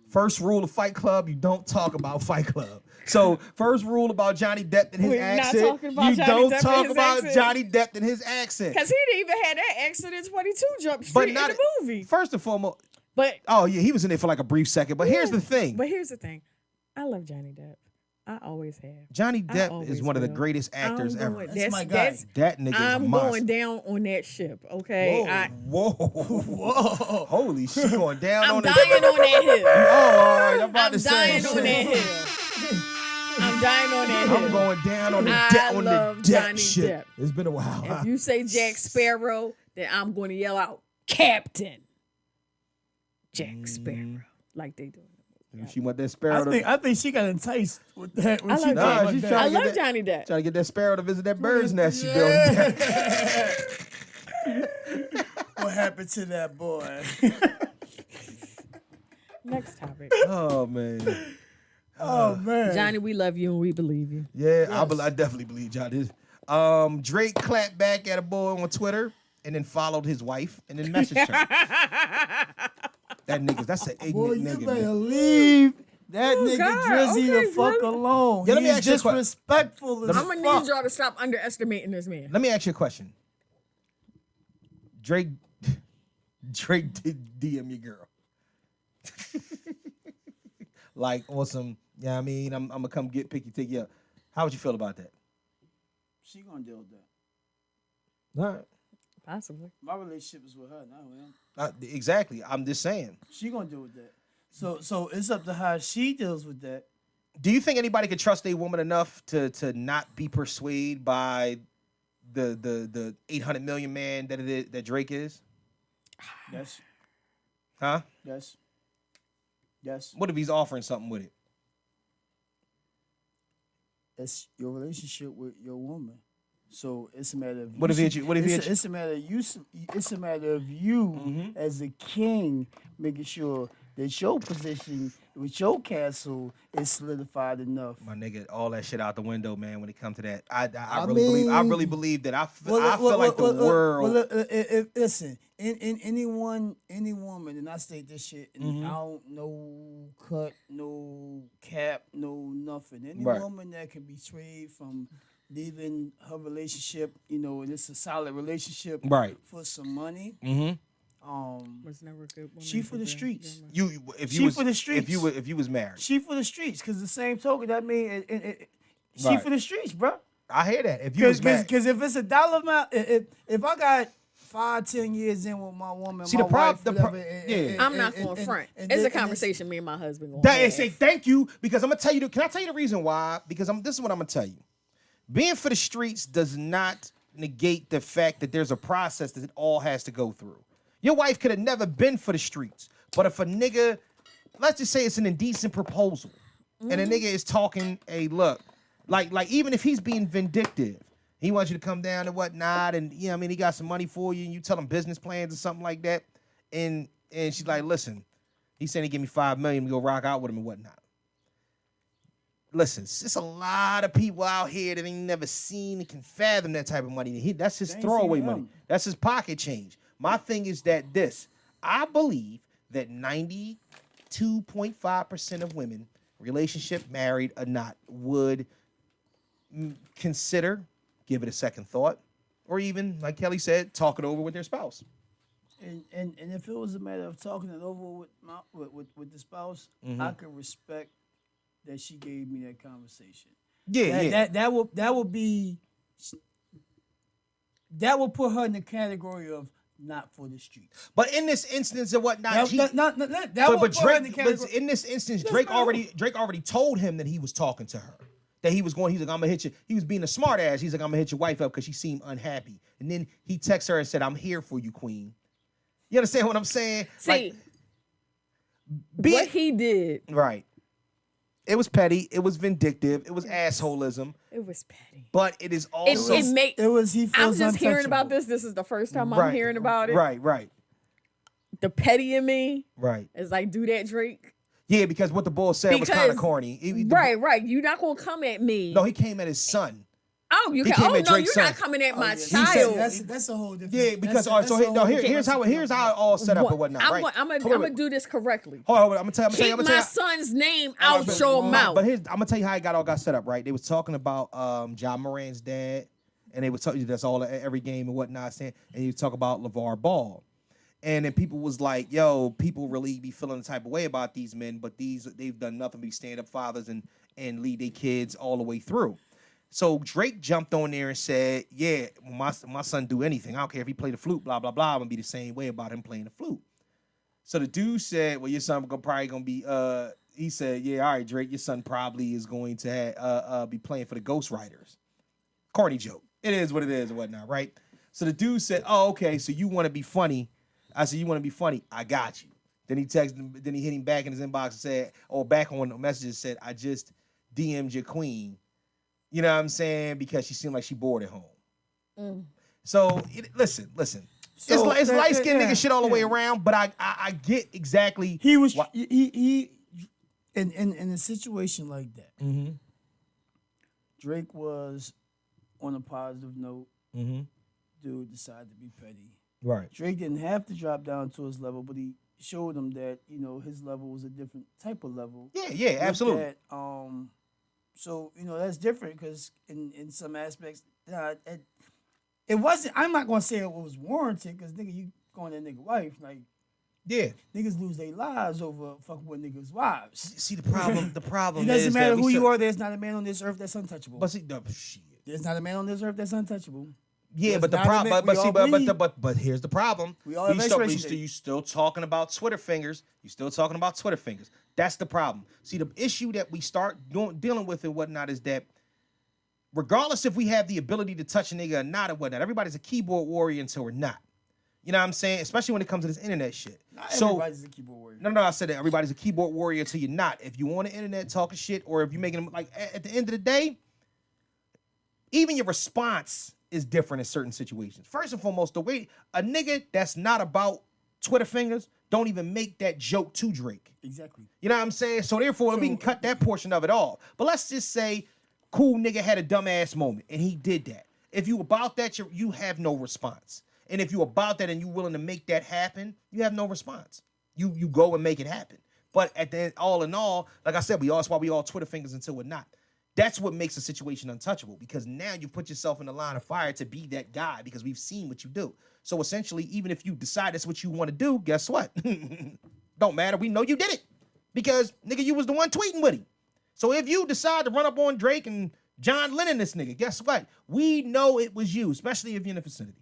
First rule of Fight Club, you don't talk about Fight Club. So first rule about Johnny Depp and his accent, you don't talk about Johnny Depp and his accent. Because he didn't even have that accent in 22 Jump Street in the movie. First and foremost, but oh yeah, he was in there for like a brief second. But here's the thing. But here's the thing. I love Johnny Depp. I always have. Johnny Depp always is one of the will. greatest actors ever. That's my guy. That nigga is a I'm monster. going down on that ship, okay? Whoa. Holy shit, going down I'm on dying the on that hill. Oh, all right. I'm about I'm to say. dying on that hill. I'm dying on that hill. I'm going down on the I on love the Depp Johnny shit. Depp. It's been a while. If you say Jack Sparrow, then I'm going to yell out, Captain Jack Sparrow, like they do. She want that sparrow. I think she got enticed with that. When I she like thought Johnny. about she's that. trying I to get love that- Johnny Depp. Trying to get that sparrow to visit that bird's nest she built. What happened to that boy? Next topic. Oh man. Oh man, Johnny, we love you and we believe you. Yeah, I definitely believe Johnny. Drake clapped back at a boy on Twitter and then followed his wife and then messaged her. That's an boy, ignorant you nigga. better Man. leave that Oh, nigga God, Drizzy okay, the fuck Drizzy. alone. Yeah, let me He's ask you a question. disrespectful as I'm going to fuck. need y'all to stop underestimating this man. Let me ask you a question. Drake did DM your girl. Like on some, yeah, I mean, I'm gonna come get picky, take you up. How would you feel about that? She gonna deal with that. All right. Possibly. My relationship is with her, not with him. Exactly. I'm just saying. She gonna deal with that. So it's up to how she deals with that. Do you think anybody could trust a woman enough to not be persuaded by the 800 million man that Drake is? Huh? Yes. Yes. What if he's offering something with it? It's your relationship with your woman. So it's a matter of What if he hit you? What if he hit you? it's a matter of you. It's a matter of you as a king making sure that your position with your castle is solidified enough. My nigga, all that shit out the window, man. When it comes to that, I mean, really believe that I feel like the world. Listen, in any woman, and I state this shit, and I don't no cut, no cap, no nothing. Any Right. woman that can be swayed from leaving her relationship, and it's a solid relationship, Right. for some money. Was never a good woman She for the that. streets. If She you was for the streets. if you was married, She for the streets, because the same token, I mean, she Right. for the streets, bro. I hear that. If you was married, Because if it's a dollar amount, if I got 5-10 years in with my woman, See, my the prob- wife, the pro- whatever, yeah. I'm not going front. It's a conversation me and my husband going to that have. is say thank you because I'm gonna tell you. Can I tell you the reason why? Because this is what I'm gonna tell you. Being for the streets does not negate the fact that there's a process that it all has to go through. Your wife could have never been for the streets, but if a nigga, let's just say it's an indecent proposal, and a nigga is talking, hey, look, like even if he's being vindictive, he wants you to come down and whatnot, and I mean, he got some money for you, and you tell him business plans or something like that, and she's like, listen, he's saying he give me $5 million, we go rock out with him and whatnot. Listen, it's a lot of people out here that ain't never seen and can fathom that type of money. That's his They ain't throwaway seen money. nothing. That's his pocket change. My thing is that I believe that 92.5% of women, relationship, married or not, would consider, give it a second thought, or even, like Kelly said, talk it over with their spouse. And if it was a matter of talking it over with the spouse, I could respect that she gave me that conversation. Yeah, That would put her in the category of not for the streets. But in this instance and whatnot, That would but put her in the Drake, category. but in this instance, Yes, Drake ma'am. already told him that he was talking to her. That he's like, I'm gonna hit you. He was being a smart ass. He's like, I'm gonna hit your wife up because she seemed unhappy. And then he texts her and said, I'm here for you, queen. You understand what I'm saying? See, what he did, right. It was petty. It was vindictive. It was assholism. it was petty. But it is also It made. It was he I'm feels just hearing about untouchable. this. This is the first time I'm hearing about it. Right. The petty in me Right. is like, do that, Drake. Yeah, because what the bull said was kind of corny. Right. You're not gonna come at me. No, he came at his son. Oh, you He can. came Oh at no, Drake's you're not son. coming at my Yeah, child. that's a whole different. Yeah, because that's a whole here's how it all set up and whatnot. Right. I'm Hold on, gonna wait. do this correctly. Hold on, I'm gonna tell you. Keep my son's name out your mouth. But I'm gonna tell you how it got set up. Right. They was talking about John Moran's dad, and they was talking that's all every game and whatnot. And you talk about LeVar Ball. And then people was like, yo, people really be feeling the type of way about these men, but they've done nothing but be stand-up fathers and lead their kids all the way through. So Drake jumped on there and said, yeah, when my son do anything, I don't care if he play the flute, blah, blah, blah, I'm going to be the same way about him playing the flute. So the dude said, well, your son probably going to be, he said, yeah, all right, Drake, your son probably is going to be playing for the Ghost Riders. Corny joke. It is what it is and whatnot, right? So the dude said, oh, okay, so you want to be funny. I said, you want to be funny? I got you. Then he texted him, then he hit him back in his inbox and said, or back on the messages said, I just DM'd your queen. You know what I'm saying? Because she seemed like she bored at home. So listen. So, It's light-skinned yeah, nigga shit all the way around, but I get exactly. He was why- he in a situation like that. Mm-hmm. Drake was on a positive note. Mm-hmm. Dude decided to be petty. Right. Drake didn't have to drop down to his level, but he showed him that his level was a different type of level. Yeah, absolutely. That, so that's different because in some aspects, it wasn't. I'm not gonna say it was warranted because nigga, you going at nigga wife like. Yeah. Niggas lose their lives over fucking with niggas' wives. See the problem. The problem It doesn't is matter that who you are. There's not a man on this earth that's untouchable. But see, no, shit. There's not a man on this earth that's untouchable. Yeah, There's but the not a problem, man- we all bleed. but here's the problem. We all have expiration date. You still talking about Twitter fingers. You still talking about Twitter fingers. That's the problem. See, the issue that we start dealing with and whatnot is that regardless if we have the ability to touch a nigga or not or whatnot, everybody's a keyboard warrior until we're not. You know what I'm saying? Especially when it comes to this internet shit. Not So everybody's a keyboard warrior. no, I said that everybody's a keyboard warrior until you're not. If you on the internet talking shit, or if you're making them like at the end of the day, even your response is different in certain situations. First and foremost, the way a nigga that's not about Twitter fingers don't even make that joke to Drake. Exactly. You know what I'm saying? So therefore, we can cut that portion of it off. But let's just say, cool nigga had a dumbass moment, and he did that. If you about that, you have no response. And if you about that and you willing to make that happen, you have no response. You go and make it happen. But at the end, all in all, like I said, that's why we all Twitter fingers until we're not. That's what makes a situation untouchable, because now you put yourself in the line of fire to be that guy, because we've seen what you do. So essentially, even if you decide that's what you want to do, guess what? Don't matter. We know you did it, because nigga, you was the one tweeting with him. So if you decide to run up on Drake and John Lennon this nigga, guess what? We know it was you, especially if you're in the vicinity.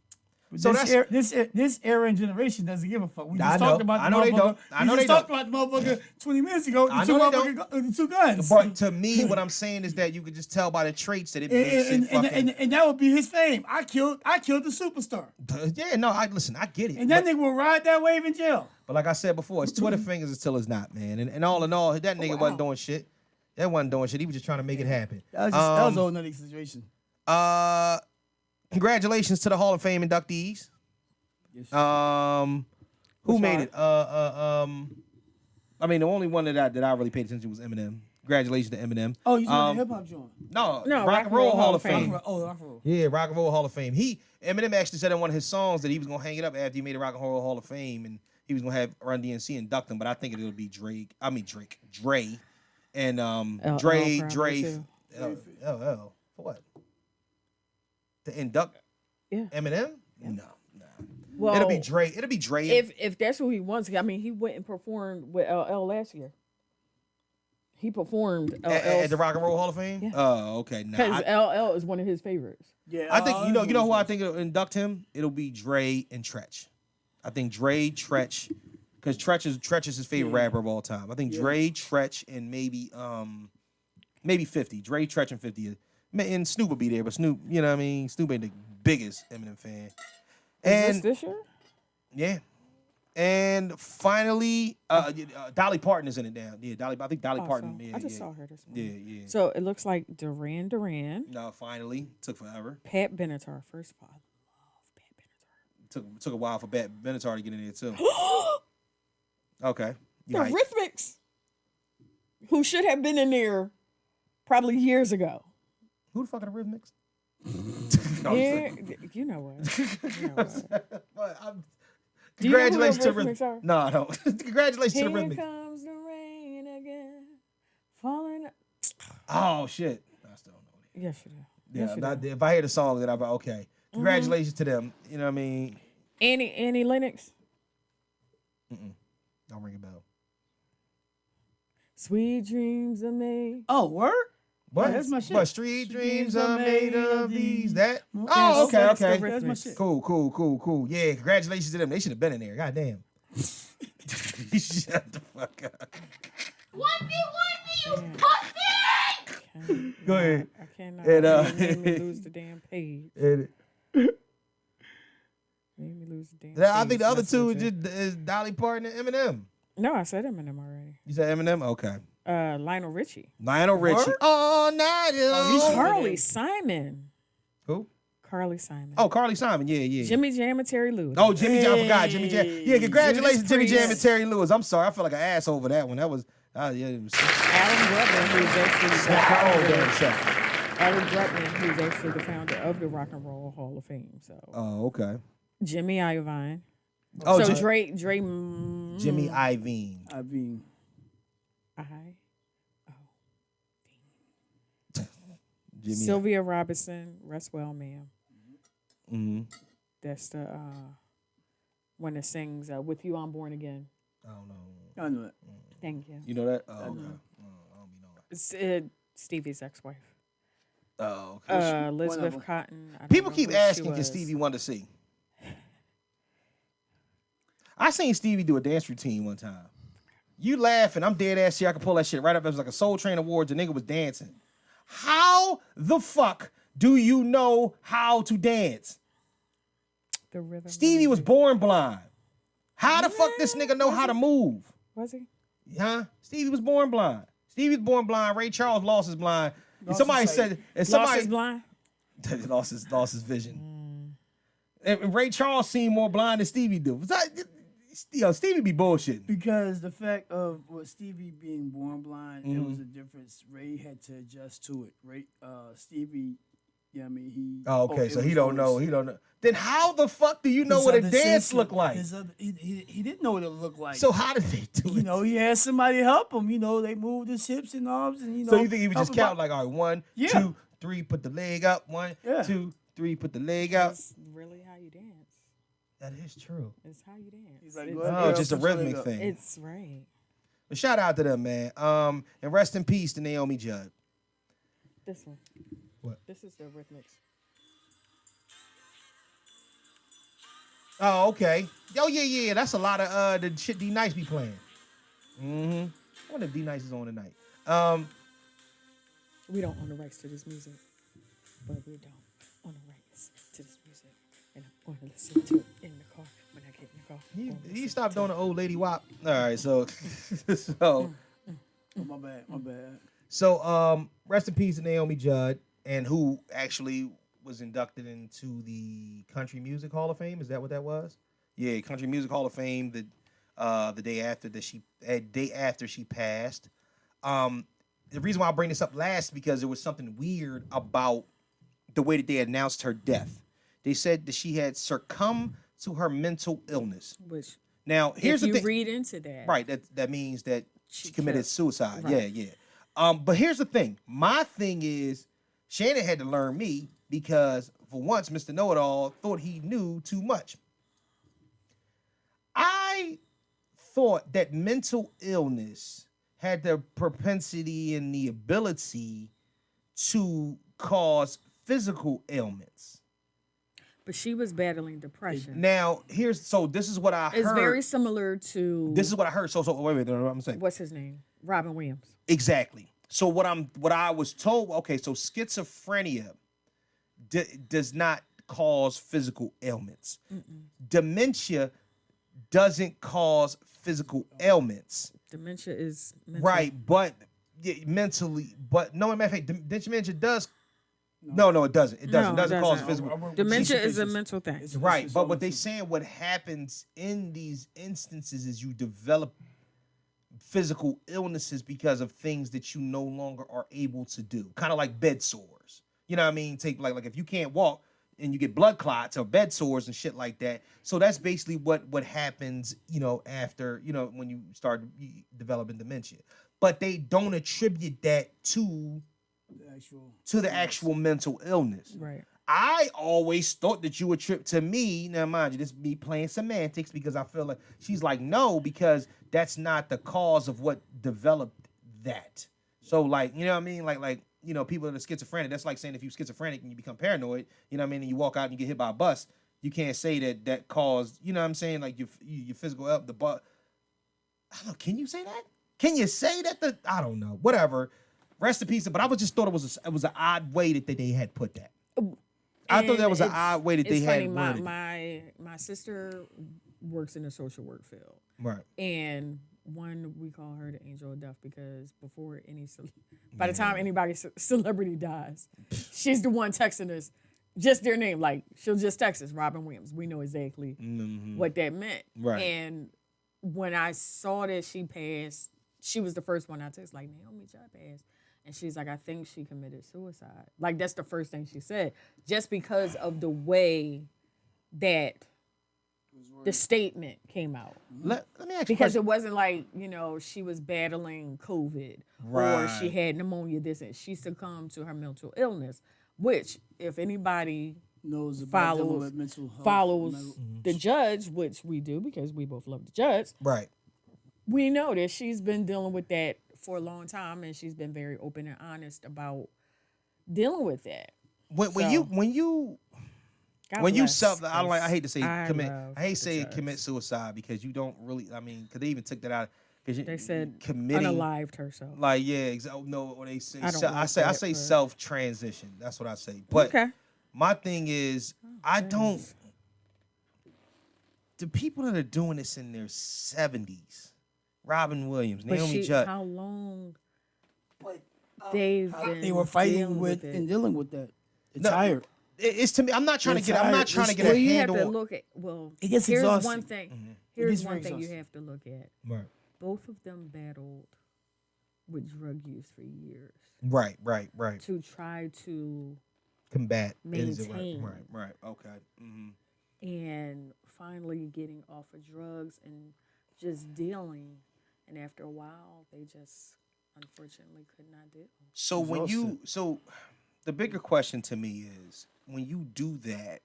So This era and generation doesn't give a fuck. We just talked about the motherfucker. We just talked about the motherfucker 20 minutes ago. The two guns. But to me, what I'm saying is that you could just tell by the traits that it makes it fucking... And that would be his fame. I killed the superstar. Yeah, no, I get it. And that nigga will ride that wave in jail. But like I said before, it's Twitter fingers until it's not, man. And all in all, that nigga wasn't doing shit. That wasn't doing shit. He was just trying to make it happen. That was a whole nother situation. Congratulations to the Hall of Fame inductees. Yes. Who made it? I mean, the only one that I really paid attention to was Eminem. Congratulations to Eminem. Oh, you talking hip hop joint? No, Rock and Roll Hall of Fame. Rock and Roll. Yeah, Rock and Roll Hall of Fame. Eminem actually said in one of his songs that he was gonna hang it up after he made a Rock and Roll Hall of Fame, and he was gonna have Run DMC induct him. But I think it'll be Dre, and Dre. For what? To induct Eminem? Yeah. No. Well, It'll be Dre. If that's who he wants, I mean, he went and performed with LL last year. He performed at the Rock and Roll Hall of Fame. Yeah. Oh, okay. Because LL is one of his favorites. Yeah, I think you know who I think it'll induct him. It'll be Dre and Tretch. I think Dre, Tretch, because Tretch is his favorite rapper of all time. I think Dre, Tretch, and maybe 50. Dre, Tretch, and 50. And Snoop will be there, but Snoop, you know what I mean? Snoop ain't the biggest Eminem fan. Is this year? Yeah. And finally, Dolly Parton is in it now. Yeah, I think Dolly Parton. So Yeah, I just saw her this morning. Yeah. So it looks like Duran. No, finally. Took forever. Pat Benatar. First of all, I love Pat Benatar. Took a while for Pat Benatar to get in there, too. Okay. The Rhythmics, who should have been in there probably years ago. Who the fuck are the Rhythmics? Yeah, you know what. Congratulations to the Rhythmics. Rhythmics. No, I don't. Congratulations to the Rhythmics. Here comes the rain again, falling. Oh, shit. I still don't know. Yes, you do. Yeah, if I hear the song, then I'll be okay. Congratulations to them. You know what I mean? Annie Lennox. Don't ring a bell. Sweet dreams are made. Oh, word? What? Yeah, that's my shit. But street dreams are made of these. That? Yes, Oh, okay. That's my shit. Cool. Yeah, congratulations to them. They should have been in there. God damn. Shut the fuck up. 1v1 you pussy! Go ahead. I cannot. And, Made me lose the damn page. And, Made me lose the damn page. I think the other two is Dolly Parton and Eminem. No, I said Eminem already. You said Eminem? Okay. Lionel Richie. Lionel Richie. All night long. Carly Simon. Who? Carly Simon. Oh, Carly Simon. Yeah. Jimmy Jam and Terry Lewis. Oh, Jimmy Jam. I forgot. Jimmy Jam. Yeah, congratulations, Jimmy Judas Jam and Terry Lewis. I'm sorry. I feel like an ass over that one. That was, it was Alan Brutman, who's actually Alan Brutman, who's actually the founder of the Rock and Roll Hall of Fame. So. Oh, okay. Jimmy Iovine. Oh, so Dre. Jimmy Iovine. Jimmy. Sylvia Robinson, rest well, ma'am. Mm-hmm. That's the one that sings "With You I'm Born Again." I don't know. I know it. Thank you. You know that? Oh, okay. I don't be knowing. It's Stevie's ex-wife. Oh, okay. Elizabeth Cotton. People keep asking, can Stevie Wonder sing? I seen Stevie do a dance routine one time. You laughing? I'm dead ass here. I can pull that shit right up. It was like a Soul Train Awards. The nigga was dancing. How the fuck do you know how to dance? The rhythm. Stevie was born blind. How the fuck this nigga know how to move? Was he? Huh? Stevie was born blind. Stevie was born blind. Ray Charles lost his blind. And somebody his sight. said, and Lost somebody his blind. lost his vision. And Ray Charles seemed more blind than Stevie do. Stevie be bullshitting. Because the fact of what Stevie being born blind, it was a difference. Ray had to adjust to it. Stevie, yeah, I mean he. Oh, okay, so it he was don't know. always- He don't know. Then how the fuck do you know his what a other dance sense- look like? He didn't know what it looked like. So how did they do it? you know, he had somebody help him. You know, they moved his hips and arms, and So you think he would just help him count like, all right, 1, Yeah. 2, 3, put the leg up. 1, Yeah. 2, 3, put the leg out. That's really how you dance. That is true. It's how you dance. He's like, It's- go ahead, Oh, girl, just a put your leg rhythmic up. thing. It's right. But shout out to them, man. And rest in peace to Naomi Judd. This one. What? This is the rhythmics. Oh, okay. Oh, yeah. That's a lot of the shit D Nice be playing. Mm-hmm. I wonder if D Nice is on tonight. We don't own the rights to this music, but we don't own the rights to this music, and I'm going to listen to it in the car when I get in the car. I'm gonna He listen stopped to doing the old lady wop. All right, so so Oh, my bad. so rest in peace to Naomi Judd, and who actually was inducted into the Country Music Hall of Fame. Is that what that was? Yeah, Country Music Hall of Fame. The day after she passed. The reason why I bring this up last is because there was something weird about the way that they announced her death. They said that she had succumbed to her mental illness. Which, Now, here's if the you thing. read into that, Right, that means that she committed killed. suicide. Right. Yeah. But here's the thing. My thing is, Shannon had to learn me because for once, Mr. Know-It-All thought he knew too much. I thought that mental illness had the propensity and the ability to cause physical ailments. but she was battling depression. Now, this is what I heard. It's very similar to This is what I heard. So wait, I'm saying. what's his name, Robin Williams. Exactly. So what I was told, okay, so schizophrenia does not cause physical ailments. Dementia doesn't cause physical ailments. Dementia is mental. Right, but mentally, but no, in matter of fact, dementia does. No, it doesn't. It doesn't. No, It it doesn't cause doesn't. physical. Dementia is a mental thing. Right, but what they saying, what happens in these instances is you develop physical illnesses because of things that you no longer are able to do. Kind of like bed sores. You know what I mean? Take like if you can't walk and you get blood clots or bed sores and shit like that. So that's basically what happens, after, when you start developing dementia. But they don't attribute that to the actual mental illness. Right. I always thought that you would trip to me. Now, mind you, this be playing semantics because I feel like she's like, no, because that's not the cause of what developed that. So, like, you know what I mean? Like, people that are schizophrenic, that's like saying if you're schizophrenic and you become paranoid, you know what I mean, and you walk out and you get hit by a bus, you can't say that caused, you know what I'm saying, like your physical up the butt. I don't know, can you say that? Can you say that? I don't know. Whatever. Rest in peace. But I just thought it was an odd way that they had put that. I thought that was an odd way that they had worded it. My sister works in the social work field. Right. And we call her the angel of death because before by the time anybody celebrity dies, she's the one texting us just their name. Like she'll just text us Robin Williams. We know exactly what that meant. Right. And when I saw that she passed, she was the first one I texted, like, Naomi Judd passed. And she's like, I think she committed suicide. Like, that's the first thing she said. Just because of the way that the statement came out. Let me ask you Because a it wasn't like, she was battling COVID or Right. she had pneumonia, this and she succumbed to her mental illness, which if anybody knows about dealing follows with mental health, follows the judge, which we do because we both love the judge, Right. we know that she's been dealing with that for a long time and she's been very open and honest about dealing with that. When So, you God when you bless, I hate to say I commit. love I hate the saying judge. commit suicide because you don't really. I mean, because they even took that out. Because They said committing. unalived herself. Like no, what they say. I don't I like say that, but- self transition. That's what I say. But Okay. my thing is, I don't. the people that are doing this in their 70s, Robin Williams, But Naomi Judd. how long But they've how been they were fighting dealing with it. and dealing with that. It's No, tired. It's to me. I'm not trying to It's get. I'm not tired. trying to get Well, a You have handle. to on- look at. Well, It gets here's exhausting. one thing. Mm-hmm. Here's gets one very thing you exhausting. have to look at. Right. Both of them battled with drug use for years Right. to try to Combat. Is it maintain. Right. Okay. and finally getting off of drugs and just dealing. And after a while, they just unfortunately could not deal. So when you, the bigger question to me is when you do that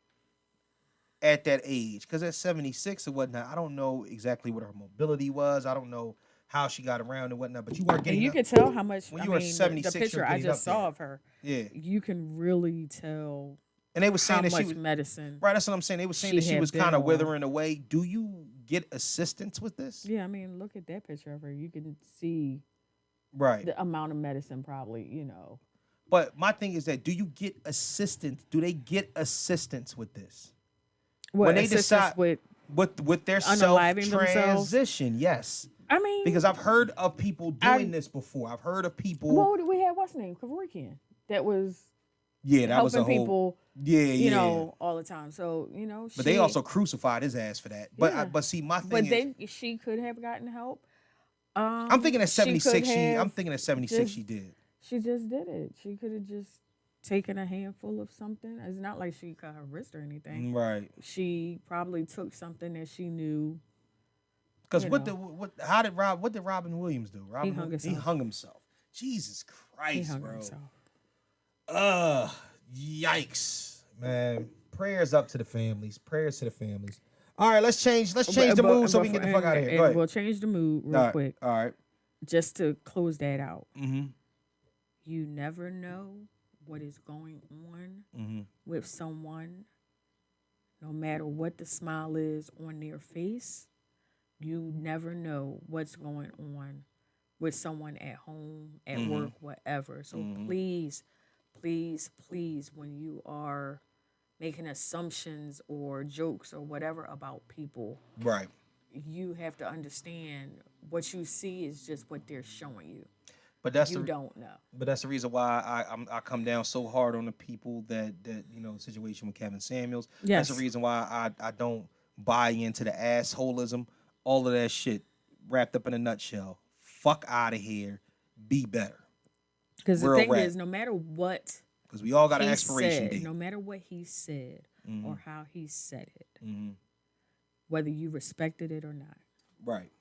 at that age, because at 76 or whatnot, I don't know exactly what her mobility was. I don't know how she got around and whatnot, but you weren't getting And you up- could tell how much. when I you were mean, 76, the you're picture I getting just up saw there. of her, Yeah. you can really tell And they were saying how that much she was, medicine. right, that's what I'm saying. They were saying she that she had was been kind of on. withering away. Do you get assistance with this? Yeah, I mean, look at that picture of her. You can see Right. the amount of medicine, probably. But my thing is that do you get assistance? Do they get assistance with this? When they assistance decide- with. With their Unaliving themselves? self-transition, yes. I mean, Because I've heard of people doing this before. I've heard of people. well, we had what's his name, Kavorikian, that was Yeah, that was a helping whole. people, Yeah. all the time. So But they also crucified his ass for that. But Yeah. but see, my thing but is, she could have gotten help. I'm thinking at 76. I'm have thinking at 76 just- she did. She just did it. She could have just taken a handful of something. It's not like she cut her wrist or anything. Right. She probably took something that she knew. Because You what know. what did Robin Williams do? Robin hung He himself. hung himself. Jesus Christ, He hung bro. himself. Yikes, man. Prayers up to the families. Prayers to the families. All right, let's change the mood so we can get the fuck out of here. And Go ahead. we'll change the mood real All right. quick, All right. just to close that out. Mm-hmm. You never know what is going on Mm-hmm. with someone, no matter what the smile is on their face. You never know what's going on with someone at home, at work, whatever. So please, when you are making assumptions or jokes or whatever about people, Right. you have to understand what you see is just what they're showing you. But that's You the don't know. But that's the reason why I come down so hard on the people that the situation with Kevin Samuels. Yes. That's the reason why I don't buy into the assholism. All of that shit wrapped up in a nutshell. Fuck out of here. Be better. Because the Real thing rap. is, no matter what Because we all got an he expiration said, date. no matter what he said or how he said it, Mm-hmm. whether you respected it or not, Right.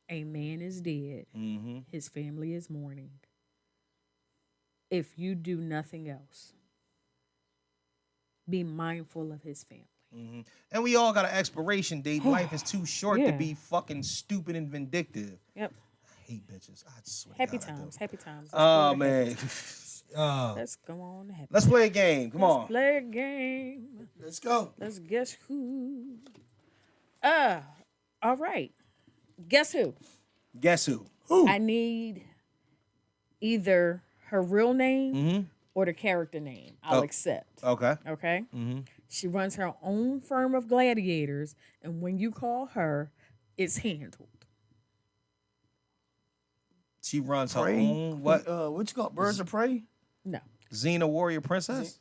a man is dead. Mm-hmm. His family is mourning. If you do nothing else, be mindful of his family. Mm-hmm. And we all got an expiration date. Life is too short to Yeah. be fucking stupid and vindictive. Yep. I hate bitches. I swear. Happy to God, I do. times. Happy times. Let's Oh go to man. happy- Let's go on to happy Let's play a game. Come on. Let's play a game. Let's go. Let's guess who. All right. Guess who? Guess who? I need either her real name Mm-hmm. or the character name. I'll Oh. accept. Okay. Okay? Mm-hmm. She runs her own firm of gladiators, and when you call her, it's handled. She runs her Prey. own what? What you call Birds of Prey? No. Xena Warrior Princess?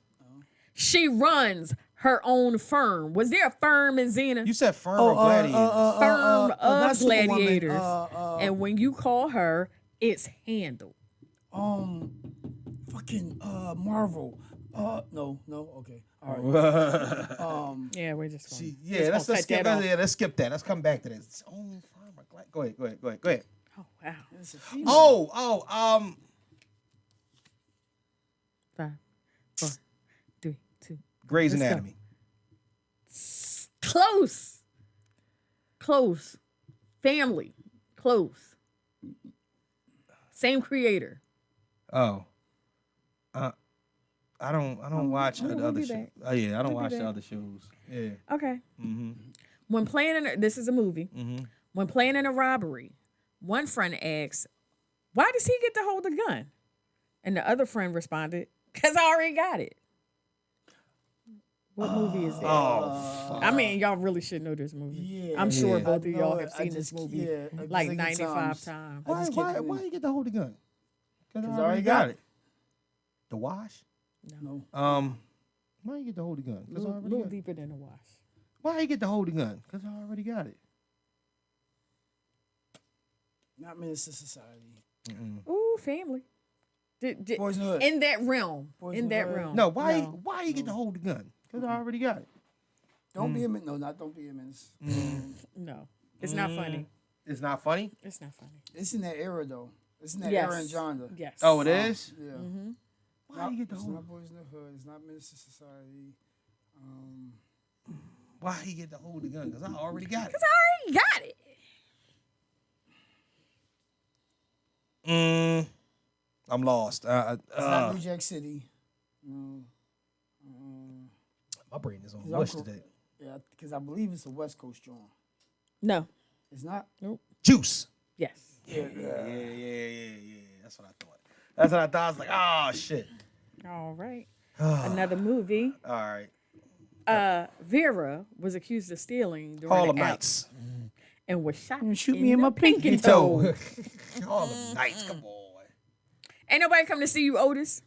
She runs her own firm. Was there a firm in Xena? You said firm or gladiators? Firm not of Superwoman, gladiators. And when you call her, it's handled. Fucking Marvel. No, okay. All right. Yeah, we're just going. Let's cut skip that off. that. Yeah, let's skip that. Let's come back to this. It's own firm or go ahead. Go ahead. Oh, wow. It's a female. Oh, 5, 4, 3, 2. Grey's Let's go. Anatomy. Close. Family. Close. Same creator. Oh. I don't watch the we'll other be shows. back. Oh yeah, I don't We'll be watch the back. other shows. Yeah. Okay. Mm-hmm. When planning, this is a movie. Mm-hmm. When planning a robbery, one friend asks, "Why does he get to hold the gun?" And the other friend responded, "Because I already got it." What movie is that? Oh, fuck. I mean, y'all really should know this movie. Yeah, I'm sure Yeah. both of I know y'all it. have I seen this just- movie yeah, a like gazillion 95 times. times. I just can't Why think. you get to hold the gun? Because I already got it. The wash? No. Why you get to hold the gun? A Because I already little got it. deeper than the wash. Why you get to hold the gun? Because I already got it. Not Minister Society. Ooh, family. Boys in the Hood. In that realm. Boys in in the that Hood. realm. No, why you get to hold the gun? Because I already got it. Don't be a minister. No, not don't be a minister. No. It's not funny. It's not funny? It's not funny. It's in that era though. It's in that Yes. era in genre. Yes. Oh, it is? Yeah. Why you get to It's hold not Boys in the Hood. It's not Minister Society. Why he get to hold the gun? Because I already got it. I already got it. I'm lost. It's not New Jack City. My brain is on His mush uncle- today. Yeah, because I believe it's a West Coast joint. No. It's not. Juice. Yes. Yeah. That's what I thought. That's what I thought. I was like, oh, shit. All right. Another movie. All right. Vera was accused of stealing during Harlem the act Nights. and was shot. Shoot me in my the pinky toe. Harlem Nights, come on. Ain't nobody come to see you, Otis.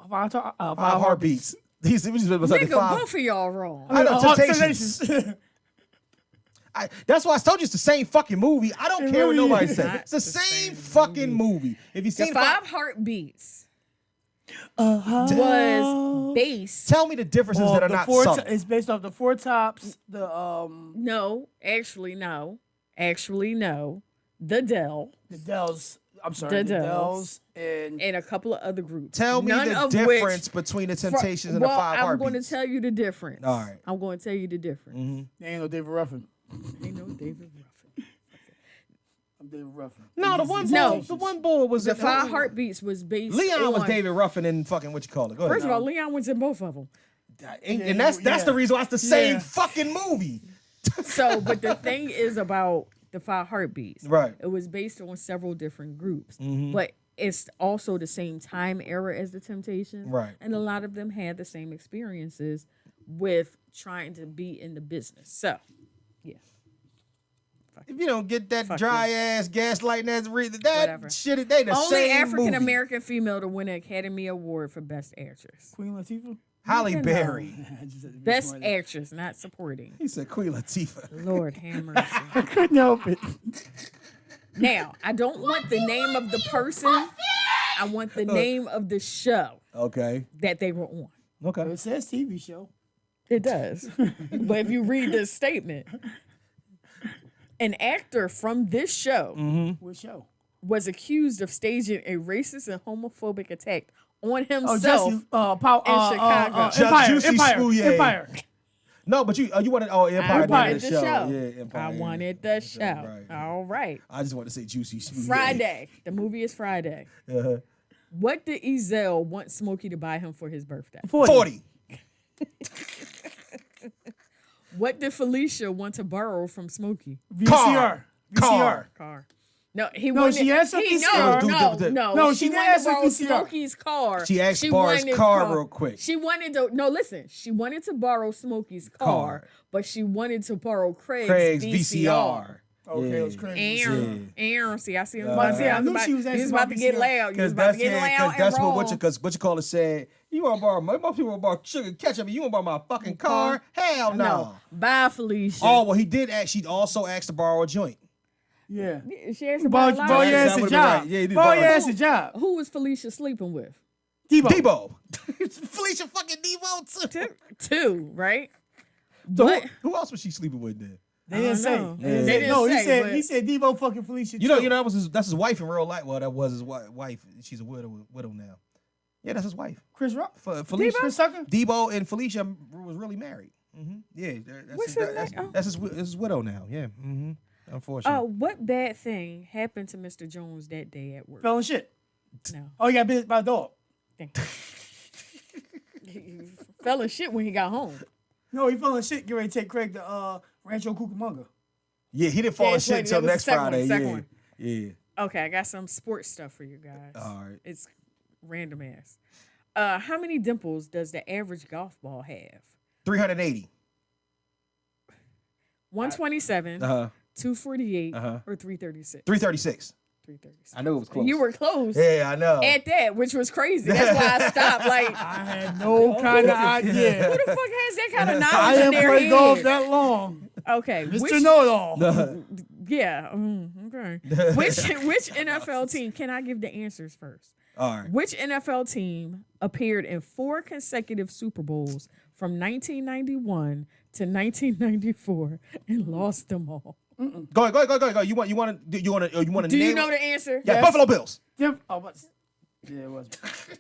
Five Five heartbeats. These images was like Nigga, five. both of y'all wrong. I know, Temptations. That's why I told you it's the same fucking movie. I don't care what really nobody is. says. Not It's the the same same fucking movie. If you The seen Five Heartbeats was based. tell me the differences that are not subtle. It's based off the Four Tops. The No, actually, no. Actually, no. The Dell the Dells. I'm sorry, The the Dells. Dells and and a couple of other groups. Tell me None the of difference which, between the Temptations and the well, Five I'm Heartbeats. going to tell you the difference. All right. I'm going to tell you the difference. there ain't no David Ruffin. Ain't no David Ruffin. I'm David Ruffin. No, the one No. boy, the one boy was The Five Heartbeats was based. Leon was on- David Ruffin and fucking what you call it. Go ahead. First of all, Leon was in both of them. And that's yeah. the reason why it's the same Yeah. fucking movie. So, but the thing is about the Five Heartbeats. Right. It was based on several different groups, but it's also the same time era as the Temptations. Right. And a lot of them had the same experiences with trying to be in the business. So, yeah. If you don't get that Fuck dry ass gaslighting ass that Whatever. shit, they the Only same African movie. American female to win an Academy Award for Best Actress. Queen Latifah. Halle You know. Berry. I just had to be Best smart. actress, not supporting. He said Queen Latifah. Lord have mercy. I couldn't help it. Now, I don't want the name of the person. I want the name of the show Okay. that they were on. Okay. It says TV show. It does. But if you read this statement, an actor from this show What show? was accused of staging a racist and homophobic attack on Oh, himself. Jesse. Chicago. Empire. Juicy Empire. Smouye. Empire. No, but you wanted Empire. I did wanted the the show. Yeah, Empire. I yeah. wanted the show. Right. All right. I just want to say Juicy Smouye. Friday. The movie is Friday. Uh-huh. What did Ezell want Smokey to buy him for his birthday? 40. What did Felicia want to borrow from Smokey? VCR. Car. Car. No, he No, wanted. she asked for he, VCR. No, she she didn't wanted ask to for borrow VCR. Smokey's car. She asked to borrow his wanted car real quick. She wanted to. No, listen. She wanted to borrow Smokey's car, but she wanted to borrow Craig's VCR. Okay, it was crazy. Aaron, see, I see him. I I knew was she was about, asking he was about to about get VCR. loud. He was about to get loud and that's wrong. what you call it said. You want to borrow most people want to borrow sugar ketchup, and you want to borrow my fucking car? Hell no. No, bye, Felicia. Oh well, he did. She also asked to borrow a joint. Yeah. She asked about a lot. Boy, Yeah, ass that a would've been job. right. Yeah, he did Boy, borrow ass a job. Who was Felicia sleeping with? Debo. Felicia fucking Debo too. Two, right? So What? who else was she sleeping with then? They didn't say. know. They They didn't no, say, but- he said Debo fucking Felicia. You know, too. that's his wife in real life. Well, that was his wife. She's a widow now. Yeah, that's his wife. Chris Rock. Felicia. Chris Tucker. Debo and Felicia was really married. Yeah, What's his name? that's his widow now. Yeah. Unfortunately. What bad thing happened to Mr. Jones that day at work? Fell in shit. No. Oh, he got bit by a dog. He fell in shit when he got home. No, he fell in shit. Get ready to take Craig to Rancho Cucamonga. Yeah, he didn't fall in it's shit like- until that was next the second one, Friday. second Yeah. one. Yeah. Okay, I got some sports stuff for you guys. All right. It's random ass. How many dimples does the average golf ball have? 380. 127, 248, or 336. 336. 336. I knew it was close. You were close. Yeah, I know. At that, which was crazy. That's why I stopped. Like, I had no kind of idea. who the fuck has that kind of I knowledge in didn't their play golf head? that long. Okay, Mr. Know-It-All. Yeah. Okay. Which NFL team? Can I give the answers first? All right. Which NFL team appeared in 4 consecutive Super Bowls from 1991 to 1994 and lost them all? Go ahead. You want to Do you know the answer? Yeah, Buffalo Bills. Yeah, it was.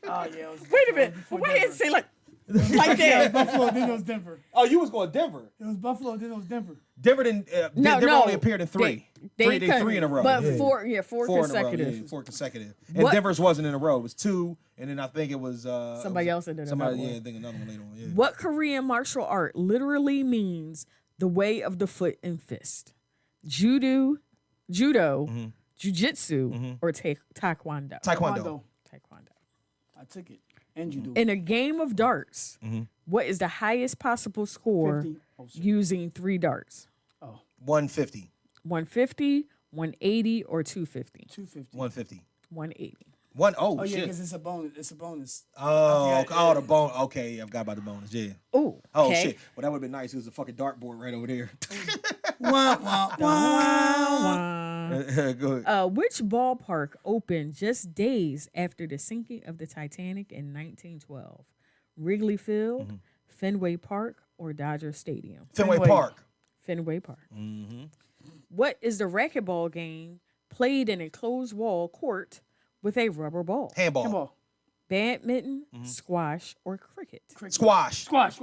Oh, yeah, it was. Wait a minute. before Why didn't Denver. say like Yeah, that? Buffalo, then it was Denver. Oh, you was going Denver. It was Buffalo, then it was Denver. Denver didn't. Denver only appeared in 3. They They 3 in a row. But yeah. 4 4 consecutive. in a row. Yeah, 4 consecutive. And What- Denver's wasn't in a row. It was 2, and then I think it was Somebody else did Somebody, another yeah, one. I think another one later on. Yeah. What Korean martial art literally means the way of the foot and fist? Judo, jujitsu, or taekwondo? Taekwondo. Taekwondo. I took it. And you do. In a game of darts, what is the highest possible score 50. Oh, shit. using 3 darts? 150. 150, 180, or 250? 250. 150. 180. Oh, yeah, shit. because it's a bonus. It's a bonus. Oh, I okay. forgot, The bone. Okay, I forgot about the bonus. Yeah. Oh, Oh okay. shit. Well, that would have been nice. It was a fucking dartboard right over there. Wah, wah, wah. Go ahead. Which ballpark opened just days after the sinking of the Titanic in 1912? Wrigley Field, Fenway Park, or Dodger Stadium? Fenway Fenway. Park. Fenway Park. What is the racquetball game played in a closed wall court with a rubber ball? Handball. Come on. Badminton, squash, or cricket? Squash. Squash.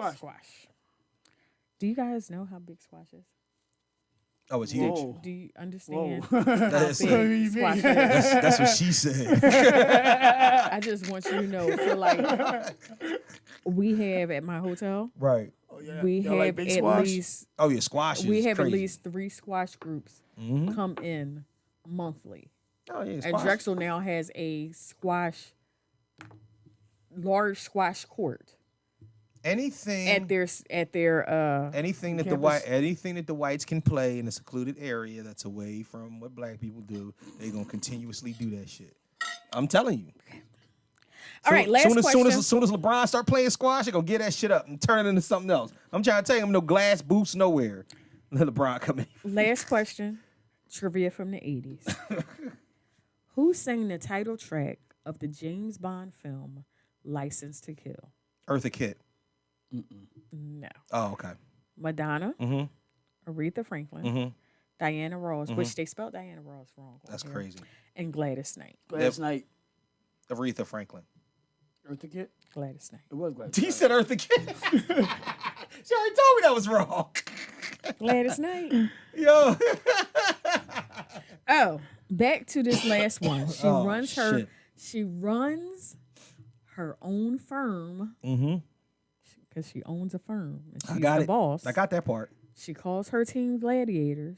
Do you guys know how big squash is? Oh, it's huge. Whoa. Do you understand Whoa. how That's- big squash is? That's what she said. I just want you to know. So, like, we have at my hotel, Right. Oh, yeah. we Y'all have like big at squash? least Oh yeah, squash. we is have crazy. at least 3 squash groups come in monthly. Oh yeah, And squash. Drexel now has a large squash court Anything. at their Anything that the whites can play in a secluded area that's away from what black people do, they're gonna continuously do that shit. I'm telling you. All right, last soon question. as LeBron start playing squash, they're gonna get that shit up and turn it into something else. I'm trying to tell you, no glass boots nowhere. Let LeBron come in. Last question, trivia from the 80s. Who sang the title track of the James Bond film License to Kill? Eartha Kitt. No. Oh, okay. Madonna, Mm-hmm. Aretha Franklin, Mm-hmm. Diana Ross, which they spelled Diana Ross wrong. That's here, crazy. And Gladys Knight. Last night. Aretha Franklin. Eartha Kitt? Gladys Knight. It was Gladys. He said Eartha Kitt. She already told me that was wrong. Gladys Knight. Yo. Oh, back to this last one. She Oh, runs shit. she runs her own firm Mm-hmm. because she owns a firm and she's I got the it. boss. I got that part. She calls her team gladiators,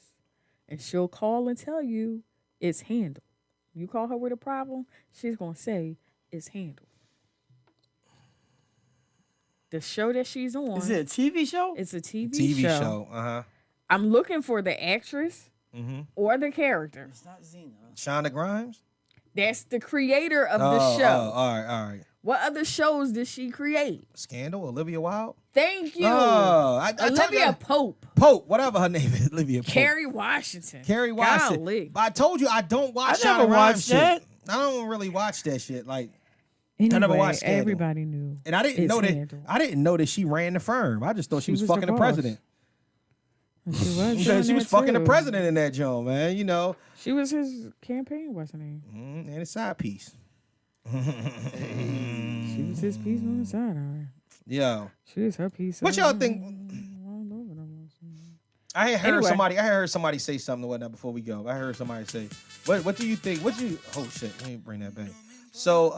and she'll call and tell you it's handled. You call her with a problem, she's gonna say it's handled. The show that she's on Is it a TV show? it's a TV, TV show. show. Uh-huh. I'm looking for the actress Mm-hmm. or the character. It's not Xena. Shonda Grimes? That's the creator of the show. Oh, all right. What other shows did she create? Scandal, Olivia Wilde? Thank you. Oh, I told Olivia you. Pope. Pope, whatever her name is, Olivia Pope. Carrie Washington. Carrie Washington. Golly. But I told you I don't watch I never Shonda Rhimes watched shit. that. I don't really watch that shit. Like, Anyway, never watched Scandal. everybody knew. and I didn't it's know that. handled. I didn't know that she ran the firm. I just thought she was was fucking the the boss. president. She was. She doing was that fucking the too. president in that joint, man. You know, She was his campaign, wasn't he? and a side piece. She was his piece on the side. All right. Yo, She was her piece. what y'all think? I had heard Anyway. somebody. I heard somebody say something or whatnot before we go. I heard somebody say, "What do you think? Oh shit! Let me bring that back." So,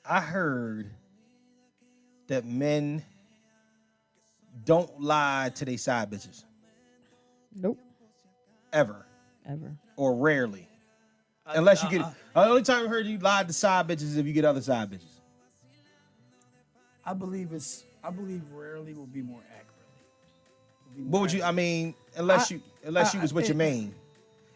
I heard that men don't lie to their side bitches Nope. ever Ever. or rarely, unless you get. The only time I heard you lie to side bitches is if you get other side bitches. I believe rarely will be more accurate. What would you? I mean, unless you was with your main.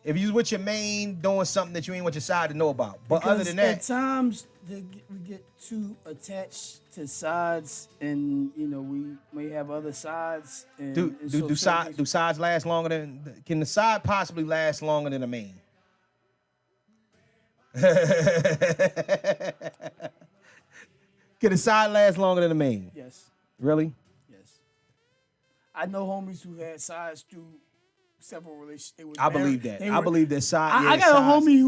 If you was with your main doing something that you ain't want your side to know about, but other than that, at times we get too attached to sides, and we may have other sides. And, do sides last longer than? Can the side possibly last longer than a main? Can the side last longer than a main? Yes. Really? Yes. I know homies who had sides through several relationships. I believe that. I believe that side. I got a homie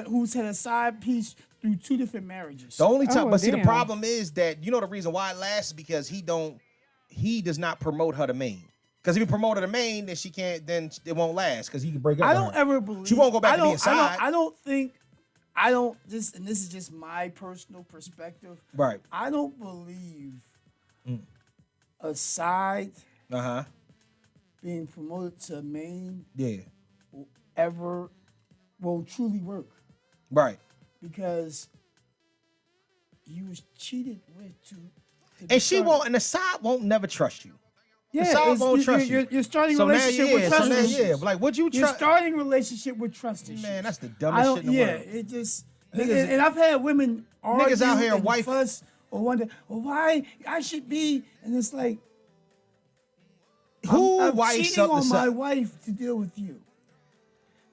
who's had a side piece through 2 different marriages. The only time, but see, the damn. problem is that the reason why it lasts is because he does not promote her to main. Because if he promoted her to main, then she can't. Then it won't last because he can break up. I with don't her. ever believe. She won't go back to being side. And this is just my personal perspective. Right. I don't believe a side being promoted to main will truly work. Right. Because you was cheated with and she won't, and the side won't never trust you. Yeah, the side won't trust you. You're starting So now, relationship with trust issues. like would you You're trust? starting relationship with trust issues. Man, that's the dumbest shit in the world. It just Niggas- and I've had women argue niggas out here and wife- fuss or wonder, well, why I should be, and it's like, I'm wifes cheating up the on my side? wife to deal with you.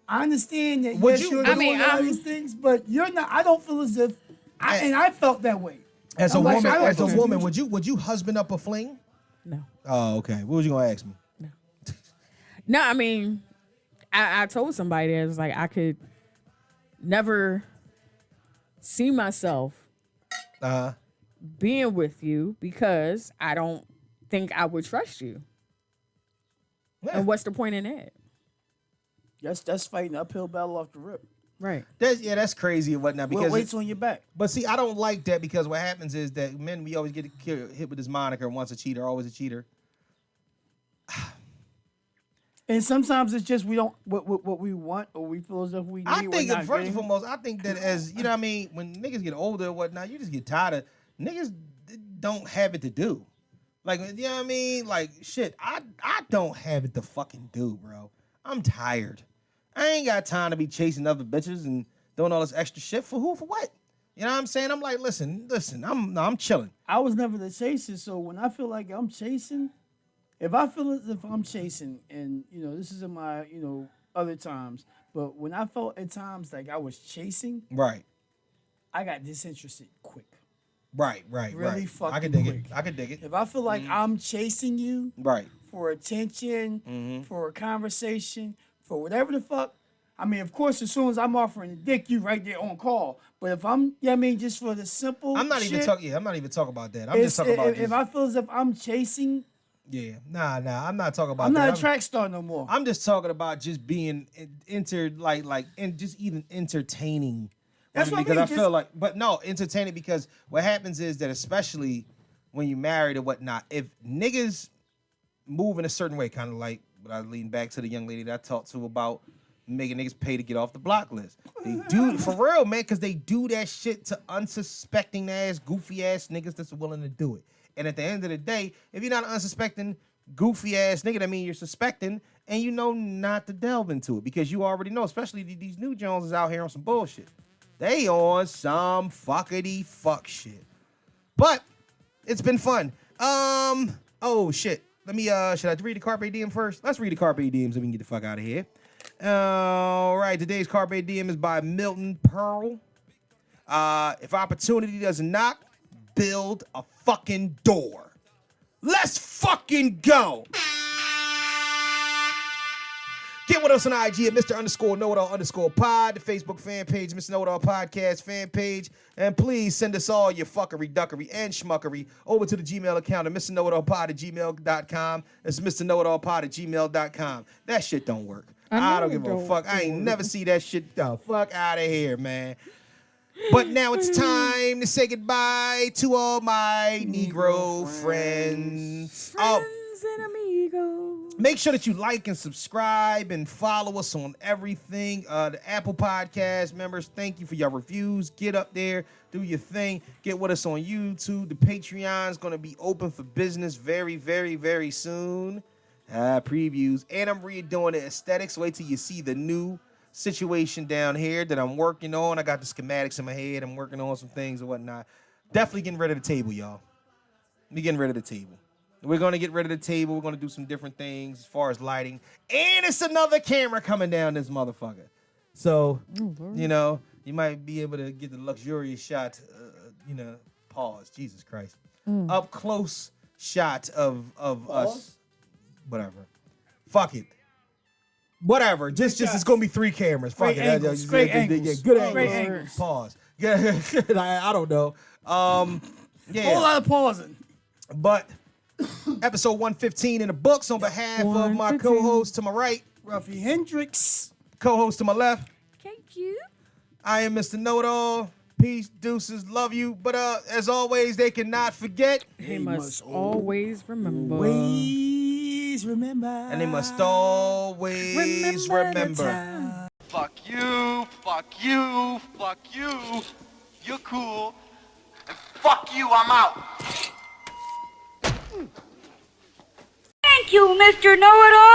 I understand that Would yes, you- you're I doing all these things, but you're not. I don't feel as if, and I felt that way. As a I'm like, woman, I don't as a feel woman, confused. would you husband up a fling? No. Oh, okay. What was you gonna ask me? No, I mean, I told somebody that it was like I could never see myself being with you because I don't think I would trust you. Yeah. And what's the point in that? That's fighting uphill battle off the rip. Right. That's crazy and whatnot. What Because weight's on your back? but see, I don't like that because what happens is that men, we always get hit with this moniker: once a cheater, always a cheater. And sometimes it's just we don't what we want or we feel as if we need. I think we're not first and getting. foremost, I think that as you know, what I mean, when niggas get older and whatnot, you just get tired of niggas don't have it to do. Like, you know what I mean? Like, shit, I don't have it to fucking do, bro. I'm tired. I ain't got time to be chasing other bitches and doing all this extra shit for who, for what? You know what I'm saying? I'm like, listen, I'm chilling. I was never the chaser, so when I feel like I'm chasing, if I feel as if I'm chasing, and this is in my other times, but when I felt at times like I was chasing, Right. I got disinterested quick. Really Really fucking I can dig quick. it. I can dig it. If I feel like I'm chasing you Right. for attention, for a conversation, for whatever the fuck. I mean, of course, as soon as I'm offering a dick, you right there on call. But if I'm, just for the simple I'm not shit, even talking. Yeah, I'm not even talking about that. I'm just talking about. if I feel as if I'm chasing, Yeah, nah. I'm not talking about. I'm that. not a track star no more. I'm just talking about just being and just even entertaining. That's what I because mean, I feel like, but no, entertaining because what happens is that especially when you're married or whatnot, if niggas move in a certain way, kind of like what I lean back to the young lady that I talked to about making niggas pay to get off the block list. They do for real, man, because they do that shit to unsuspecting ass, goofy ass niggas that's willing to do it. And at the end of the day, if you're not an unsuspecting, goofy ass nigga, that means you're suspecting and you know not to delve into it because you already know, especially these new Joneses out here on some bullshit. They on some fuckity fuck shit. But it's been fun. Oh shit. Let me should I read the Carpe Diem first? Let's read the Carpe Diem so we can get the fuck out of here. All right, today's Carpe Diem is by Milton Pearl. If opportunity doesn't knock, build a fucking door. Let's fucking go. Get with us on IG at Mr_KnowItAll_pod, the Facebook fan page, Mr. Know-It-All Podcast fan page. And please send us all your fuckery, duckery, and schmuckery over to the Gmail account at MrKnowItAllPod@gmail.com. It's MrKnowItAllPod@gmail.com. That shit don't work. I don't give a fuck. I ain't never see that shit the fuck out of here, man. But now it's time to say goodbye to all my Negro friends. Friends and amigos. go. Make sure that you like and subscribe and follow us on everything. The Apple Podcast members, thank you for your reviews. Get up there, do your thing. Get with us on YouTube. The Patreon's going to be open for business very, very, very soon. Previews. And I'm redoing the aesthetics. Wait till you see the new situation down here that I'm working on. I got the schematics in my head. I'm working on some things and whatnot. Definitely getting rid of the table, y'all. We getting rid of the table. We're going to get rid of the table. We're going to do some different things as far as lighting. And it's another camera coming down this motherfucker. So, you know, you might be able to get the luxurious shot, pause, Jesus Christ. Up close shot of us. Whatever. Fuck it. Whatever. Just it's going to be 3 cameras. Fuck Great it. angles. Great angles. Good Great angles. angles. Pause. I don't know. Yeah. Whole lot of pausing. But episode 115 in the books on behalf of my 115. co-host to my right, Ruffy Hendrix. co-host to my left. Thank you. I am Mr. Know-It-All. Peace, deuces, love you. But as always, they cannot forget. They must always remember. Always remember. And they must always remember. Fuck you, fuck you, fuck you. You're cool. And fuck you, I'm out. Thank you, Mr. Know-It-All.